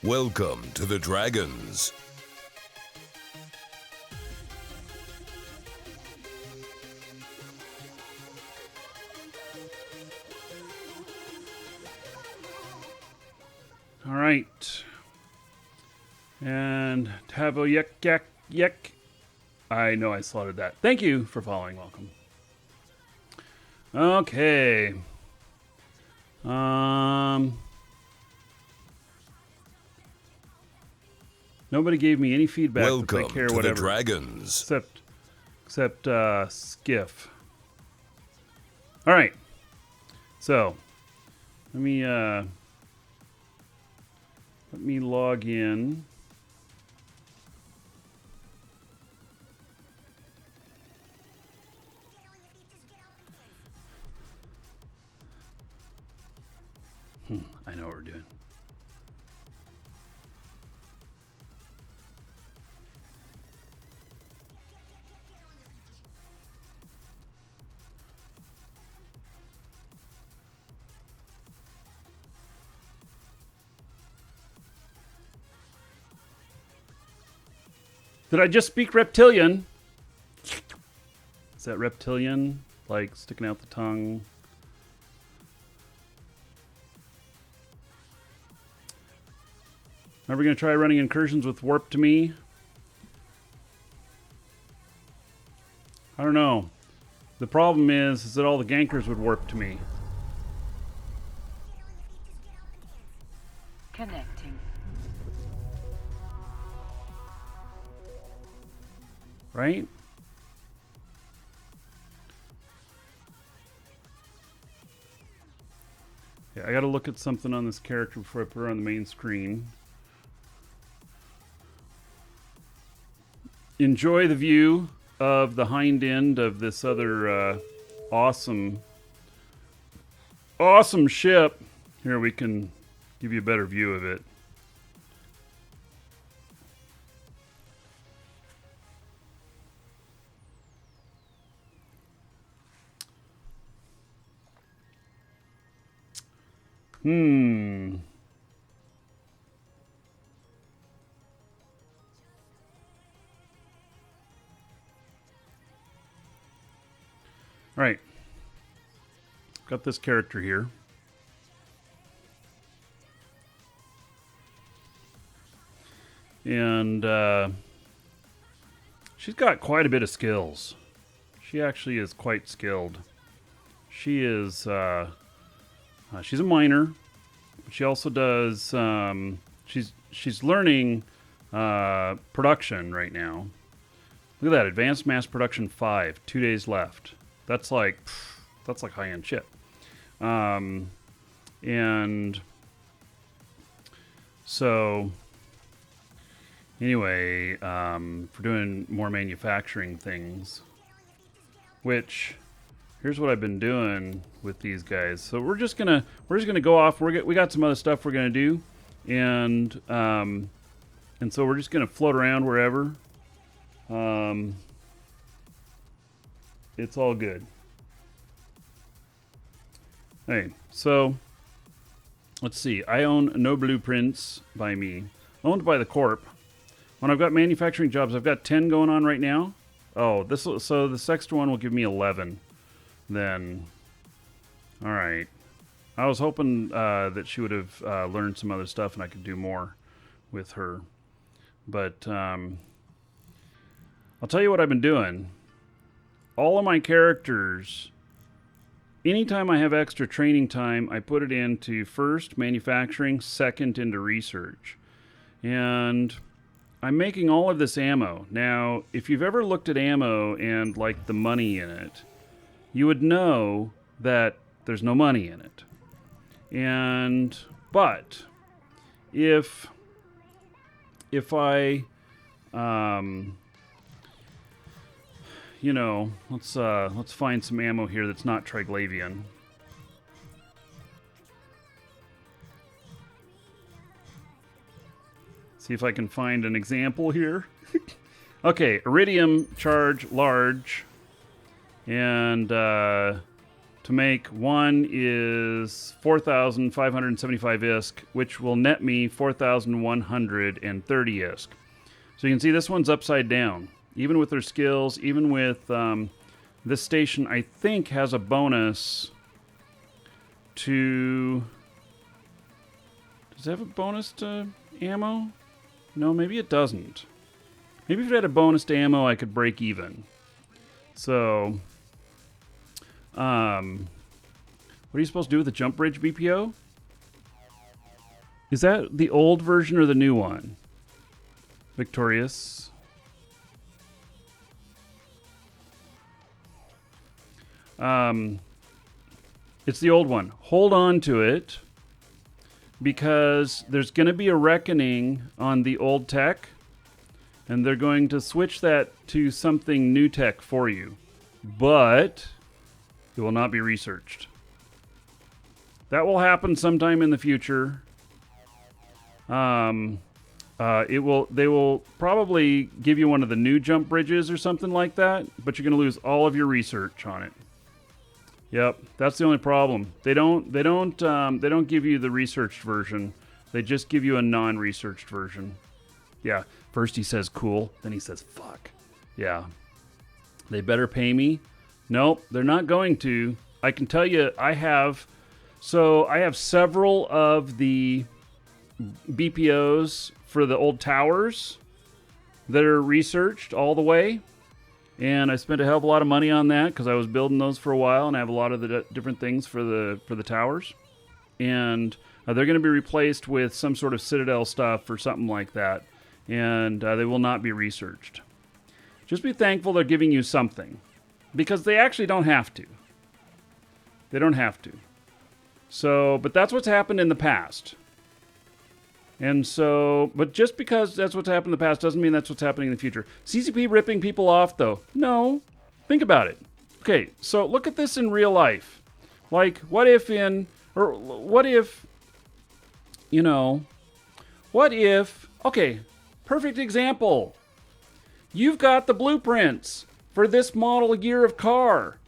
Welcome to the Dragons. All right. And Tavo Yek. I know I slaughtered that. Thank you for following. Welcome. Okay. Nobody gave me any feedback. Welcome if they care, to whatever, the Dragons. Except Skiff. All right. So let me log in. I know what we're doing. Did I just speak reptilian? Is that reptilian? Like sticking out the tongue? Are we going to try running incursions with warp to me? I don't know. The problem is that all the gankers would warp to me. Connecting. Right? Yeah, I got to look at something on this character before I put her on the main screen. Enjoy the view of the hind end of this other awesome ship. Here we can give you a better view of it. All right. Got this character here. And she's got quite a bit of skills. She actually is quite skilled. She is she's a miner, but she also does she's learning production right now. Look at that, advanced mass production 5, 2 days left. That's like high-end shit. And so anyway, for doing more manufacturing things, which here's what I've been doing with these guys. So we're just gonna go off. We got some other stuff we're gonna do, and so we're just gonna float around wherever. It's all good. Hey, so let's see. I own no blueprints by me. Owned by the Corp. When I've got manufacturing jobs, I've got 10 going on right now. Oh, so this extra one will give me 11. Then, all right. I was hoping that she would have learned some other stuff and I could do more with her. But I'll tell you what I've been doing. All of my characters, anytime I have extra training time, I put it into first manufacturing, second into research. And I'm making all of this ammo. Now, if you've ever looked at ammo and like the money in it, you would know that there's no money in it. But if I let's find some ammo here that's not Triglavian. See if I can find an example here. Okay, iridium charge large, and to make one is 4,575 ISK, which will net me 4,130 ISK. So you can see this one's upside down. Even with their skills, even with this station, I think has a bonus to... Does it have a bonus to ammo? No, maybe it doesn't. Maybe if it had a bonus to ammo, I could break even. So, what are you supposed to do with the jump bridge BPO? Is that the old version or the new one? Victorious. It's the old one. Hold on to it, because there's going to be a reckoning on the old tech, and they're going to switch that to something new tech for you, but it will not be researched. That will happen sometime in the future. They will probably give you one of the new jump bridges or something like that, but you're going to lose all of your research on it. Yep, that's the only problem. They don't give you the researched version. They just give you a non-researched version. Yeah, first he says cool, then he says fuck. Yeah. They better pay me. Nope, they're not going to. I can tell you, I have several of the BPOs for the old towers that are researched all the way. And I spent a hell of a lot of money on that because I was building those for a while, and I have a lot of the different things for the towers. And they're going to be replaced with some sort of Citadel stuff or something like that. And they will not be researched. Just be thankful they're giving you something, because they actually don't have to. They don't have to. So, but that's what's happened in the past. And so, but just because that's what's happened in the past doesn't mean that's what's happening in the future. CCP ripping people off, though? No. Think about it. Okay, so look at this in real life. Like, what if, okay, perfect example. You've got the blueprints for this model year of car.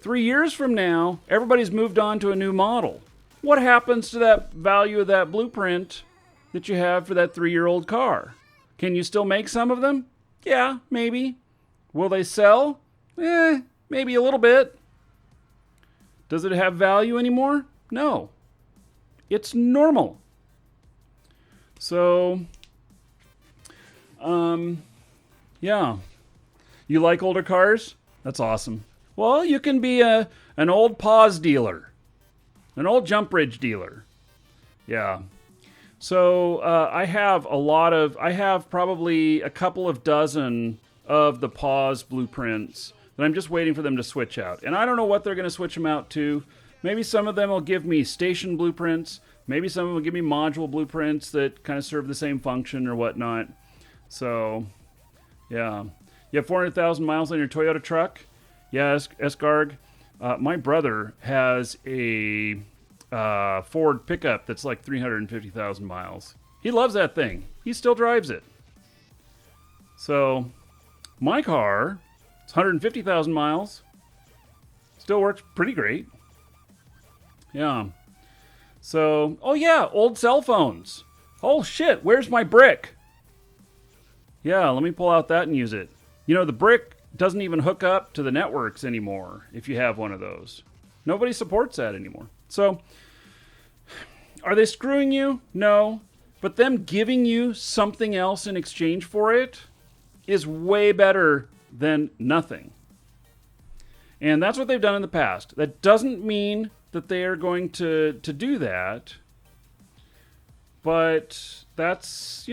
3 years from now, everybody's moved on to a new model. What happens to that value of that blueprint that you have for that 3-year-old car? Can you still make some of them? Yeah, maybe. Will they sell? Maybe a little bit. Does it have value anymore? No. It's normal. So, yeah. You like older cars? That's awesome. Well, you can be an old pause dealer. An old jump bridge dealer. Yeah. So I have probably a couple of dozen of the pause blueprints that I'm just waiting for them to switch out. And I don't know what they're going to switch them out to. Maybe some of them will give me station blueprints. Maybe some of them will give me module blueprints that kind of serve the same function or whatnot. So, yeah. You have 400,000 miles on your Toyota truck? Yeah, Escarg. My brother has a Ford pickup that's like 350,000 miles. He loves that thing. He still drives it. So, my car, it's 150,000 miles. Still works pretty great. Yeah. So, oh yeah, old cell phones. Oh shit, where's my brick? Yeah, let me pull out that and use it. You know, the brick doesn't even hook up to the networks anymore if you have one of those. Nobody supports that anymore. So, are they screwing you? No. But them giving you something else in exchange for it is way better than nothing. And that's what they've done in the past. That doesn't mean that they are going to do that. But that's,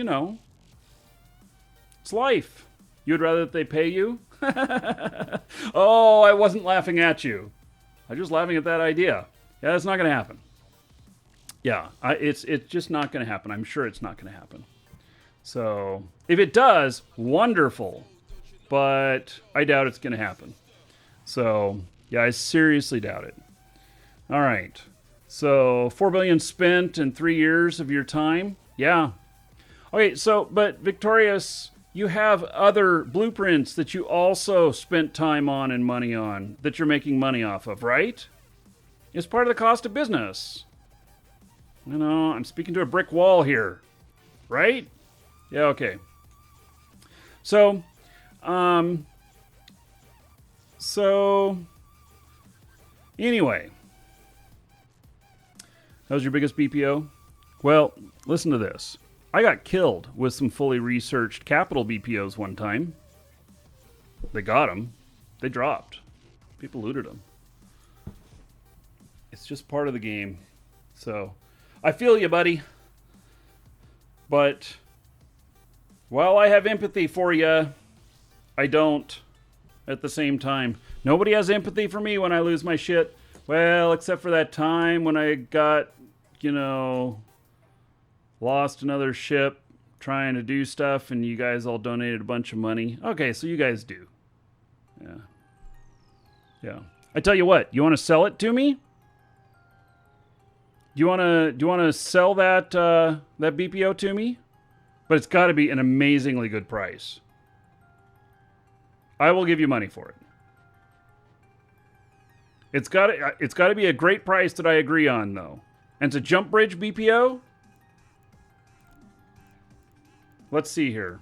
it's life. You'd rather that they pay you? Oh, I wasn't laughing at you. I was just laughing at that idea. Yeah, that's not going to happen. Yeah, it's just not going to happen. I'm sure it's not going to happen. So, if it does, wonderful. But I doubt it's going to happen. So, yeah, I seriously doubt it. All right. So, 4 billion spent in 3 years of your time? Yeah. Okay, so, but Victorious, You have other blueprints that you also spent time on and money on that you're making money off of, right? It's part of the cost of business. You know, I'm speaking to a brick wall here, right? Yeah, okay. So anyway, that was your biggest BPO? Well, listen to this. I got killed with some fully researched capital BPOs one time. They got them. They dropped. People looted them. It's just part of the game. So, I feel you, buddy. But while I have empathy for you, I don't at the same time. Nobody has empathy for me when I lose my shit. Well, except for that time when I got, lost another ship trying to do stuff and you guys all donated a bunch of money. Okay, so you guys do. Yeah. I tell you what, you want to sell it to me? Do you want to sell that that BPO to me? But it's got to be an amazingly good price. I will give you money for it. It's got to be a great price that I agree on, though. And it's a jump bridge BPO? Let's see here.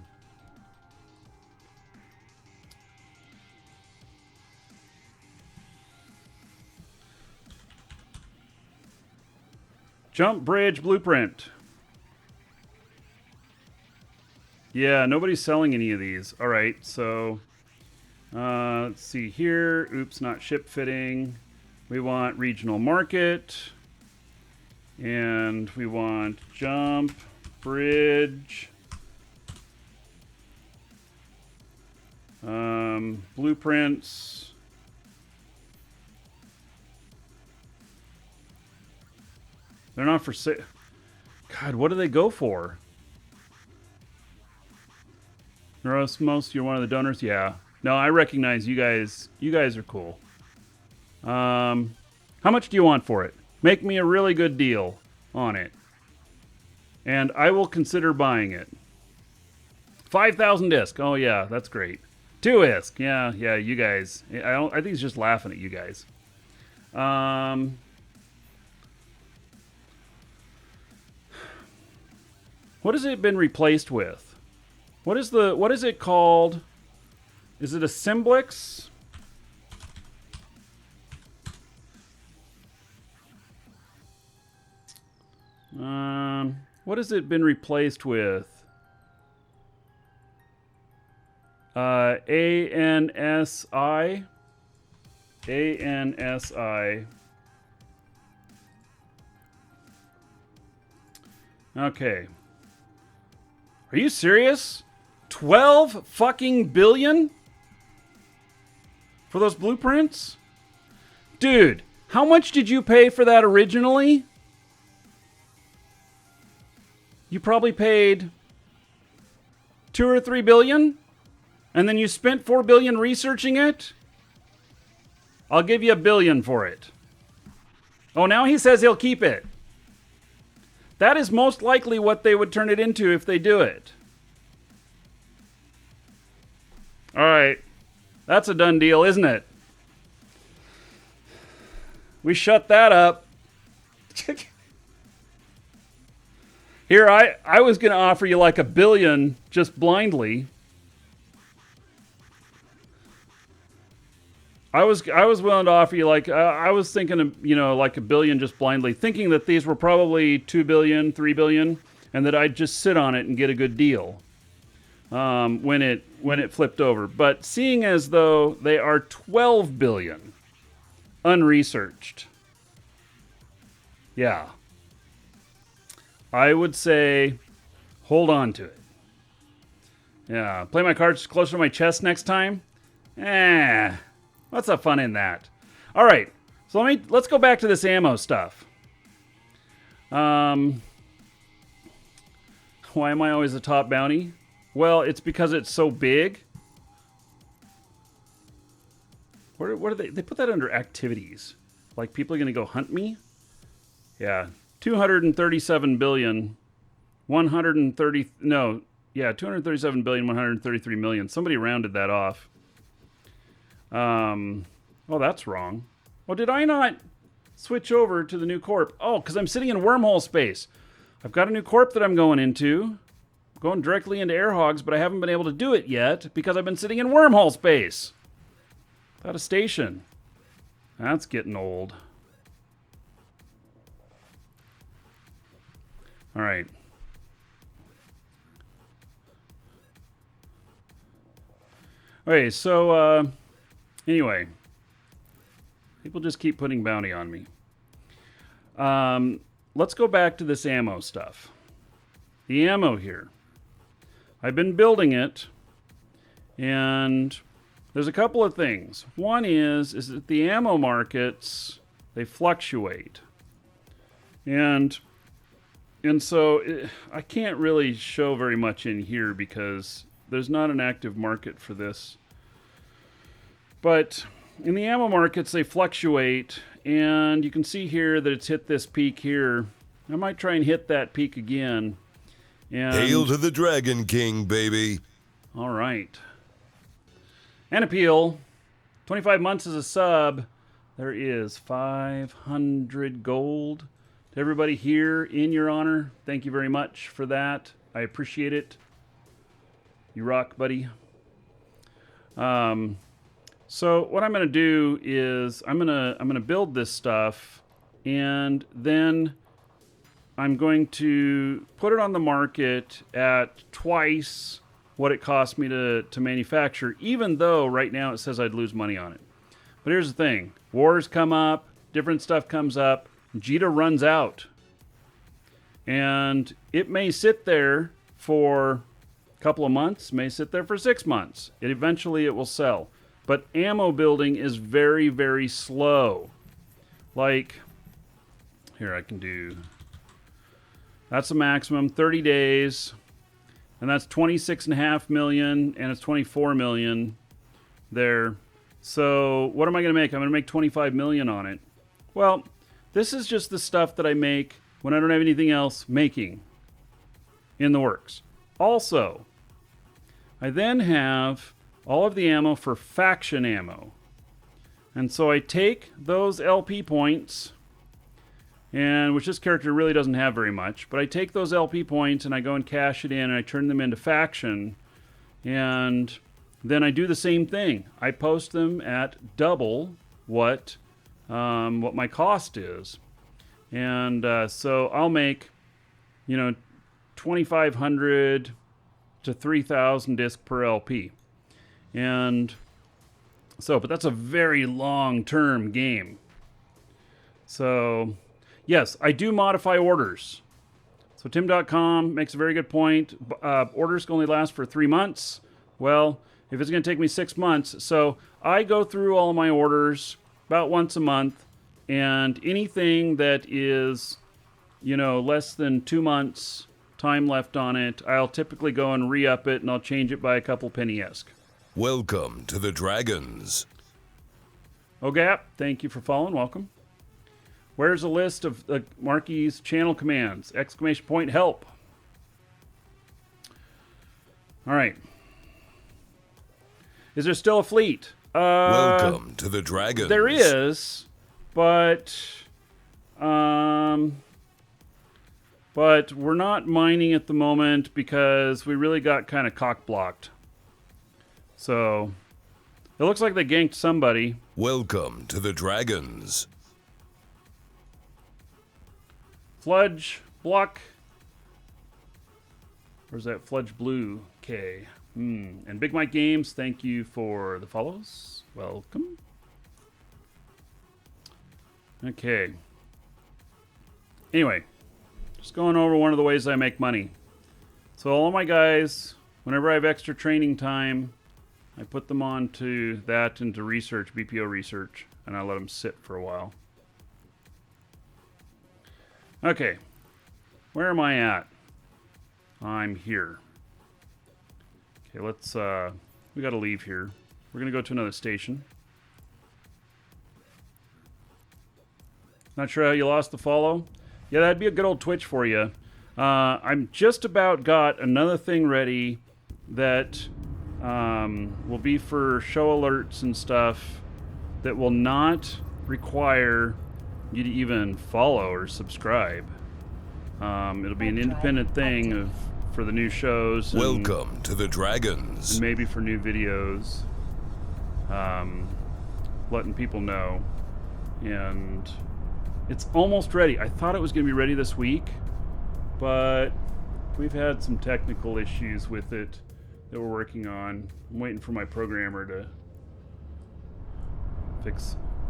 Jump bridge blueprint. Yeah, nobody's selling any of these. All right, so let's see here. Oops, not ship fitting. We want regional market. And we want jump bridge. Blueprints. They're not for sale. God, what do they go for? Neurosmos, you're one of the donors? Yeah. No, I recognize you guys. You guys are cool. How much do you want for it? Make me a really good deal on it. And I will consider buying it. 5,000 disc. Oh, yeah, that's great. 2 ISK. Yeah, you guys. I think he's just laughing at you guys. What has it been replaced with? What is it called? Is it a Symblex? What has it been replaced with? ANSI. ANSI. Okay. Are you serious? 12 fucking billion? For those blueprints? Dude, how much did you pay for that originally? You probably paid 2 or 3 billion? And then you spent 4 billion researching it? I'll give you $1 billion for it. Oh, now he says he'll keep it. That is most likely what they would turn it into if they do it. All right. That's a done deal, isn't it? We shut that up. Here, I was going to offer you like $1 billion just blindly. I was willing to offer you like I was thinking of like $1 billion just blindly, thinking that these were probably 2 billion, 3 billion, and that I'd just sit on it and get a good deal when it flipped over. But seeing as though they are 12 billion unresearched, yeah, I would say hold on to it. Yeah, play my cards closer to my chest next time. What's the fun in that? All right, so let's go back to this ammo stuff. Why am I always the top bounty? Well, it's because it's so big. What are they? They put that under activities. Like people are going to go hunt me? Yeah, 237 billion. 130. No, Yeah, 237,133,000,000. Somebody rounded that off. Oh, that's wrong. Oh, did I not switch over to the new corp? Oh, because I'm sitting in wormhole space. I've got a new corp that I'm going into. I'm going directly into air hogs, but I haven't been able to do it yet because I've been sitting in wormhole space. Without a station. That's getting old. All right. Okay, so anyway, people just keep putting bounty on me. Let's go back to this ammo stuff. The ammo here. I've been building it, and there's a couple of things. One is that the ammo markets, they fluctuate. And so I can't really show very much in here because there's not an active market for this. But in the ammo markets, they fluctuate, and you can see here that it's hit this peak here. I might try and hit that peak again. And Hail to the Dragon King, baby. all right. And appeal. 25 months as a sub. There is 500 gold. To everybody here, in your honor, thank you very much for that. I appreciate it. You rock, buddy. So what I'm going to do is I'm going to build this stuff, and then I'm going to put it on the market at twice what it cost me to manufacture, even though right now it says I'd lose money on it. But here's the thing. Wars come up, different stuff comes up, Jita runs out. And it may sit there for a couple of months, may sit there for 6 months. Eventually it will sell. But ammo building is very, very slow. Like, here I can do, that's the maximum, 30 days. And that's 26.5 million, and it's 24 million there. So what am I going to make? I'm going to make 25 million on it. Well, this is just the stuff that I make when I don't have anything else making in the works. Also, I then have all of the ammo for faction ammo. And so I take those LP points, and which this character really doesn't have very much, but I take those LP points and I go and cash it in and I turn them into faction, and then I do the same thing. I post them at double what my cost is. And so I'll make, 2,500 to 3,000 disc per LP. And so, but that's a very long-term game. So, yes, I do modify orders. So Tim.com makes a very good point. Orders can only last for 3 months. Well, if it's going to take me 6 months, so I go through all of my orders about once a month, and anything that is, less than 2 months time left on it, I'll typically go and re-up it, and I'll change it by a couple penny-esque. Welcome to the Dragons. OGAP, thank you for following. Welcome. Where's a list of Markee's channel commands? ! Help. All right. Is there still a fleet? Welcome to the Dragons. There is, but we're not mining at the moment because we really got kind of cock-blocked. So, it looks like they ganked somebody. Welcome to the Dragons. Fludge, Block. Where's that? Fludge Blue, K. And Big Mike Games, thank you for the follows. Welcome. Okay. Anyway, just going over one of the ways I make money. So all of my guys, whenever I have extra training time, I put them on to that into research, BPO research, and I let them sit for a while. Okay, where am I at? I'm here. Okay, let's, we gotta leave here. We're gonna go to another station. Not sure how you lost the follow? Yeah, that'd be a good old Twitch for you. I'm just about got another thing ready that will be for show alerts and stuff that will not require you to even follow or subscribe. It'll be an independent thing for the new shows. Welcome to the Dragons. And maybe for new videos. Letting people know. And it's almost ready. I thought it was going to be ready this week, but we've had some technical issues with it that we're working on. I'm waiting for my programmer to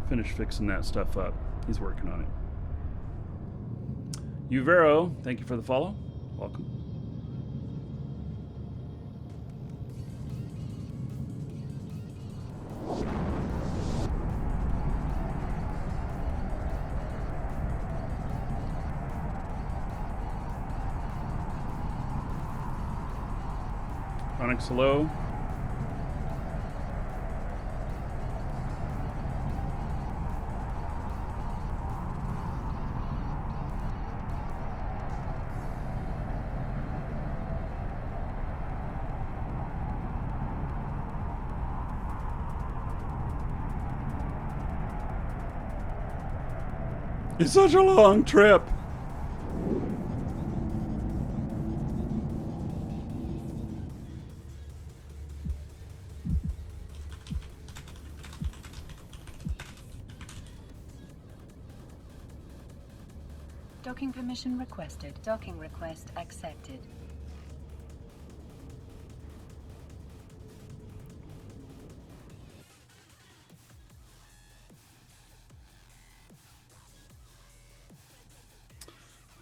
finish fixing that stuff up. He's working on it. Uvero, thank you for the follow. Welcome. Onyx, hello. It's such a long trip. Docking permission requested. Docking request accepted.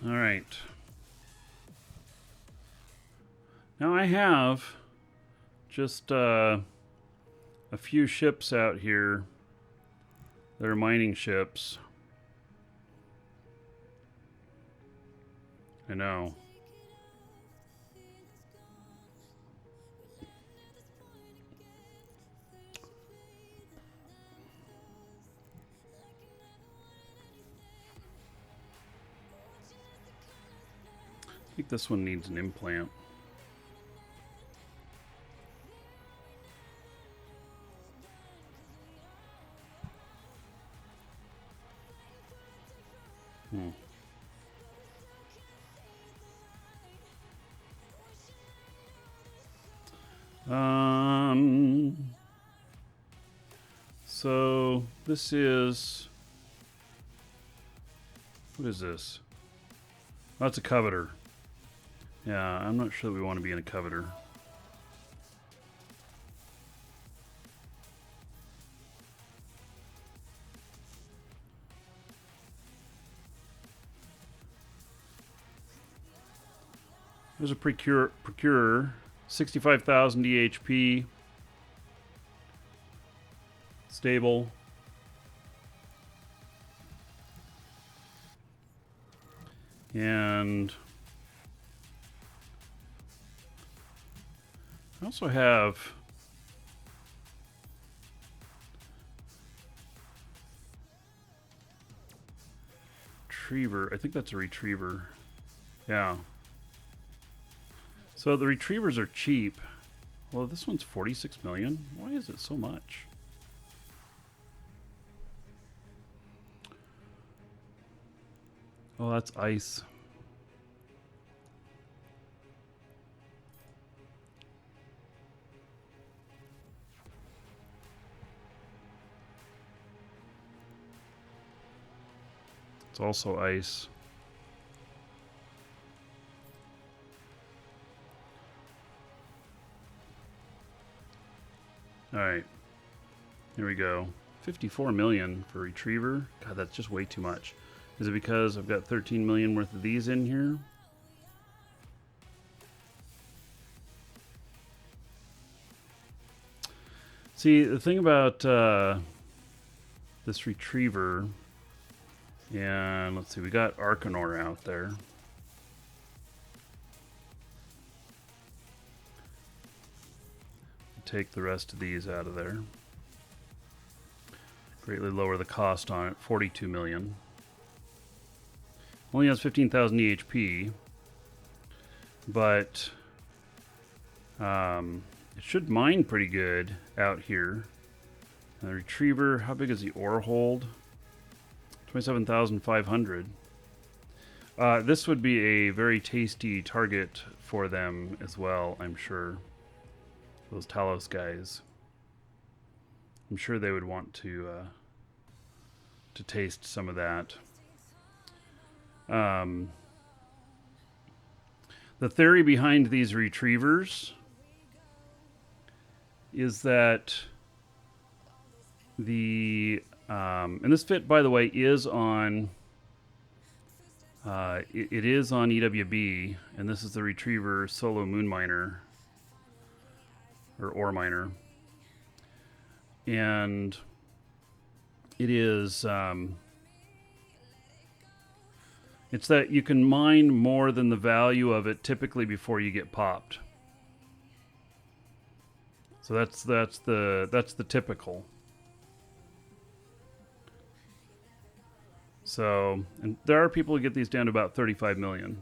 All right. Now I have just a few ships out here. They're mining ships. I know. I think this one needs an implant. So this is, what is this? Oh, that's a coveter. Yeah, I'm not sure that we want to be in a coveter. There's a procurer, 65,000 EHP, stable. And I also have retriever. I think that's a retriever. Yeah. So the retrievers are cheap. Well, this one's 46 million. Why is it so much? Oh, that's ice. It's also ice. All right, here we go. 54 million for retriever. God, that's just way too much. Is it because I've got 13 million worth of these in here? See, the thing about this retriever, and let's see, we got Arcanor out there. Take the rest of these out of there. Greatly lower the cost on it, 42 million. Only has 15,000 EHP. but it should mine pretty good out here. And the retriever, how big is the ore hold? 27,500. This would be a very tasty target for them as well, I'm sure. Those Talos guys. I'm sure they would want to taste some of that. The theory behind these retrievers is that the and this fit, by the way, is on it is on EWB, and this is the retriever solo moon miner or ore miner, and it is it's that you can mine more than the value of it typically before you get popped. So that's the typical. So, and there are people who get these down to about 35 million.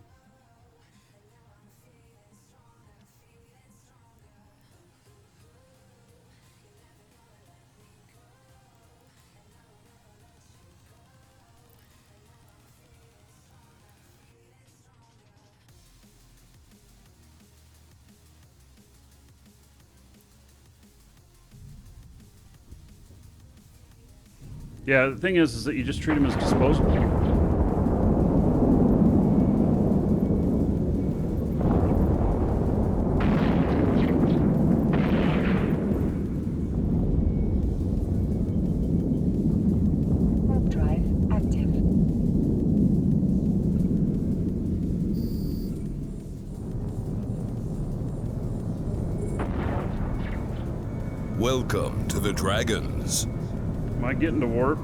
Yeah, the thing is that you just treat them as disposable. Warp drive active. Welcome to the Dragons. Am I getting to warp?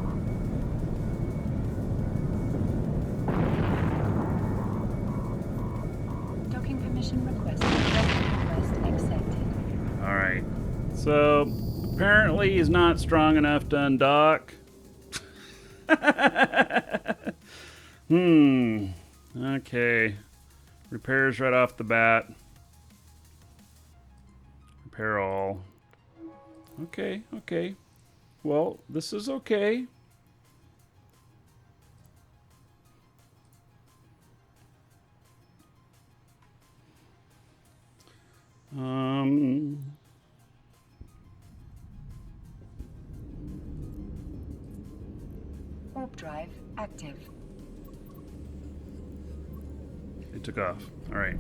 Docking permission requested. Docking request accepted. Alright. So, apparently he's not strong enough to undock. Okay. Repairs right off the bat. Repair all. Okay, okay. Well, this is okay. Warp drive active. It took off. All right.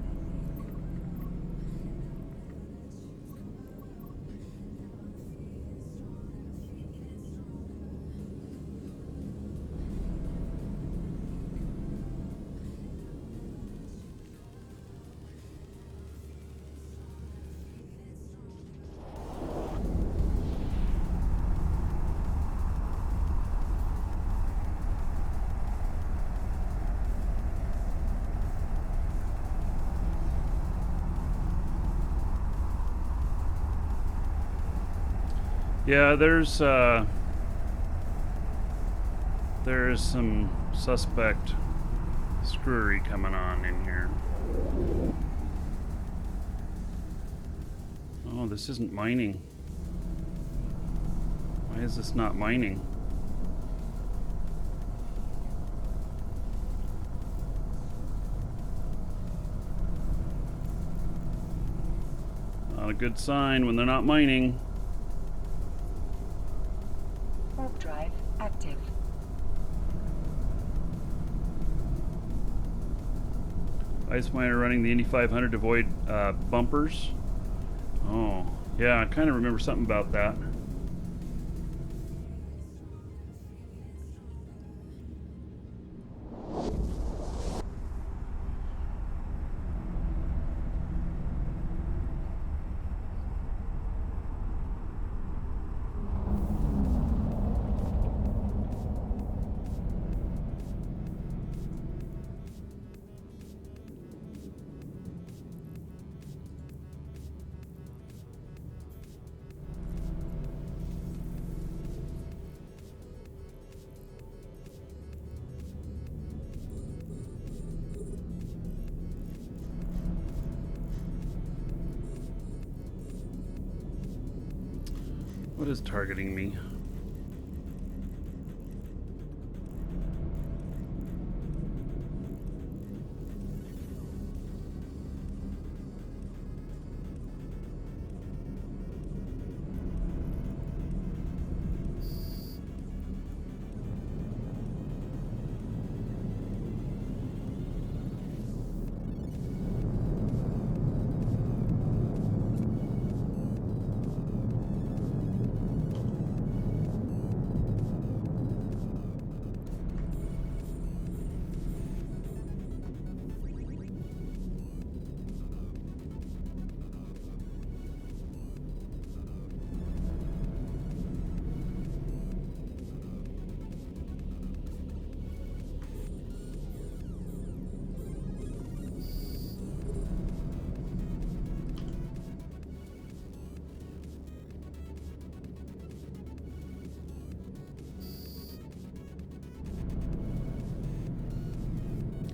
Yeah, there's some suspect screwery coming on in here. Oh, this isn't mining. Why is this not mining? Not a good sign when they're not mining. Warp drive active. Ice miner running the Indy 500 to avoid bumpers. Oh, yeah, I kind of remember something about that. What is targeting me?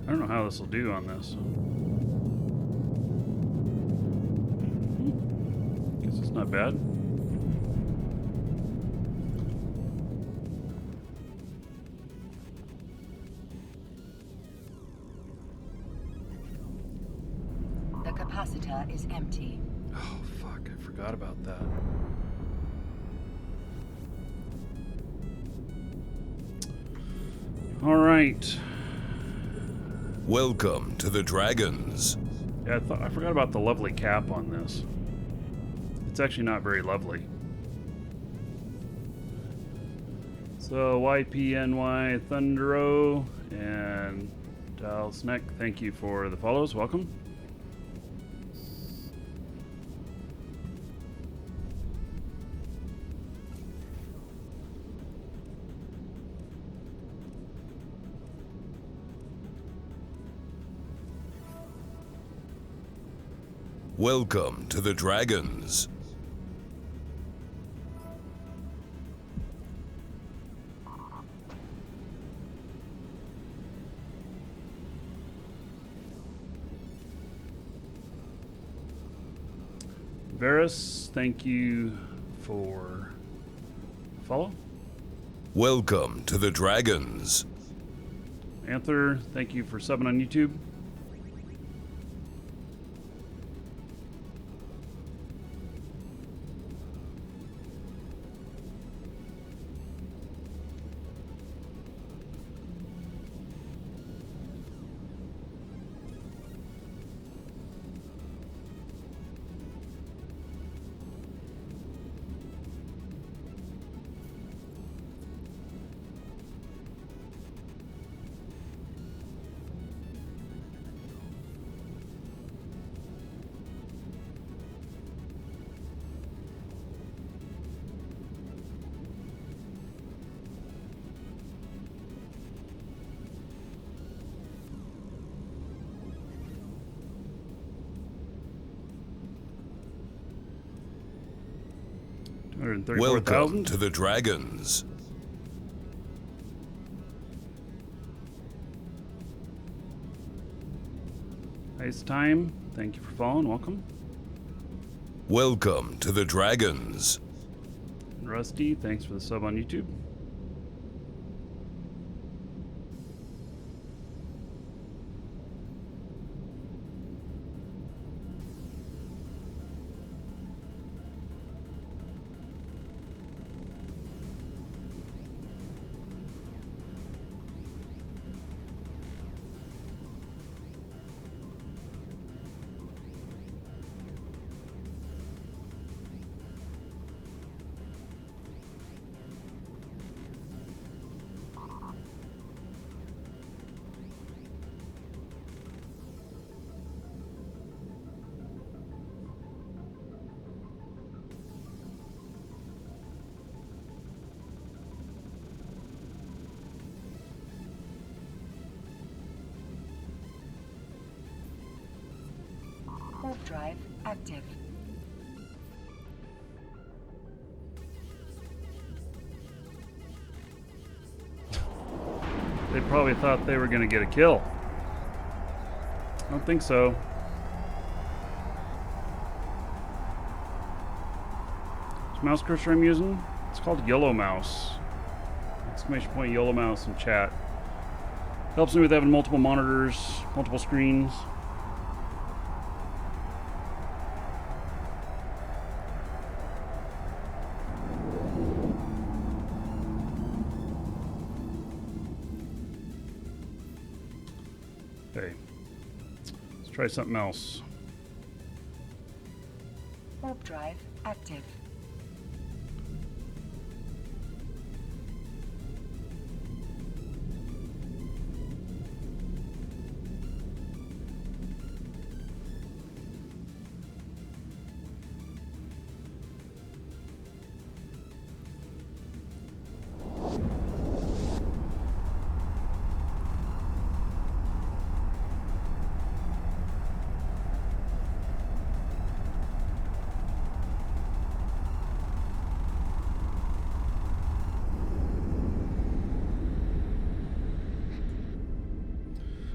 I don't know how this will do on this. Guess it's not bad. The capacitor is empty. Oh, fuck. I forgot about that. All right. Welcome to the Dragons. Yeah, I forgot about the lovely cap on this. It's actually not very lovely. So YPNY Thundero and Dal Sneck, thank you for the follows. Welcome. Welcome to the Dragons. Varus, thank you for follow. Welcome to the Dragons. Anther, thank you for subbing on YouTube. Welcome to the Dragons. Ice Time, thank you for following. Welcome. Welcome to the Dragons. Rusty, thanks for the sub on YouTube. Warp drive active. They probably thought they were going to get a kill. I don't think so. This mouse cursor I'm using, it's called Yellow Mouse. Exclamation point Yellow Mouse in chat. Helps me with having multiple monitors, multiple screens. Okay, let's try something else. Warp drive active.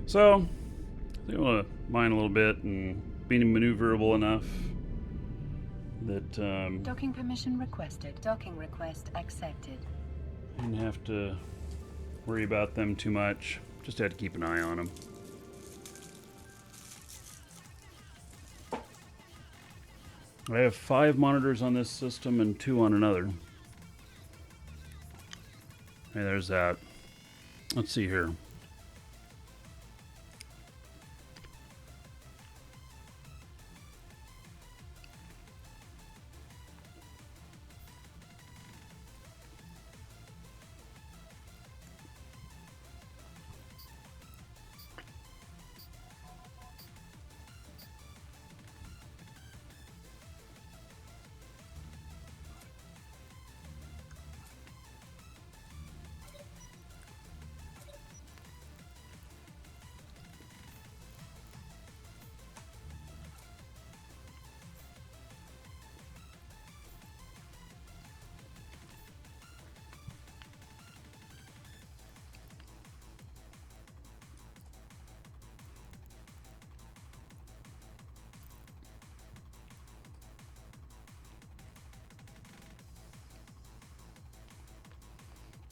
So, I think I want to mine a little bit and being maneuverable enough that Docking permission requested. Docking request accepted. I didn't have to worry about them too much. Just had to keep an eye on them. I have 5 monitors on this system and 2 on another. Hey, there's that. Let's see here.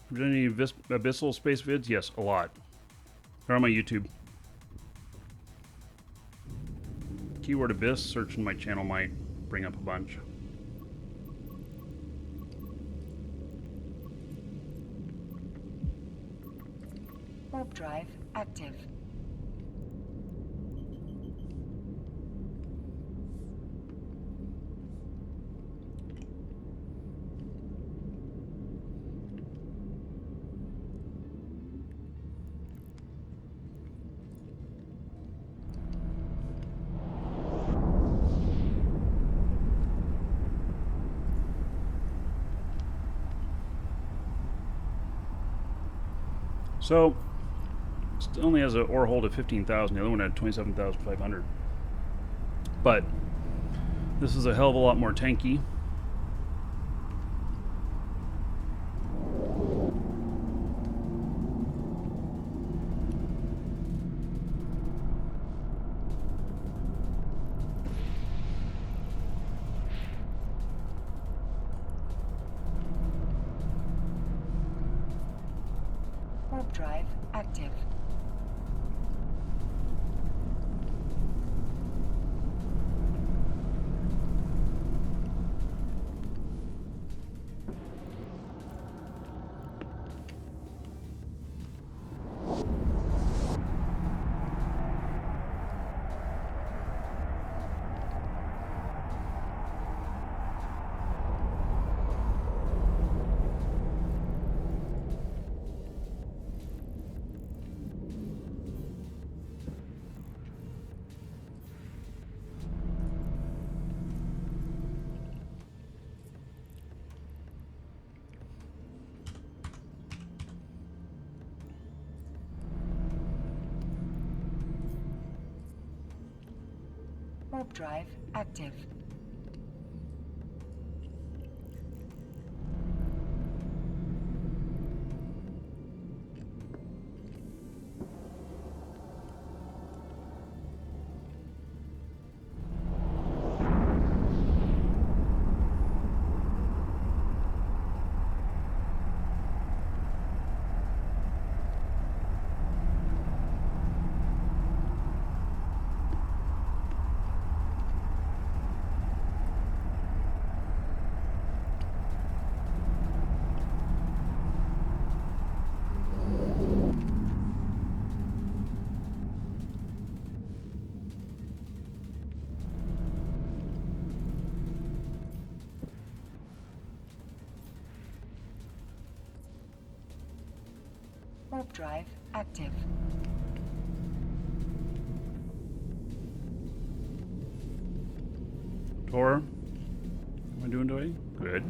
Have you done any Abyssal space vids? Yes, a lot. They're on my YouTube. Keyword Abyss, searching my channel might bring up a bunch. Warp drive active. So, it only has an ore hold of 15,000. The other one had 27,500. But this is a hell of a lot more tanky. Warp drive active. Warp drive active. warp drive active. Tor, am I doing today? Good.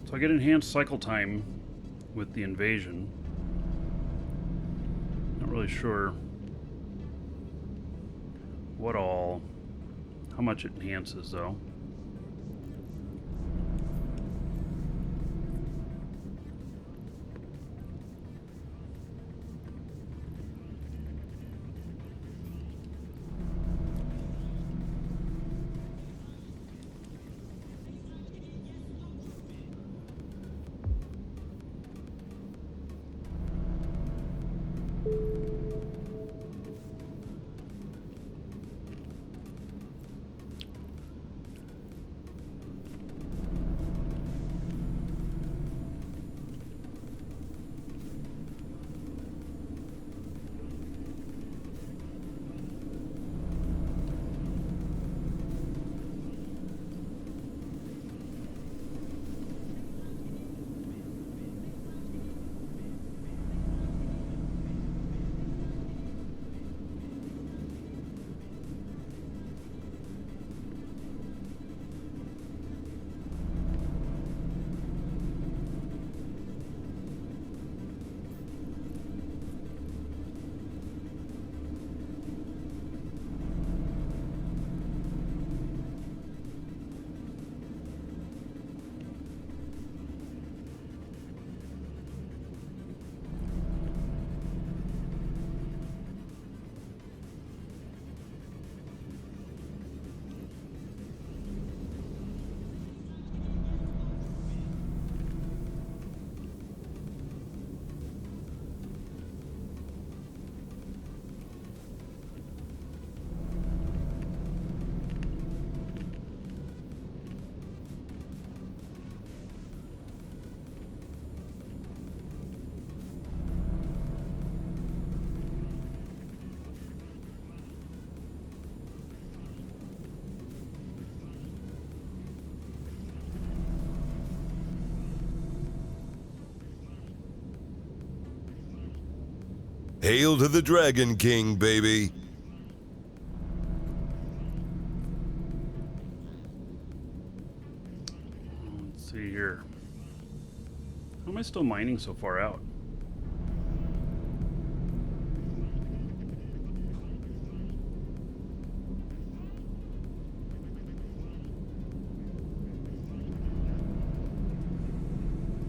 So I get enhanced cycle time with the invasion. Not really sure how much it enhances though. Hail to the Dragon King, baby! Let's see here. How am I still mining so far out?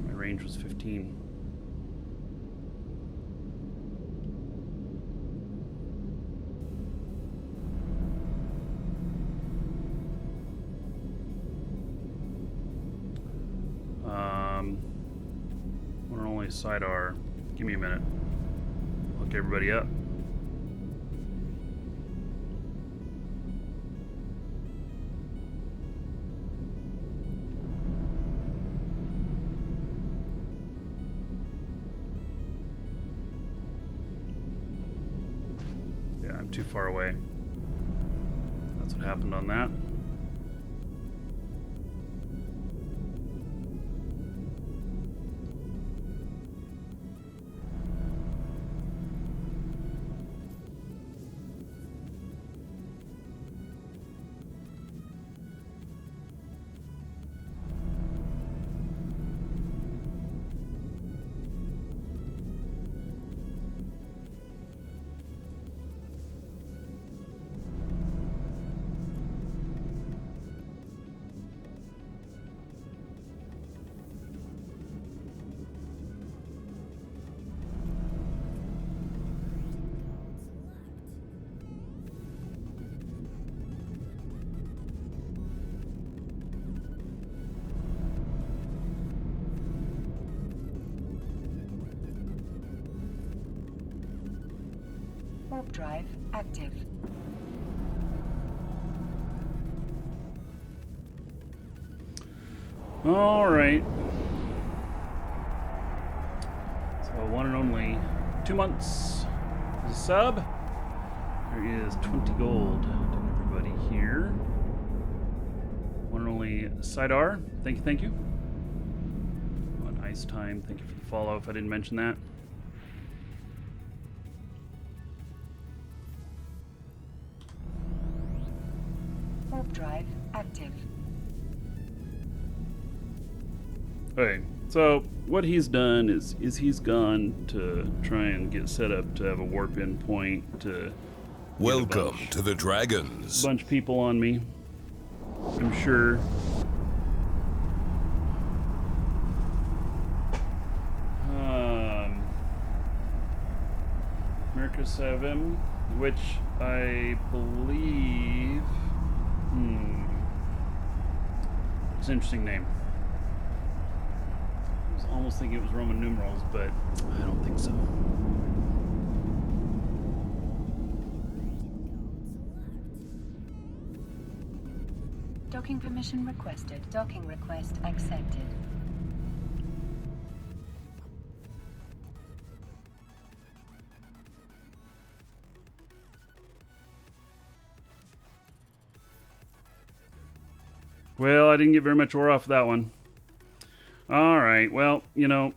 My range was 15. One and only sidear. Give me a minute. Look everybody up. Yeah, I'm too far away. That's what happened on that. Warp drive active. All right. So one and only 2 months as a sub. There is 20 gold to everybody here. One and only Sidar. Thank you, thank you. On Ice Time, thank you for the follow if I didn't mention that. Warp drive active. Okay, so what he's done is he's gone to try and get set up to have a warp in point to Welcome to the Dragons. bunch of people on me, I'm sure. Markee 7, which I believe, it's an interesting name. I was almost thinking it was Roman numerals, but I don't think so. Docking permission requested. Docking request accepted. Well, I didn't get very much ore off that one. All right, well, you know.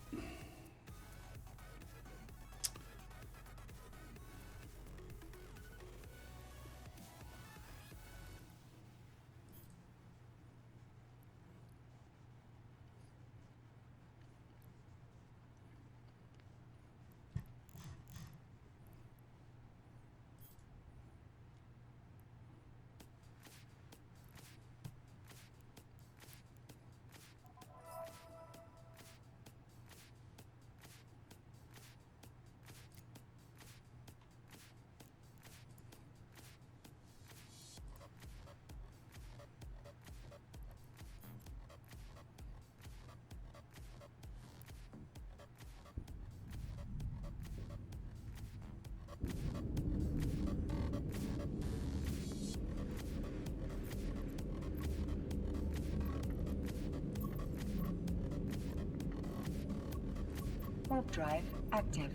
Warp drive active.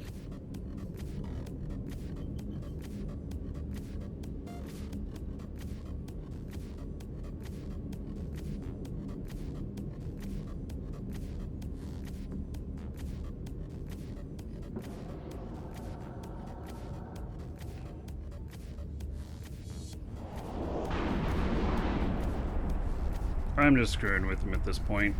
I'm just screwing with him at this point.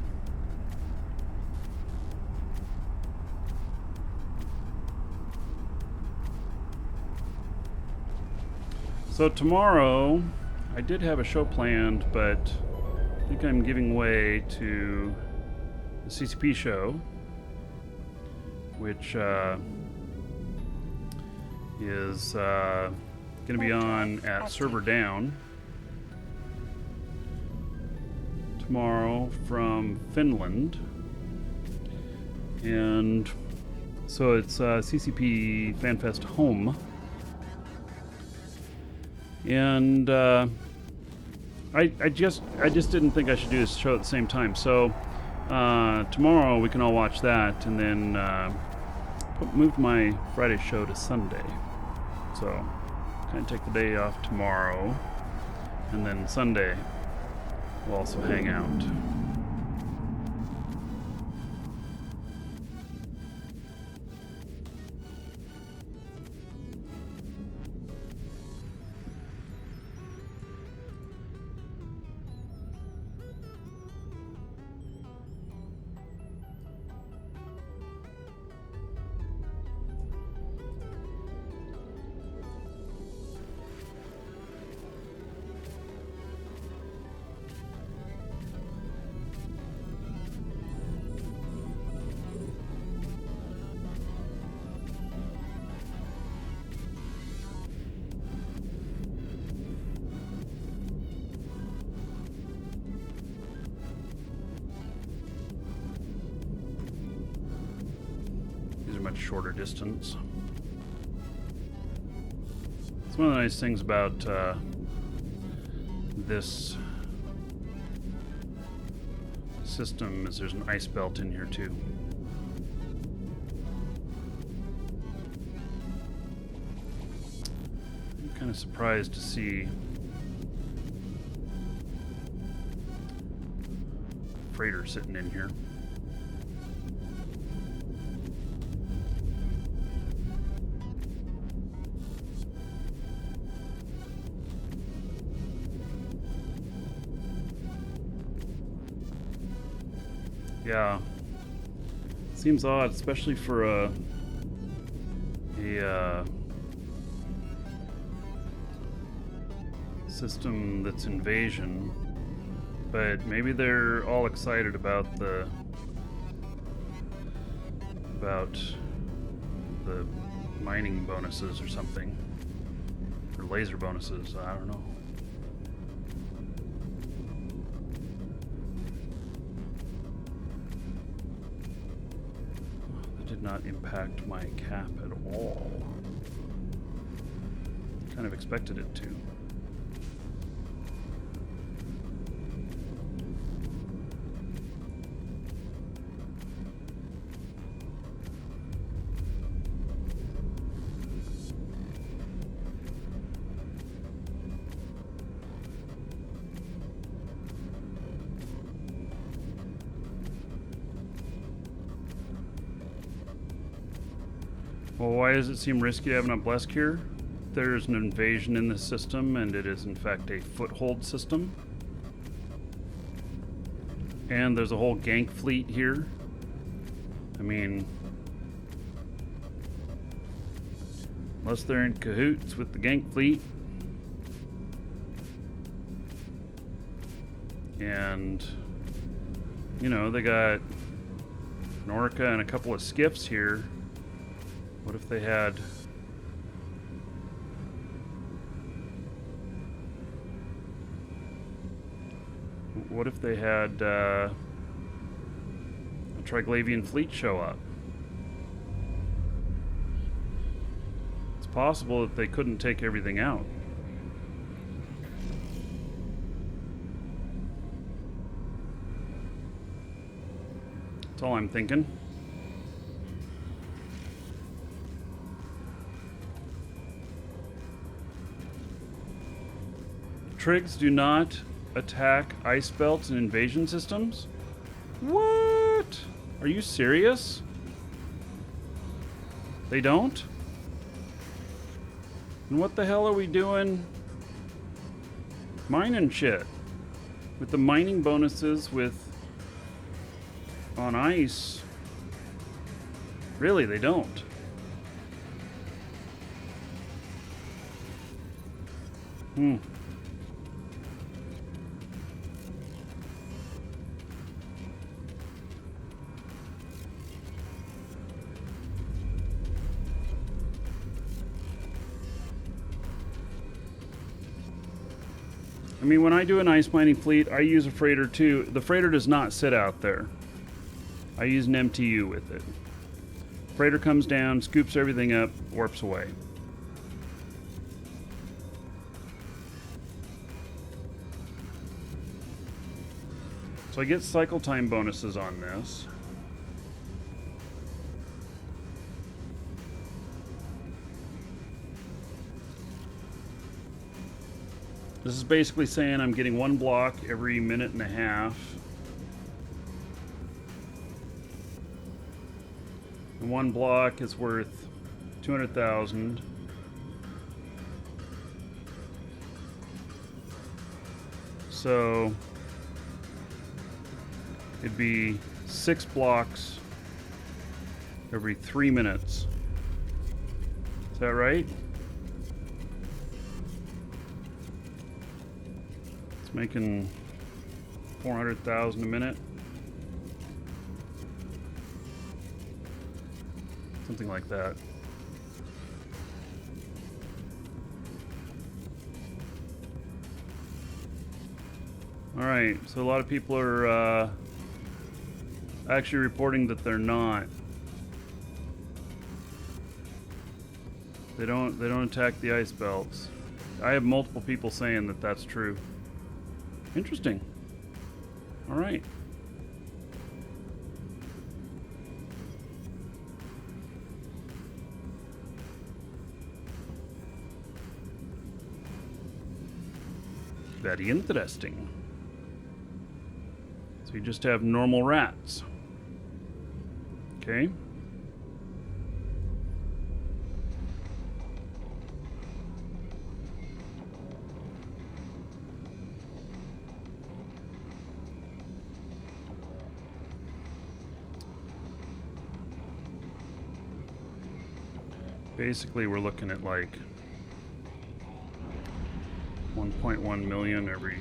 So tomorrow, I did have a show planned, but I think I'm giving way to the CCP show, which is going to be on at Server Down tomorrow from Finland. And so it's CCP FanFest Home. And I just didn't think I should do this show at the same time. So tomorrow we can all watch that, and then move my Friday show to Sunday. So kind of take the day off tomorrow, and then Sunday we'll also hang out. Much shorter distance. It's one of the nice things about this system is there's an ice belt in here too. I'm kind of surprised to see freighter sitting in here. Yeah, seems odd, especially for a system that's invasion. But maybe they're all excited about the mining bonuses or something, or laser bonuses. I don't know. Not impact my cap at all. Kind of expected it to. Well, why does it seem risky to have an obelisk here? There's an invasion in this system, and it is in fact a foothold system. And there's a whole gank fleet here. I mean, unless they're in cahoots with the gank fleet. And, you know, they got an orca and a couple of skiffs here. What if they had... What if they had a Triglavian fleet show up? It's possible that they couldn't take everything out. That's all I'm thinking. Trigs do not attack ice belts and invasion systems? What? Are you serious? They don't? And what the hell are we doing mining shit? With the mining bonuses on ice? Really, they don't. I mean, when I do an ice mining fleet, I use a freighter too. The freighter does not sit out there. I use an MTU with it. Freighter comes down, scoops everything up, warps away. So I get cycle time bonuses on this. This is basically saying I'm getting one block every minute and a half. And one block is worth 200,000. So it'd be 6 blocks every 3 minutes. Is that right? It's making 400,000 a minute. Something like that. Alright, so a lot of people are actually reporting that they're not. They don't attack the ice belts. I have multiple people saying that that's true. Interesting. All right. Very interesting. So you just have normal rats. Okay. Basically, we're looking at like 1.1 million every.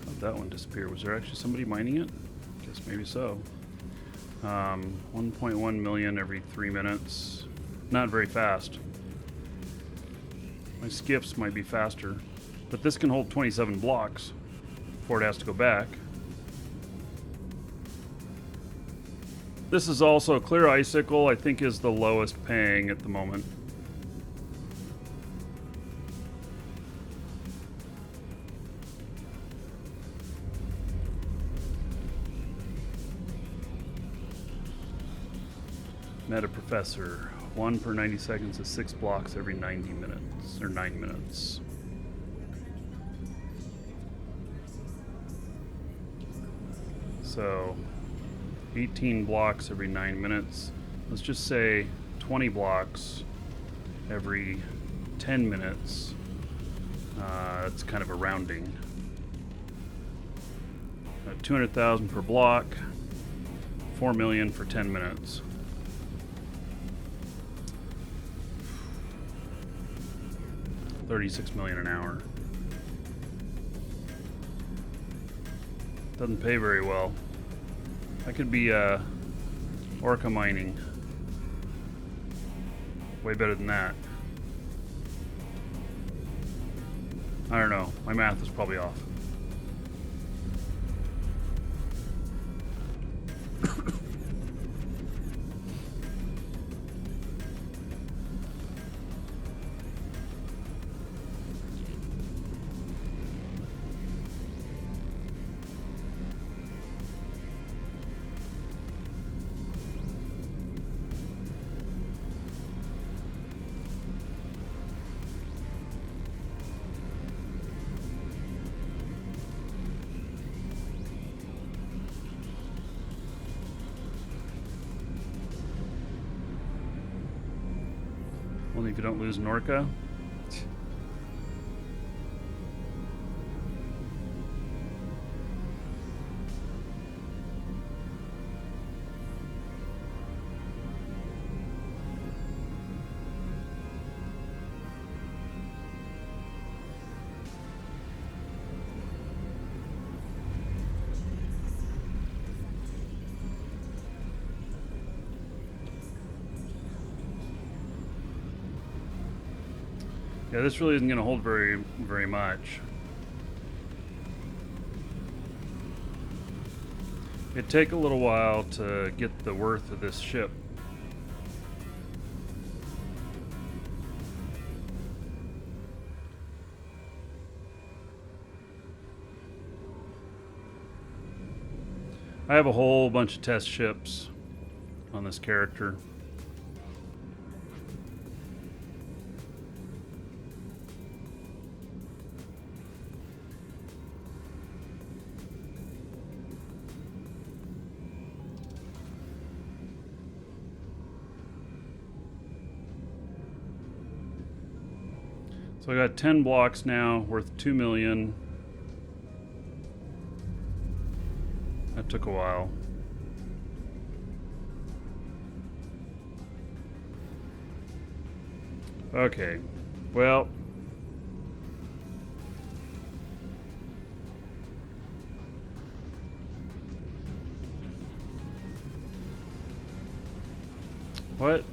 How'd that one disappear? Was there actually somebody mining it? Guess maybe so. 1.1 million every 3 minutes. Not very fast. My skiffs might be faster, but this can hold 27 blocks before it has to go back. This is also Clear Icicle, I think is the lowest paying at the moment. Meta Professor, 1 per 90 seconds is 6 blocks every 90 minutes, or 9 minutes. So 18 blocks every 9 minutes. Let's just say 20 blocks every 10 minutes. That's kind of a rounding. 200,000 per block, 4 million for 10 minutes. $36 million an hour. Doesn't pay very well. I could be orca mining. Way better than that. I don't know. My math is probably off. Only if you don't lose an orca. Yeah, this really isn't going to hold very much. It'd take a little while to get the worth of this ship. I have a whole bunch of test ships on this character. So I got 10 blocks now, worth 2 million. That took a while. Okay, well. What?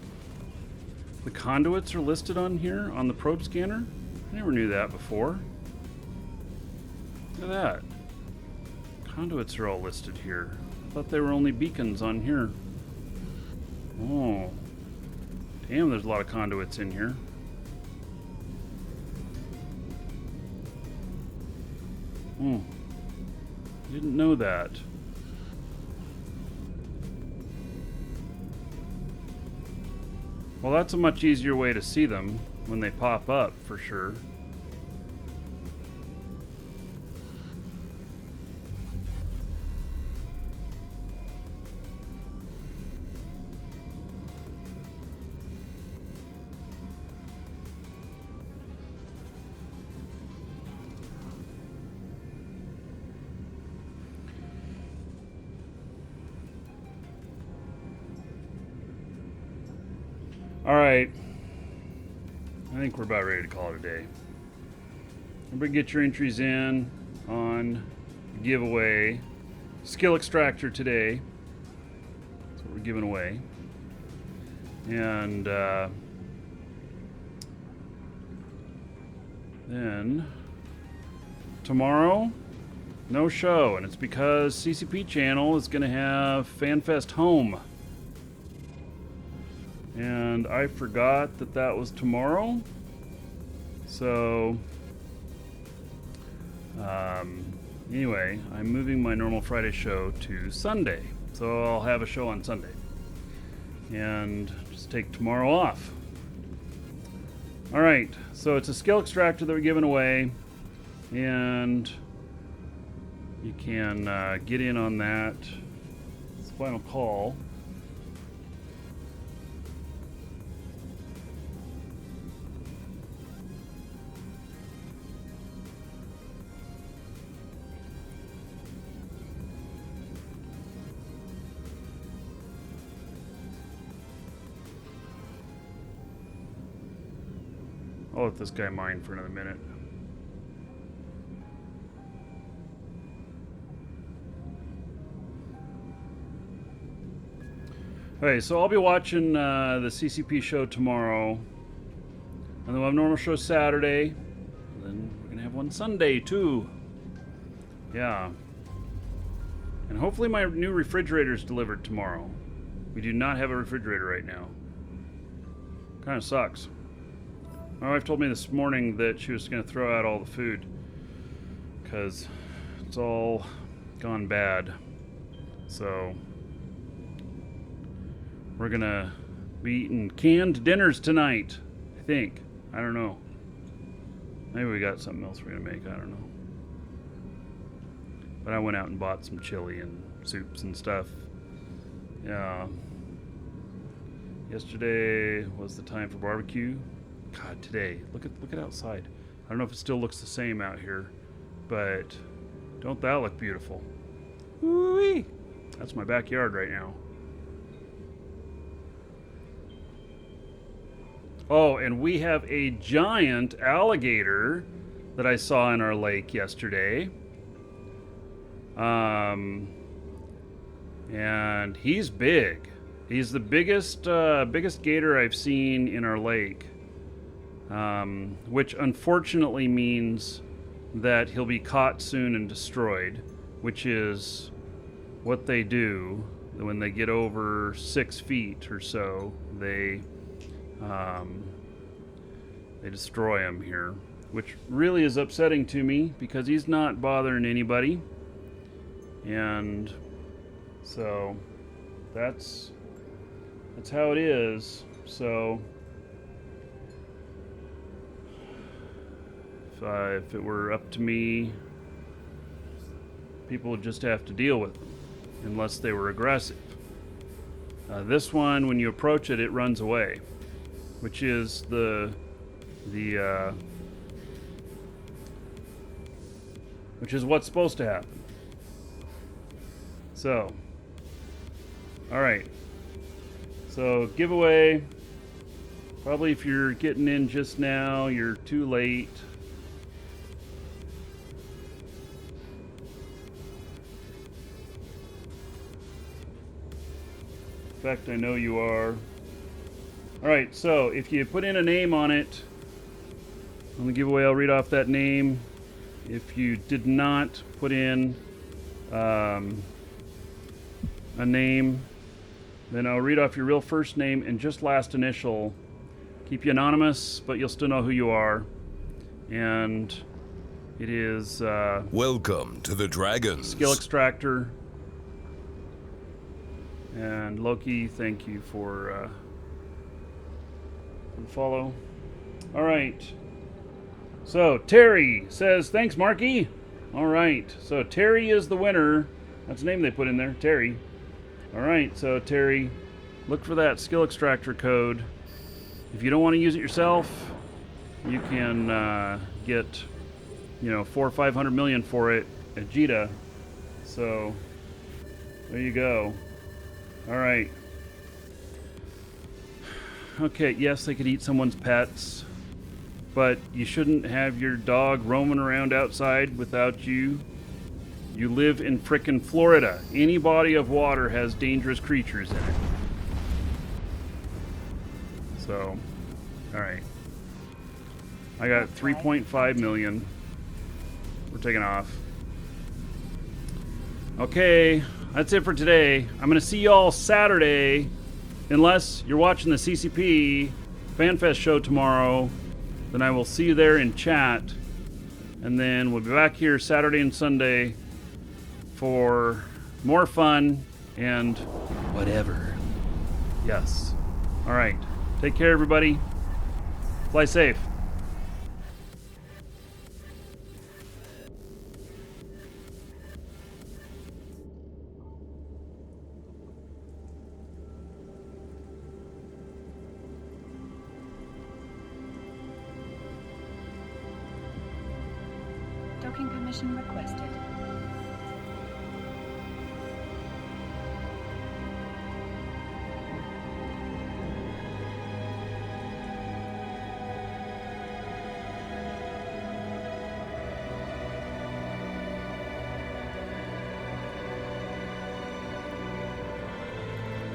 The conduits are listed on here on the probe scanner? I never knew that before. Look at that. Conduits are all listed here. I thought they were only beacons on here. Oh. Damn, there's a lot of conduits in here. Didn't know that. Well, that's a much easier way to see them when they pop up, for sure. Alright, I think we're about ready to call it a day. Everybody get your entries in on the giveaway. Skill Extractor today. That's what we're giving away. And then tomorrow, no show. And it's because CCP Channel is going to have FanFest Home. And I forgot that that was tomorrow. So, anyway, I'm moving my normal Friday show to Sunday. So I'll have a show on Sunday. And just take tomorrow off. Alright, so it's a skill extractor that we're giving away. And you can get in on that. It's final call. I'll let this guy mine for another minute. Okay, so I'll be watching the CCP show tomorrow. And then we'll have a normal show Saturday. And then we're going to have one Sunday, too. Yeah. And hopefully my new refrigerator is delivered tomorrow. We do not have a refrigerator right now. Kind of sucks. My wife told me this morning that she was going to throw out all the food because it's all gone bad. So we're going to be eating canned dinners tonight, I think. I don't know. Maybe we got something else we're going to make. I don't know. But I went out and bought some chili and soups and stuff. Yeah. Yesterday was the time for barbecue. God, today, look at outside. I don't know if it still looks the same out here, but don't that look beautiful? Woo-wee! That's my backyard right now. Oh, and we have a giant alligator that I saw in our lake yesterday. And he's big. He's the biggest gator I've seen in our lake. Which unfortunately means that he'll be caught soon and destroyed, which is what they do when they get over 6 feet or so. They destroy him here, which really is upsetting to me because he's not bothering anybody, and so that's how it is. So if it were up to me, people would just have to deal with them unless they were aggressive. This one, when you approach it, it runs away, which is which is what's supposed to happen. So, all right. So giveaway. Probably if you're getting in just now, you're too late. In fact, I know you are. Alright, so if you put in a name on it, on the giveaway, I'll read off that name. If you did not put in a name. Then I'll read off your real first name and just last initial. Keep you anonymous, but you'll still know who you are. And it is Welcome to the Dragons. Skill Extractor. And Loki, thank you for the follow. All right. So Terry says, thanks, Markee. All right. So Terry is the winner. That's the name they put in there, Terry. All right. So Terry, look for that Skill Extractor code. If you don't want to use it yourself, you can get, 400 or 500 million for it at Jita. So there you go. All right. Okay, yes, they could eat someone's pets, but you shouldn't have your dog roaming around outside without you. You live in frickin' Florida. Any body of water has dangerous creatures in it. So, all right. I got 3.5 million. We're taking off. Okay, that's it for today. I'm going to see y'all Saturday, unless you're watching the CCP FanFest show tomorrow. Then I will see you there in chat. And then we'll be back here Saturday and Sunday for more fun and whatever. Yes. All right. Take care, everybody. Fly safe. Docking permission requested.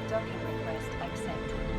Docking request accepted.